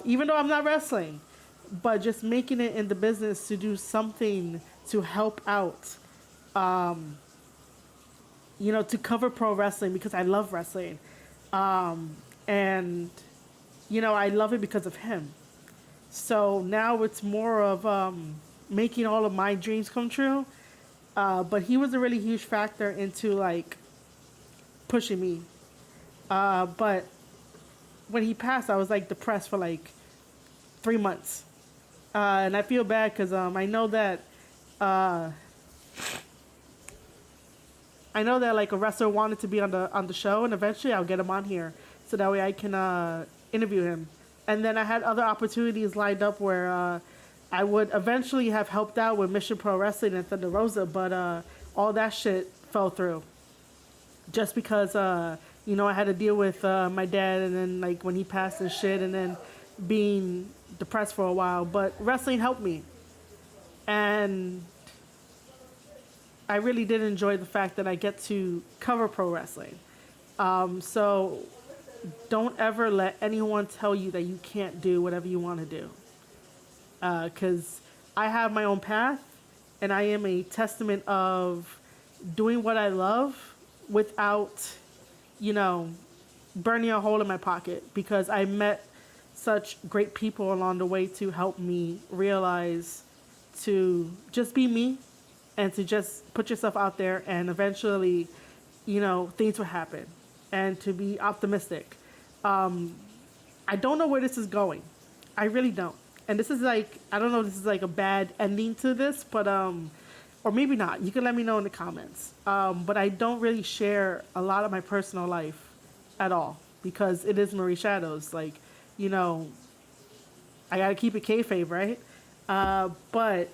Even though I'm not wrestling, but just making it in the business to do something to help out, you know, to cover pro wrestling because I love wrestling. And you know, I love it because of him. So now it's more of making all of my dreams come true. But he was a really huge factor into like pushing me. But when he passed, I was like depressed for like 3 months. And I feel bad because I know that like a wrestler wanted to be on the show, and eventually I'll get him on here so that way I can interview him. And then I had other opportunities lined up where I would eventually have helped out with Mission Pro Wrestling and Thunder Rosa, but all that shit fell through. Just because, you know, I had to deal with my dad, and then like when he passed and shit, and then being depressed for a while. But wrestling helped me. And I really did enjoy the fact that I get to cover pro wrestling. So don't ever let anyone tell you that you can't do whatever you want to do. Because I have my own path, and I am a testament of doing what I love without, you know, burning a hole in my pocket, because I met such great people along the way to help me realize to just be me and to just put yourself out there, and eventually, you know, things will happen, and to be optimistic. I don't know where this is going. I really don't. And this is like, I don't know if this is like a bad ending to this, but, or maybe not. You can let me know in the comments. But I don't really share a lot of my personal life at all because it is Marie Shadows. Like, you know, I gotta keep it kayfabe, right? But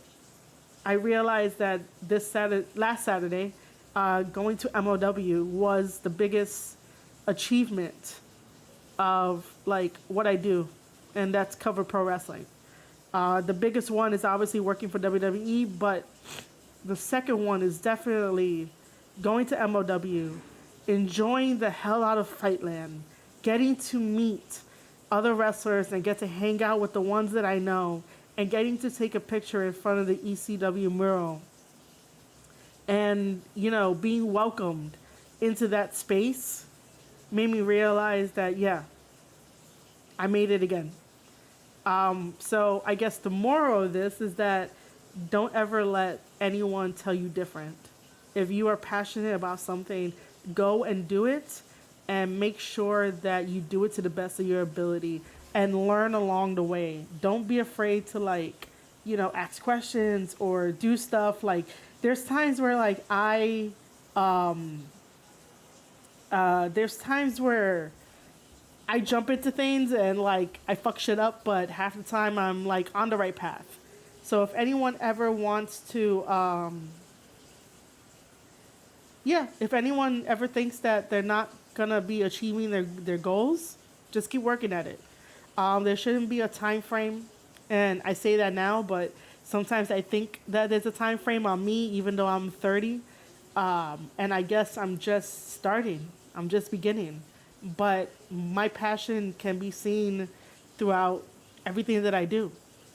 I realized that last Saturday, going to MLW was the biggest achievement of like what I do, and that's cover pro wrestling. The biggest one is obviously working for WWE, but the second one is definitely going to MLW, enjoying the hell out of FightLand, getting to meet other wrestlers and get to hang out with the ones that I know, and getting to take a picture in front of the ECW mural. And, you know, being welcomed into that space made me realize that, yeah, I made it again. So I guess the moral of this is that don't ever let anyone tell you different. If you are passionate about something, go and do it, and make sure that you do it to the best of your ability and learn along the way. Don't be afraid to, like, you know, ask questions or do stuff. Like, there's times where, like, there's times where I jump into things and, like, I fuck shit up, but half the time I'm, like, on the right path. So if anyone ever wants to, if anyone ever thinks that they're not gonna be achieving their goals, just keep working at it. There shouldn't be a time frame, and I say that now, but sometimes I think that there's a time frame on me, even though I'm 30, and I guess I'm just starting. I'm just beginning. But my passion can be seen throughout everything that I do,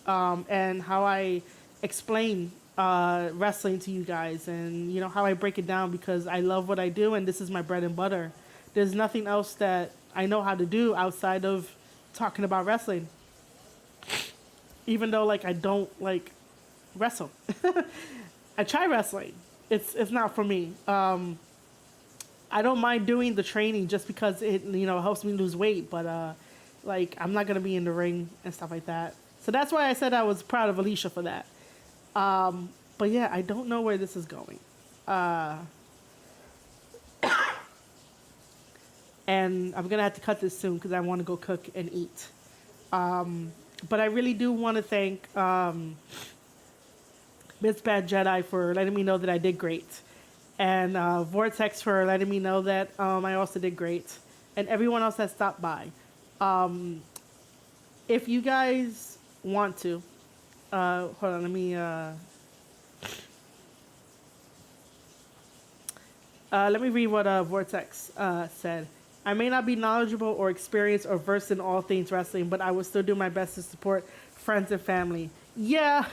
and how I explain wrestling to you guys, and, you know, how I break it down, because I love what I do and this is my bread and butter. There's nothing else that I know how to do outside of talking about wrestling, even though, like, I don't, like, wrestle. I try wrestling. It's not for me. I don't mind doing the training just because it, you know, helps me lose weight, but like, I'm not gonna be in the ring and stuff like that. So that's why I said I was proud of Alicia for that. But yeah, I don't know where this is going. And I'm gonna have to cut this soon because I want to go cook and eat. But I really do want to thank Miss Bad Jedi for letting me know that I did great. And Vortex for letting me know that I also did great. And everyone else that stopped by. If you guys want to, hold on, let me read what Vortex said. I may not be knowledgeable or experienced or versed in all things wrestling, but I will still do my best to support friends and family. Yeah.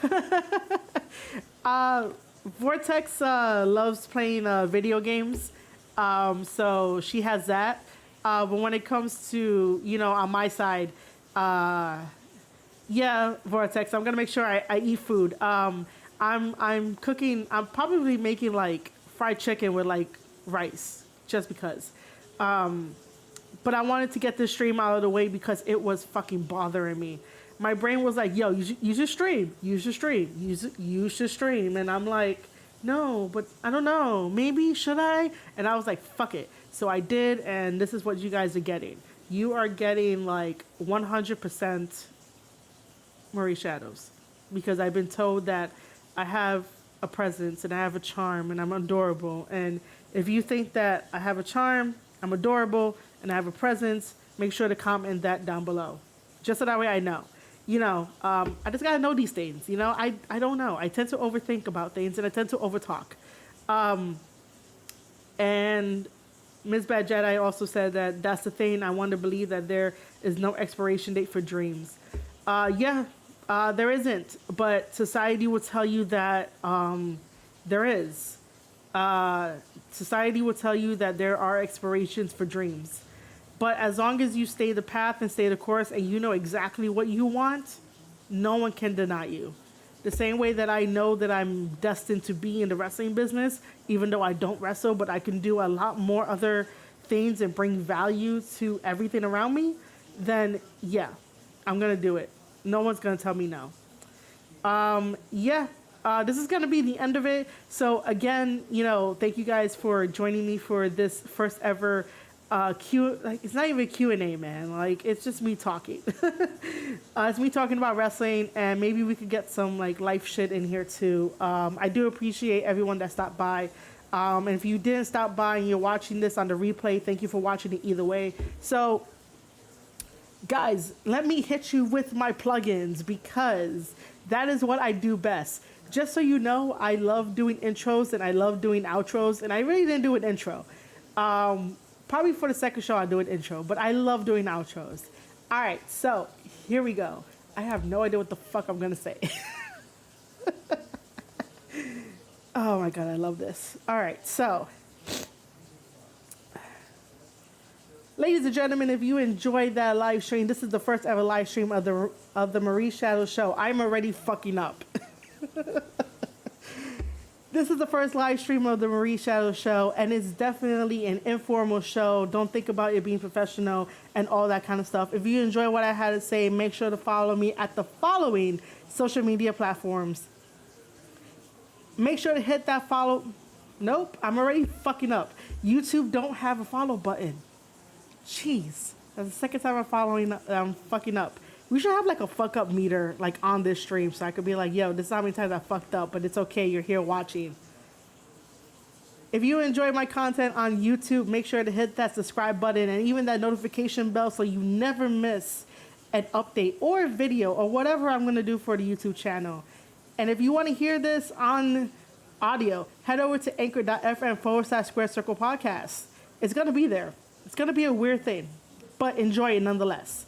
Vortex loves playing video games, so she has that. But when it comes to, you know, on my side, yeah, Vortex, I'm gonna make sure I eat food. I'm cooking. I'm probably making, like, fried chicken with, like, rice, just because. But I wanted to get this stream out of the way because it was fucking bothering me. My brain was like, yo, you should stream. You should stream. And I'm like, no, but I don't know. Maybe, should I? And I was like, fuck it. So I did, and this is what you guys are getting. You are getting, like, 100% Marie Shadows. Because I've been told that I have a presence, and I have a charm, and I'm adorable. And if you think that I have a charm, I'm adorable, and I have a presence, make sure to comment that down below. Just so that way I know. You know, I just gotta know these things. You know, I don't know. I tend to overthink about things, and I tend to overtalk. And Ms. Bad Jedi also said that that's the thing. I want to believe that there is no expiration date for dreams. Yeah, there isn't. But society will tell you that there is. Society will tell you that there are expirations for dreams. But as long as you stay the path and stay the course and you know exactly what you want, no one can deny you. The same way that I know that I'm destined to be in the wrestling business, even though I don't wrestle, but I can do a lot more other things and bring value to everything around me, then yeah, I'm going to do it. No one's going to tell me no. This is going to be the end of it. So again, you know, thank you guys for joining me for this first ever it's not even Q&A, man. Like, it's just me talking. It's me talking about wrestling, and maybe we could get some like life shit in here too. I do appreciate everyone that stopped by. And if you didn't stop by and you're watching this on the replay, thank you for watching it either way. So, guys, let me hit you with my plugins because that is what I do best. Just so you know, I love doing intros and I love doing outros, and I really didn't do an intro. Probably for the second show I'll do an intro, but I love doing outros. All right, so here we go. I have no idea what the fuck I'm gonna say. Oh my God, I love this. All right, so ladies and gentlemen, if you enjoyed that live stream, this is the first ever live stream of the Marie Shadow show. I'm already fucking up. This is the first live stream of the Marie Shadow show, and it's definitely an informal show. Don't think about it being professional and all that kind of stuff. If you enjoy what I had to say, make sure to follow me at the following social media platforms. Make sure to hit that follow. Nope, I'm already fucking up. YouTube don't have a follow button. Jeez, that's the second time I'm fucking up. We should have like a fuck up meter like on this stream so I could be like, yo, this is how many times I fucked up, but it's okay, you're here watching. If you enjoy my content on YouTube, make sure to hit that subscribe button and even that notification bell so you never miss an update or a video or whatever I'm going to do for the YouTube channel. And if you want to hear this on audio, head over to anchor.fm/Square Circle Podcast. It's going to be there. It's going to be a weird thing, but enjoy it nonetheless.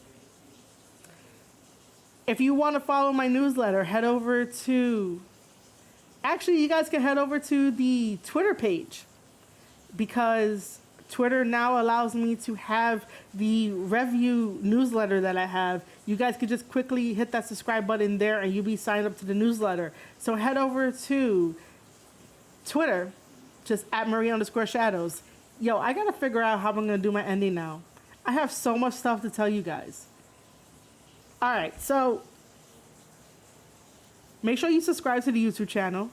If you want to follow my newsletter, head over to... Actually, you guys can head over to the Twitter page because Twitter now allows me to have the review newsletter that I have. You guys could just quickly hit that subscribe button there and you'll be signed up to the newsletter. So head over to Twitter, just at Marie_Shadows. Yo, I got to figure out how I'm going to do my ending now. I have so much stuff to tell you guys. All right, so make sure you subscribe to the YouTube channel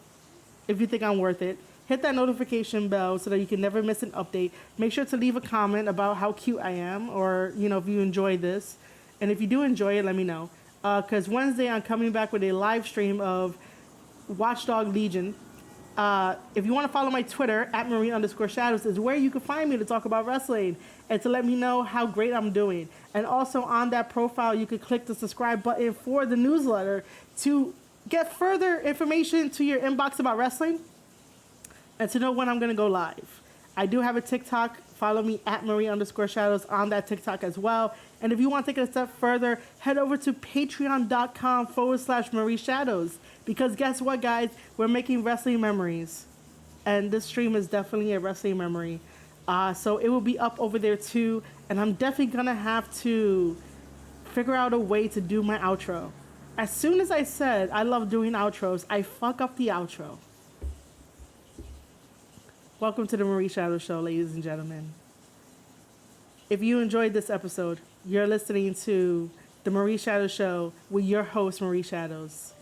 if you think I'm worth it. Hit that notification bell so that you can never miss an update. Make sure to leave a comment about how cute I am or, you know, if you enjoy this. And if you do enjoy it, let me know. Because Wednesday I'm coming back with a live stream of Watchdog Legion. If you want to follow my Twitter, at Marie_Shadows, is where you can find me to talk about wrestling and to let me know how great I'm doing. And also on that profile, you can click the subscribe button for the newsletter to get further information to your inbox about wrestling and to know when I'm going to go live. I do have a TikTok. Follow me at Marie_Shadows on that TikTok as well. And if you want to take it a step further, head over to patreon.com/Marie Shadows. Because guess what, guys? We're making wrestling memories. And this stream is definitely a wrestling memory. So it will be up over there too. And I'm definitely going to have to figure out a way to do my outro. As soon as I said I love doing outros, I fuck up the outro. Welcome to the Marie Shadow Show, ladies and gentlemen. If you enjoyed this episode, you're listening to the Marie Shadow Show with your host, Marie Shadows.